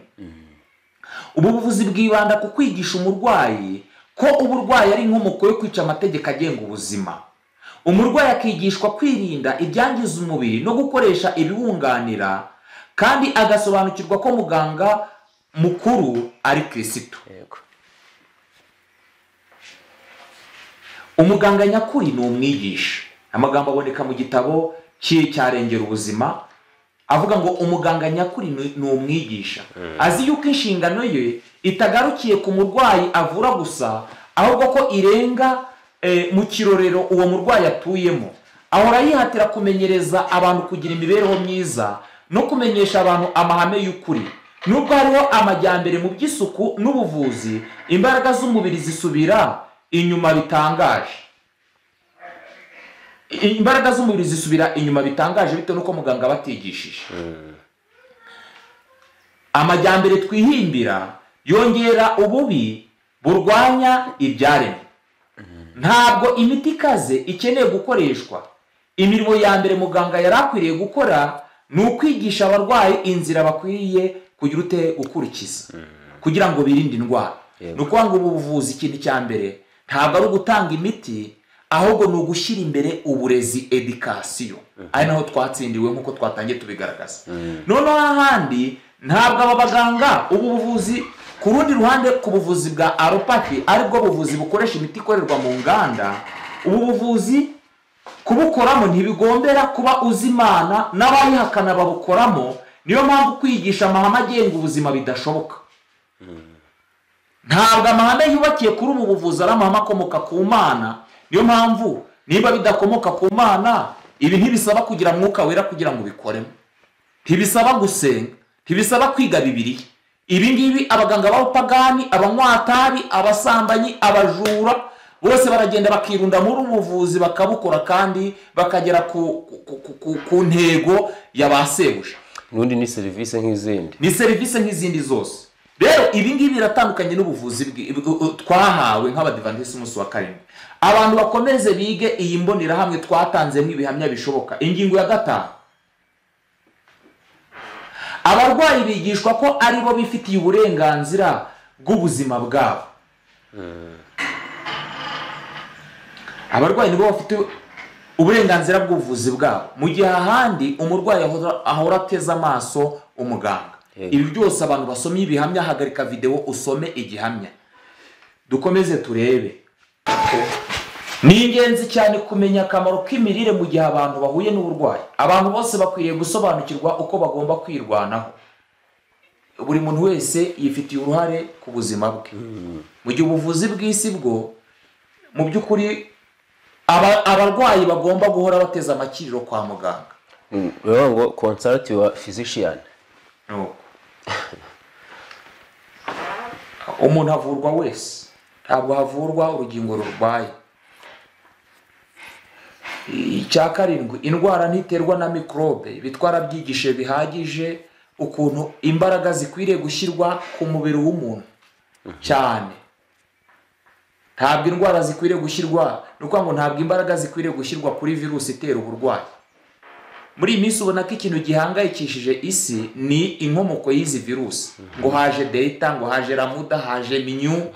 Ubu buvuzi bwibanda ku kwigisha umurwayi ko uburwayi ari inkomoko yo kwica amategeko agenga ubuzima. Umurwayi akigishwa kwirinda ibyangiza umubiri no gukoresha ibiwunganira, kandi agasobanukirwa ko muganga mukuru ari Kristo. Umuganga nyakuri ni umwigisha. Amagambo aboneka mu gitabo cyarengera ubuzima avuga ngo umuganga nyakuri ni umwigisha. Azi yuko inshingano ye itagarukiye ku murwayi avura gusa, ahubwo ko irenga mu kirorero uwo murwayi atuyemo. Ahora yihatira kumenyereza abantu kugira imibereho myiza no kumenyesha abantu amahame y'ukuri, nubwo hariho amajyambere mu by'isuku n'ubuvuzi, imbaraga z'umubiri zisubira inyuma bitangaje. Imbaraga z'umubiri zisubira inyuma bitangaje bitewe n'uko muganga batigishije. Amajyambere twihimbira yongera ububi burwanya ibyaremwe. Ntabwo imiti ikaze ikeneye gukoreshwa. Imirimo ya mbere muganga yari akwiriye gukora ni ukwigisha abarwayi inzira bakwiriye kugira ute gukurikiza kugira ngo birinde indwara. Ni ukuvuga ngo ubuvuzi ikintu cya mbere ntabwo ari ugutanga imiti, ahubwo ni ugushyira imbere uburezi, education. Ari naho twatsindiwe nk'uko twatangiye tubigaragaza. Noneho ahandi ntabwo aba baganga ubu buvuzi, ku rundi ruhande ku buvuzi bwa alopathy aribwo buvuzi bukoresha imiti ikorerwa mu nganda, ubu buvuzi kubukoramo ntibigombera kuba uzi Imana, n'abayihakana babukoramo. Niyo mpamvu kwigisha amahame agenga ubuzima bidashoboka. Ntabwo amahame yubakiye kuri ubu buvuzi ari amahame akomoka ku Mana. Niyo mpamvu niba bidakomoka ku Mana, ibi ntibisaba kugira Mwuka Wera kugira ngo ubikoremo, ntibisaba gusenga, ntibisaba kwiga Bibiliya. Ibi ngibi abaganga b'abapagani, abanywatabi, abasambanyi, abajura bose baragenda bakirunda muri ubu buvuzi bakabukora, kandi bakagera ku ntego yabasebuja. Nundi ni serivisi nk'izindi, ni serivisi nk'izindi zose. Rero ibi ngibi biratandukanye n'ubuvuzi twahawe nk'abadivantisi umunsi wa karindwi. Abantu bakomeze bige iyi mbonerahamwe twatanzemo ibihamya bishoboka. Ingingo ya 5, abarwayi bigishwa ko ari bo bifitiye uburenganzira bw'ubuzima bwabo. Abarwayi nibo bafite uburenganzira bw'ubuvuzi bwabo, mu gihe ahandi umurwayi ahora ateze amaso umuganga. Ibi byose abantu basomye ibihamya, hagarika video usome igihamya. Dukomeze turebe. Ni ingenzi cyane kumenya akamaro k'imirire mu gihe abantu bahuye n'uburwayi. Abantu bose bakwiriye gusobanukirwa uko bagomba kwirwanaho. Buri muntu wese yifitiye uruhare ku buzima bwe. Mu gihe ubuvuzi bw'isi bwo mu by'ukuri abarwayi bagomba guhora bateza amakiriro kwa muganga. Rero ngo consult your physician. Umuntu avurwa wese, ntabwo havurwa urugingo rurwaye. Icya 7, indwara ntiterwa na mikrobe. Bitwara byigishe bihagije ukuntu imbaraga zikwiriye gushyirwa ku mubiri w'umuntu cyane. Ntabwo indwara zikwiriye gushyirwa, nuko ngo ntabwo imbaraga zikwiriye gushyirwa kuri virusi itera uburwayi. Muri iyi minsi ubona ko ikintu gihangayikishije isi ni inkomoko y'izi virusi. Ngo haje delta, ngo haje lamuda, haje minyu,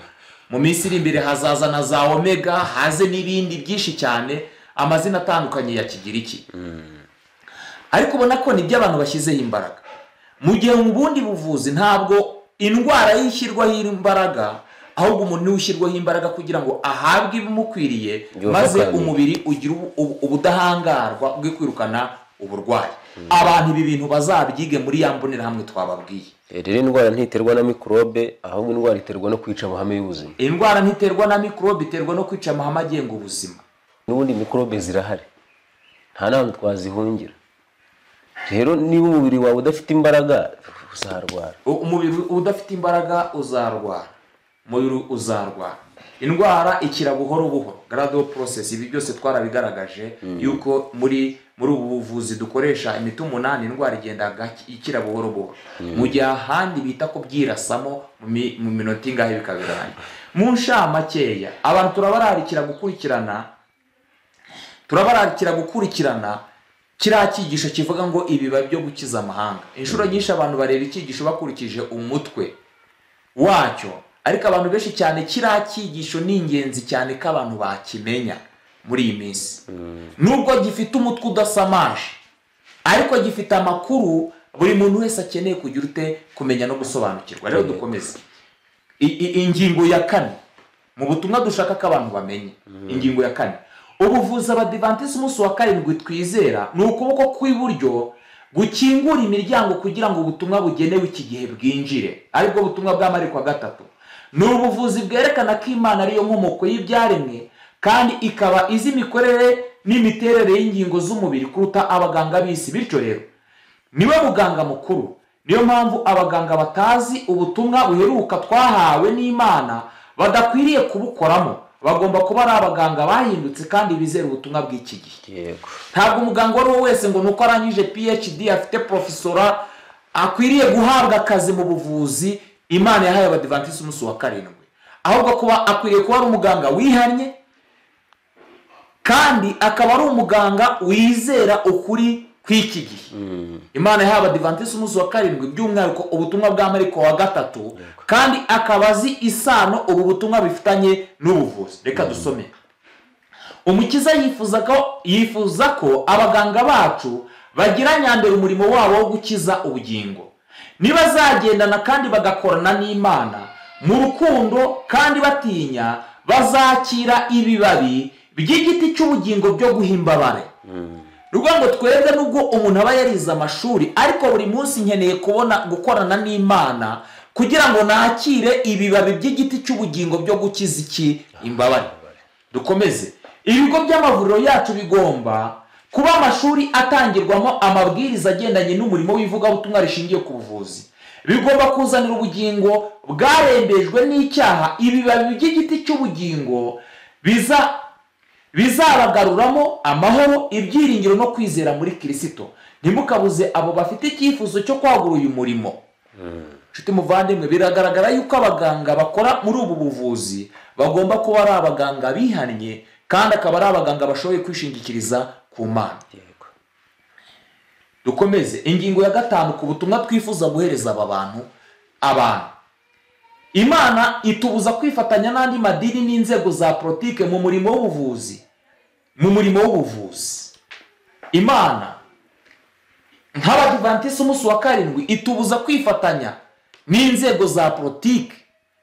mu minsi iri imbere hazaza na za omega, haze n'ibindi byinshi cyane, amazina atandukanye ya kigiriki. Ariko ubona ko ni by'abantu bashyizeho imbaraga. Mu gihe mu bundi buvuzi ntabwo indwara yishyirwaho imbaraga, ahubwo umuntu niwe ushyirwaho imbaraga kugira ngo ahabwe ibimukwiriye, maze umubiri ugira ubudahangarwa bwo kwirukana uburwayi. Abantu ibi bintu bazabyige muri ya mbonerahamwe twababwiye. Rero indwara ntiterwa na mikrobe, ahubwo indwara iterwa no kwica amahame y'ubuzima. Indwara ntiterwa na mikrobe, iterwa no kwica amahame agenga ubuzima. N'ubundi mikrobe zirahari, nta n'ahantu twazihungira. Rero niba umubiri wawe udafite imbaraga uzarwara. Umubiri udafite imbaraga uzarwara. Umubiri uzarwara. Indwara ikira buhoro buhoro, gradual process. Ibi byose twarabigaragaje yuko muri ubu buvuzi dukoresha imiti 8, indwara igenda ikira buhoro buhoro. Mu gihe ahandi bita ko byirasamo mu minota ingahe bikabiranye. Mu nshamake abantu turabararikira gukurikirana kiriya cyigisho kivuga ngo ibiba byo gukiza amahanga. Inshuro nyinshi abantu bareba icyigisho bakurikije umutwe wacyo, ariko abantu benshi cyane kiriya cyigisho ni ingenzi cyane ko abantu bakimenya muri iyi minsi. Nubwo gifite umutwe udasamaje, ariko gifite amakuru buri muntu wese akeneye kugira kumenya no gusobanukirwa. Rero dukomeze. Ingingo ya 4 mu butumwa dushaka ko abantu bamenye. Ingingo ya 4, ubuvuzi abadivantisi umunsi wa karindwi twizera ni ukuboko kw'iburyo gukingura imiryango kugira ngo ubutumwa bugenewe iki gihe bwinjire, aribwo butumwa bwa Mariko wa 3. Ni ubuvuzi bwerekana ko Imana ariyo nkomoko y'ibyaremwe, kandi ikaba izi imikorere n'imiterere y'ingingo z'umubiri kuruta abaganga b'isi. Bityo rero niwe muganga mukuru, niyo mpamvu abaganga batazi ubutumwa buheruka twahawe n'Imana badakwiriye kubukoramo. Bagomba kuba ari abaganga bahindutse kandi bizera ubutumwa bw'iki gihe. Ntabwo umuganga wari wese ngo nuko arangije PhD afite profesora akwiriye guhabwa akazi mu buvuzi Imana yahaye abadivantisi umunsi wa karindwi. Ahubwo kuba akwiriye kuba ari umuganga wihannye kandi akaba ari umuganga wizera ukuri kw'iki gihe. Imana yahaye abadivantisi umunsi wa karindwi by'umwihariko ubutumwa bwa Mariko wa gatatu, kandi akaba azi isano ubu butumwa bifitanye n'ubuvuzi. Reka dusome. Umukiza yifuza ko abaganga bacu bagira nyambere umurimo wabo wo gukiza ubugingo. Nibazagendana kandi bagakorana n'Imana mu rukundo kandi batinya, bazakira ibibabi by'igiti cy'ubugingo byo guhimbabare. Rugo ngo twebwe nubwo umuntu aba yarize amashuri, ariko buri munsi nkeneye gukorana n'Imana kugira ngo nakire ibibabi by'igiti cy'ubugingo byo gukiza iki imbabare. Dukomeze. Ibigo by'amavuriro yacu bigomba kuba amashuri atangirwamo amabwiriza agendanye n'umurimo w'ivugabutumwa rishingiye ku buvuzi. Bigomba kuzanira ubugingo bwarembejwe n'icyaha ibibabi by'igiti cy'ubugingo bizabagaruramo amahoro, ibyiringiro no kwizera muri Kristo. Ntimukabuze abo bafite icyifuzo cyo kwagura uyu murimo. Nshuti muvandimwe, biragaragara yuko abaganga bakora muri ubu buvuzi bagomba kuba ari abaganga bihannye kandi akaba ari abaganga bashoboye kwishingikiriza ku Mana. Dukomeze. Ingingo ya 5 ku butumwa twifuza guhereza aba bantu. Imana itubuza kwifatanya n'andi madini n'inzego za politike mu murimo w'ubuvuzi. Imana nk'abadivantisi umunsi wa karindwi itubuza kwifatanya n'inzego za politike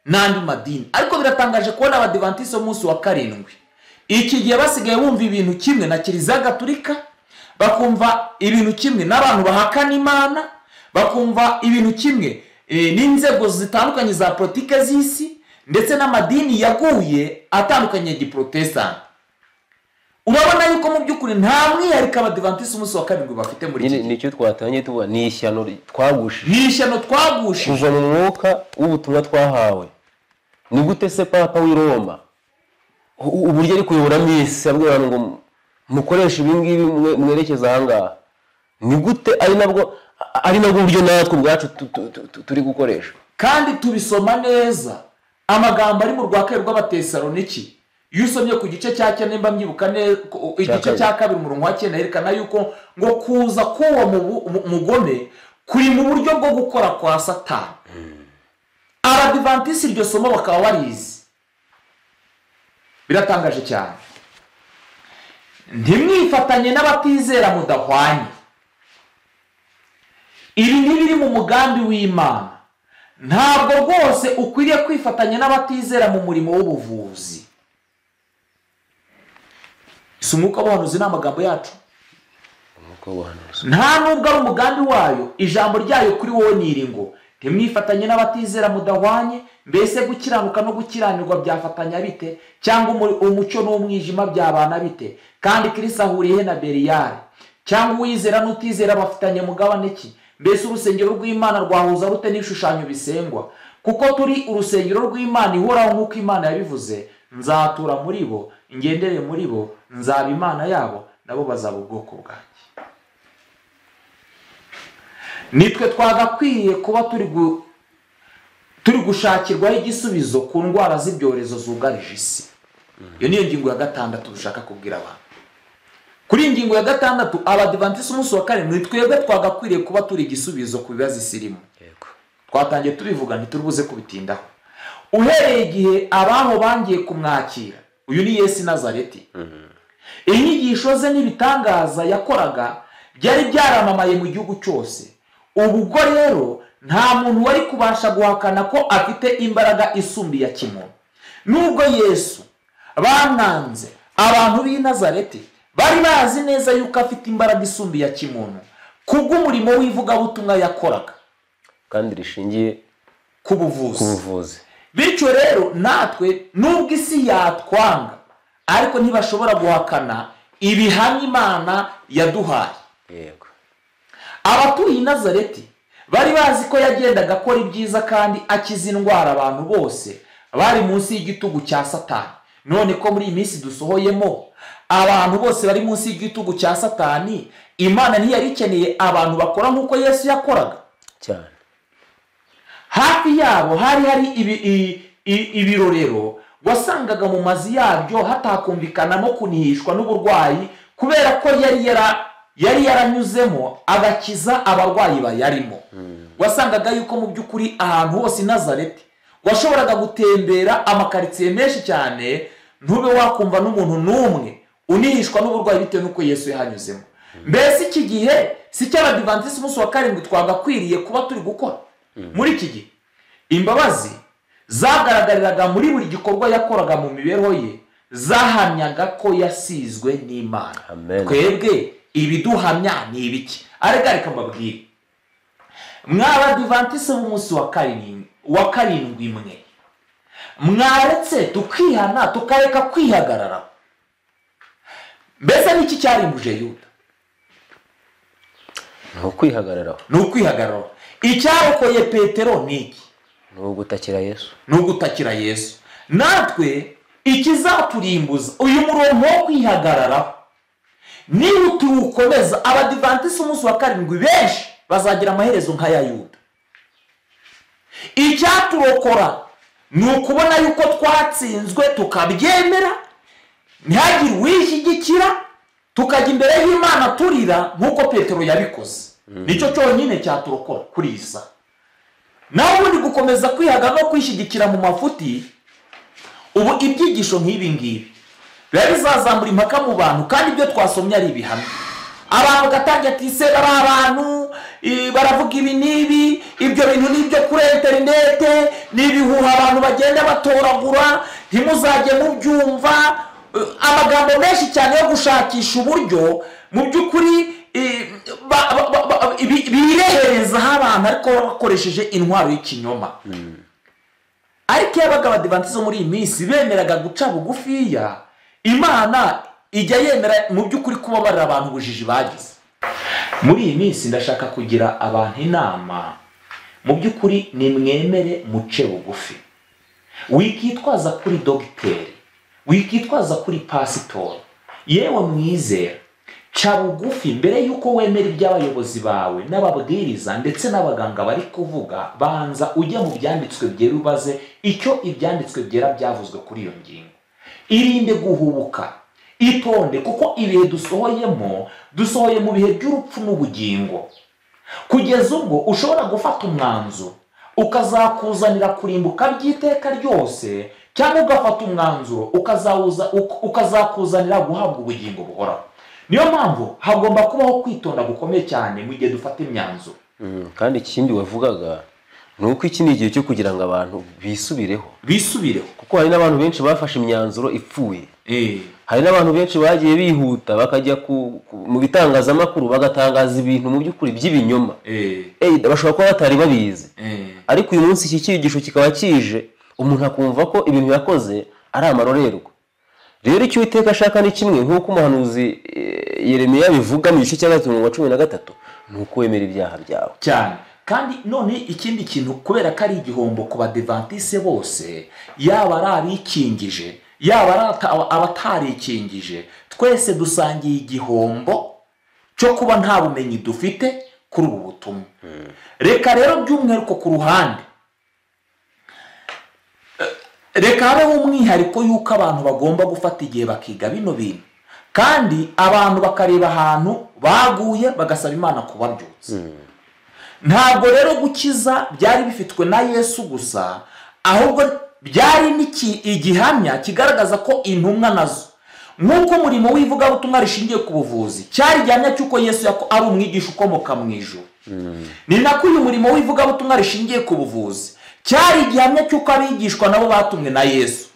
n'andi madini. Ariko biratangaje kubona abadivantisi umunsi wa karindwi iki gihe basigaye bumva ibintu kimwe na Kiliziya Gatolika, bakumva ibintu kimwe n'abantu bahakana Imana, bakumva ibintu kimwe n'inzego zitandukanye za politike z'isi ndetse n'amadini yaguye atandukanye ya Giprotestanti. Urabona yuko mu by'ukuri nta mwihariko abadivantisi umunsi wa karindwi bafite muri iki. Nicyo twatangiye tuvuga ni ishyano twagushije. Ni ishyano twagushije kuva mu mwuka w'ubutumwa twahawe. Ni gute se Papa w'i Roma uburyo ari kuyobora isi abwira abantu ngo mukoresha ibi ngibi mwerekeza ahangaha? Ni gute ari nabwo buryo natwe ubwacu turi gukoresha? Kandi tubisoma neza amagambo ari mu rwakere rw'Abatesaloniki. Iyo usomye ku gice cya 4 nimba mbyibuka neza, igice cya 2 umurongo wa 9 herekana yuko ngo kuza kuwa mugome kuri mu buryo bwo gukora kwa Satani. Abadivantisi iryo somo bakaba barizi. Biratangaje cyane. Ntimwifatanye n'abatizera mudahwanye. Ibi ntibiri mu mugambi w'Imana. Ntabwo rwose ukwiriye kwifatanya n'abatizera mu murimo w'ubuvuzi. Umwuka w'ubuhanuzi n'amagambo yacu. Nta nubwo ari umugambi wayo. Ijambo ryayo kuri wowe niringo. Ntimwifatanye n'abatizera mudahwanye. Mbese gukiranuka no gukiranirwa byafatanya bite? Cyangwa umucyo n'umwijima byabana bite? Kandi Kristo ahuriye na Beliyari? Cyangwa uwizera n'utizera bafitanye mugabane ki? Mbese urusengero rw'Imana rwahuza rute n'ibishushanyo bisengwa? Kuko turi urusengero rw'Imana ihoraho nk'uko Imana yabivuze. Nzatura muri bo, ngendere muri bo, nzaba Imana yabo, nabo bazaba ubwoko bwanjye. Nitwe twagakwiye kuba turi gushakirwaho igisubizo ku ndwara z'ibyorezo zugarije isi. Iyo niyo ngingo ya 6 dushaka kubwira abantu. Kuri ingingo ya 6 abadivantisi umunsi wa karindwi twebwe twagakwiriye kuba turi igisubizo ku bibazo isirimo. Twatangiye tubivuga ntiturubuze kubitindaho. Uhereye igihe abaho bangiye kumwakira, uyu ni Yesu Nazareti. Inyigisho ze n'ibitangaza yakoraga byari byaramamaye mu gihugu cyose. Ubwo rero nta muntu wari kubasha guhakana ko afite imbaraga isumbi ya kimuntu. Nubwo Yesu bananze abantu b'i Nazareti bari bazi neza yuko afite imbaraga isumbi ya kimuntu kubw'umurimo w'ivugabutumwa yakoraga kandi rishingiye ku buvuzi. Bityo rero natwe nubwo isi yatwanga ariko ntibashobora guhakana ibihamya Imana yaduhaye. Abatuye i Nazareti bari bazi ko yagendaga akora ibyiza kandi akiza indwara abantu bose bari munsi y'igitugu cya Satani. None ko muri iyi minsi dusohoyemo abantu bose bari munsi y'igitugu cya Satani, Imana ntiyari ikeneye abantu bakora nk'uko Yesu yakoraga cyane. Hafi yabo hari ibirorero wasangaga mu mazi yabyo hatakumvikanamo kunihishwa n'uburwayi kubera ko yari yaranyuzemo agakiza abarwayi bayarimo. Wasangaga yuko mu by'ukuri ahantu hose i Nazareti washoboraga gutembera amakaritsiye menshi cyane ntube wakumva n'umuntu n'umwe unihishwa n'uburwayi bitewe n'uko Yesu yahanyuzemo. Mbese iki gihe si cy'Abadivantisi umunsi wa karindwi twagakwiriye kuba turi gukora. Muri iki gihe imbabazi zagaragariraga muri buri gikorwa yakoraga mu mibereho ye, zahamyaga ko yasizwe n'Imana. Twebwe ibiduhamya ni ibiki? Reka mbabwire, mw'Abadivantisi b'umunsi wa karindwi mwe mwaretse tukihana tukareka kwihagarara. Mbese niki cyarimbuje Yuda? Ni ukwihagararaho. Icyarokoye Petero ni iki? Ni ugutakira Yesu. Natwe ikizaturimbuza uyu murongo wo kwihagararaho, niba tuwukomeza, Abadivantisi umunsi wa karindwi benshi bazagira amaherezo nk'aya Yuda. Icyaturokora ni ukubona yuko twatsinzwe tukabyemera, ntihagire uwishyigikira, tukajya imbere y'Imana turira nk'uko Petero yabikoze. Nicyo cyonyine cyaturokora kuri iyi saha. Nawe ubundi gukomeza kwihagarara no kwishyigikira mu mafuti, ubu ibyigisho nk'ibi ngibi biba bizazamura impaka mu bantu, kandi ibyo twasomye ari ibihamya. Abantu bagatangira ati se bari abantu baravuga ibi n'ibi, ibyo bintu n'ibyo kuri interinete n'ibihuha abantu bagenda batoragura, ntimuzajye mubyumva. Amagambo menshi cyane yo gushakisha uburyo mu by'ukuri bireherezaho abantu ariko bakoresheje intwaro y'ikinyoma. Ariko yabaga Abadivantisi muri iyi minsi bemeraga guca bugufiya, Imana ijya yemera mu by'ukuri kubabarira abantu ubujiji bagize. Muri iyi minsi ndashaka kugira abantu inama, mu by'ukuri nimwemere muce bugufi. Wikitwaza kuri dogiteri, wikitwaza kuri pasitori, yewe mwizera, ca bugufi mbere yuko wemera iby'abayobozi bawe n'ababwiriza ndetse n'abaganga bari kuvuga. Banza ujye mu byanditswe byera ubaze icyo ibyanditswe byera byavuzwe kuri iyo ngingo. Irinde guhubuka, itonde, kuko ibihe dusohoye mu bihe by'urupfu n'ubugingo, kugeza ubwo ushobora gufata umwanzuro ukazakuzanira kurimbuka by'iteka ryose, cyangwa ugafata umwanzuro ukazakuzanira guhabwa ubugingo buhoraho. Niyo mpamvu hagomba kubaho kwitonda gukomeye cyane mu gihe dufata imyanzuro. Kandi ikindi wavugaga ni uko iki ni igihe cyo kugira ngo abantu bisubireho, kuko hari n'abantu benshi bafashe imyanzuro ipfuye. Hari n'abantu benshi bagiye bihuta bakajya mu bitangazamakuru bagatangaza ibintu mu by'ukuri by'ibinyoma, bashobora kuba batari babizi. Ariko uyu munsi iki cyigisho kikaba kije, umuntu akumva ko ibintu yakoze ari amarorerwa. Rero icyo Uwiteka ashaka ni kimwe, nk'uko umuhanuzi Yeremiya bivuga mu gice cya 13, ni uko wemera ibyaha byawe cyane. Kandi none ikindi kintu, kubera ko ari igihombo ku Badivantisi bose, yaba ari abikingije yaba ari abatarikingije, twese dusangiye igihombo cyo kuba nta bumenyi dufite kuri ubu butumwa. Reka rero by'umwihariko ku ruhande, reka habeho umwihariko yuko abantu bagomba gufata igihe bakiga bino bintu, kandi abantu bakareba ahantu baguye bagasaba Imana kubabyutsa. Ntabwo rero gukiza byari bifitwe na Yesu gusa, ahubwo byari igihamya kigaragaza ko intumwa nazo, nk'uko umurimo w'ivugabutumwa rishingiye ku buvuzi cyari igihamya cy'uko Yesu ari umwigisha ukomoka mu ijuru, ni nako uyu murimo w'ivugabutumwa rishingiye ku buvuzi cyari igihamya cy'uko abigishwa nabo batumwe na Yesu.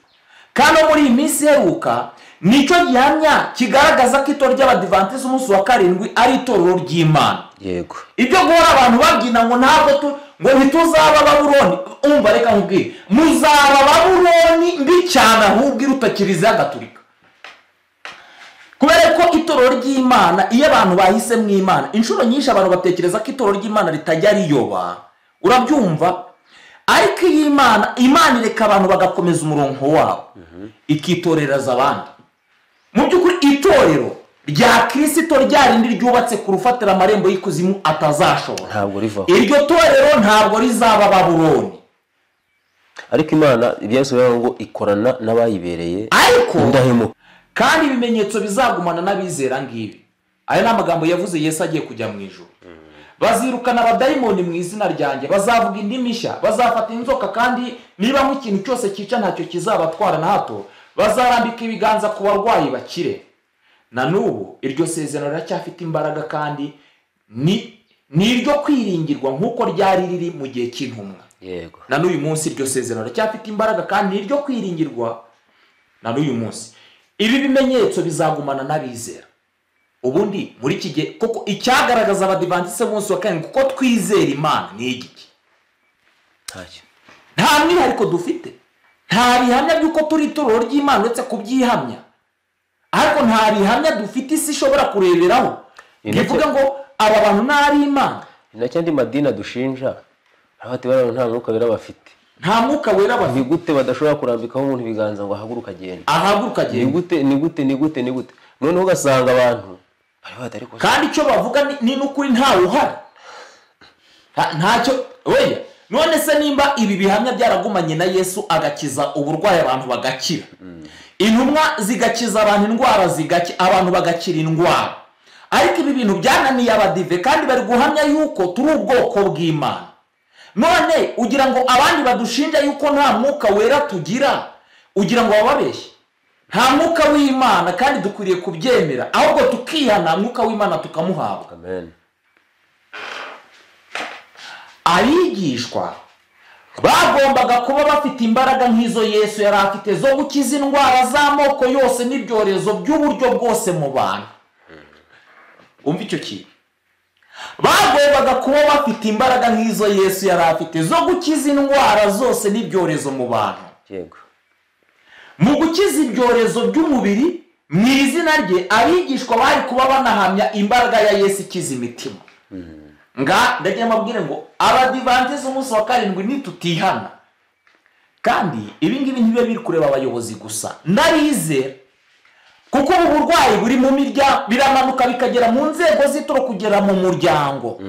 Kandi muri iyi minsi iheruka nicyo gihamya kigaragaza ko itorero ry'Abadivantisi umunsi wa karindwi ari itorero ry'Imana. Yego, ibyo guhora abantu babyina ngo ntabwo ngo ntituzaba Babuloni, umva reka nkubwire, muzaba Babuloni mbi cyane ahubwo iruta Kiliziya Gatolika. kubera ko itorero ry'Imana iyo abantu bahise mu Imana inshuro nyinshi abantu batekereza ko itorero ry'Imana ritajya riyoba, urabyumva, ariko iyi Imana ireka abantu bagakomeza umurongo wabo ikitorereza abandi. Mu by'ukuri itorero rya Kristo ryarindi ryubatse ku rufatira amarembo y'ikuzimu atazashobora, ntabwo rivaho. Iryo torero ntabwo rizaba Babuloni, ariko Imana ibyasobanura ngo ikorana n'abayibereye ariko indahemuka, kandi ibimenyetso bizagumana n'abizera ngibi. Aya ni amagambo yavuze Yesu agiye kujya mu ijuru. Bazirukana abadayimoni mu izina ryanjye, bazavuga indimi nshya, bazafata inzoka, kandi niba mu kintu cyose cyica ntacyo kizabatwara na hato, bazarambika ibiganza ku barwayi bakire. Na n'ubu iryo sezerano riracyafite imbaraga, kandi ni iryo kwiringirwa nk'uko ryari riri mu gihe cy'intumwa. yego, Na n'uyu munsi iryo sezerano riracyafite imbaraga, kandi ni iryo kwiringirwa na n'uyu munsi. Ibi bimenyetso bizagumana n'abizera. Ubundi muri iki gihe koko icyagaragaza abadivantiste b'umunsi wa karindwi kuko twizera Imana ni igiki? ntacyo. Nta mwihariko dufite, nta bihamya by'uko turi itorero ry'Imana uretse kubyihamya, ariko nta bihamya dufite isi ishobora kureberaho bivuga ngo aba bantu ntari Imana. Ni nacyo andi madini adushinja abati barano nta mwuka wera bafite. Nta mwuka wera bafite. Ni gute badashobora kurambikaho umuntu ibiganza ngo ahaguruka agende? Ahaguruka agende. Ni gute noneho ugasanga abantu kandi icyo bavuga ni n'ukuri ntawe uhari, ntacyo. Oya, none se nimba ibi bihamya byaragumanye na Yesu agakiza uburwayi abantu bagakira, intumwa zigakiza abantu indwara abantu bagakira indwara, ariko ibi bintu byananiye abadive kandi bari guhamya yuko turi ubwoko bw'Imana, none ugira ngo abandi badushinja yuko nta mwuka wera tugira, ugira ngo bababeshye? Nta mwuka w'Imana kandi dukwiriye kubyemera, ahubwo tukihana mwuka w'Imana tukamuhabwa. Amen. Abigishwa bagombaga kuba bafite imbaraga nk'izo Yesu yari afite zo gukiza indwara z'amoko yose n'ibyorezo by'uburyo bwose mu bantu. Umva icyo kintu. Bagombaga kuba bafite imbaraga nk'izo Yesu yari afite zo gukiza indwara zose n'ibyorezo mu bantu. Yego. Mu gukiza ibyorezo by'umubiri mu izina rye, abigishwa bari kuba banahamya imbaraga ya Yesu ikiza imitima. Ndagiye mabwire ngo abadivantiste umunsi wa karindwi nitutihana, kandi ibi ngibi ntibibe biri kureba abayobozi gusa, ndabizera, kuko ubu burwayi buri mu miryango, biramanuka bikagera mu nzego z'itoro kugera mu muryango.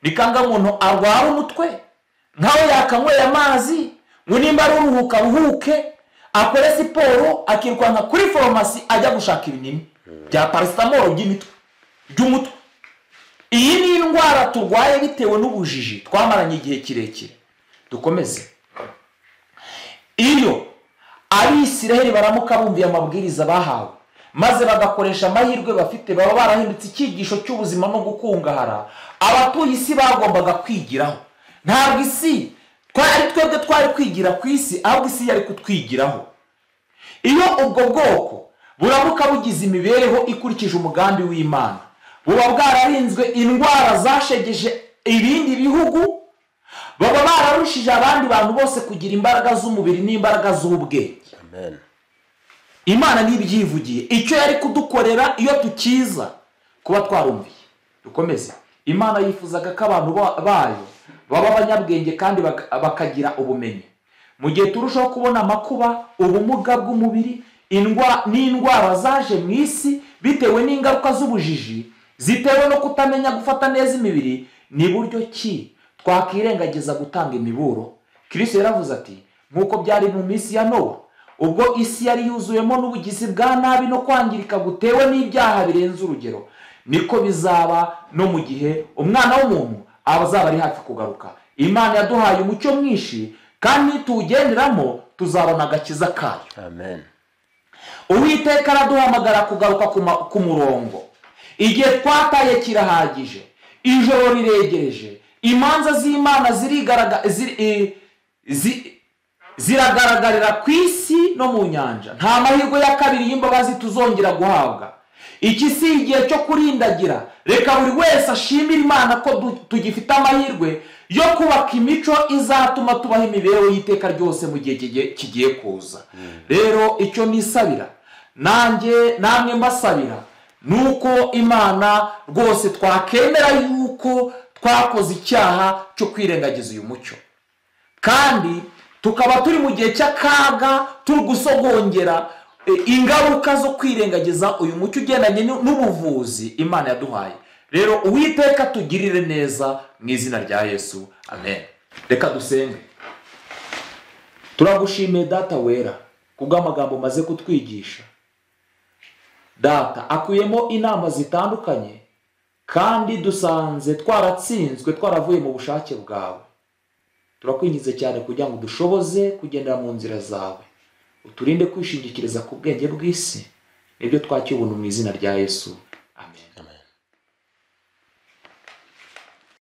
Bikanga umuntu arwara umutwe nkaho yakanyweye amazi, ngo nimba ari uruhuka ruhuke, akore siporo, akirukanka kuri farumasi ajya gushaka ibinini bya paracetamol by'umutwe. Iyi ni indwara turwaye bitewe n'ubujiji twamaranye igihe kirekire. Dukomeze. Iyo Abisiraheli baramuka bumviye amabwiriza bahawe, maze bagakoresha amahirwe bafite, baba barahindutse icyigisho cy'ubuzima no gukungahara, abatuye isi bagombaga kwigiraho. Ntabwo isi twebwe twari kwigira ku isi, ahubwo isi yari kutwigiraho. Iyo ubwo bwoko buramuka bugize imibereho ikurikije umugambi w'Imana, buba bwararinzwe indwara zashegeje ibindi bihugu, baba bararushije abandi bantu bose kugira imbaraga z'umubiri n'imbaraga z'ubwenge. Amen. Imana nibyivugiye icyo yari kudukorera iyo tukiza kuba twarumviye. Dukomeze. Imana yifuzaga ko abantu bayo baba abanyabwenge kandi bakagira ubumenyi. Mu gihe turushaho kubona amakuba, ubumuga bw'umubiri, n'indwara zaje mu isi bitewe n'ingaruka z'ubujiji zitewe no kutamenya gufata neza imibiri, ni buryo ki twakirengagiza gutanga imiburo? Kristo yaravuze ati, nk'uko byari mu minsi ya Nowa, ubwo isi yari yuzuyemo n'ubugizi bwa nabi no kwangirika gutewe n'ibyaha birenze urugero, niko bizaba no mu gihe Umwana w'umuntu azaba ari hafi kugaruka. Imana yaduhaye umucyo mwinshi, kandi nituwugenderamo tuzabona agakiza kayo. Amen. Uwiteka araduhamagara kugaruka ku murongo. Igihe twataye kirahagije, ijoro riregereje, imanza z'Imana ziragaragarira ku isi no mu nyanja. Nta mahirwe ya kabiri y'imbabazi tuzongera guhabwa. Iki si igihe cyo kurindagira. Reka buri wese ashimire Imana ko tugifite amahirwe yo kubaka imico izatuma tubaho imibereho y'iteka ryose mu gihe kigiye kuza. Rero icyo nisabira namwe mbasabira nuko Imana rwose twakemera yuko twakoze icyaha cyo kwirengagiza uyu mucyo, kandi tukaba turi mu gihe cy'akaga, turi gusogongera ingaruka zo kwirengagiza uyu mucyo ugendanye n'ubuvuzi Imana yaduhaye. Rero Uwiteka tugirire neza mu izina rya Yesu, amen. Reka dusenge. Turagushimiye Data wera kubw'amagambo maze kutwigisha. Data akuyemo inama zitandukanye, kandi dusanze twaratsinzwe, twaravuye mu bushake bwawe. Turakwingize cyane kugira ngo dushoboze kugendera mu nzira zawe, uturinde kwishingikiriza ku bwenge bw'isi. Ibyo twakiye ubuntu mu izina rya Yesu.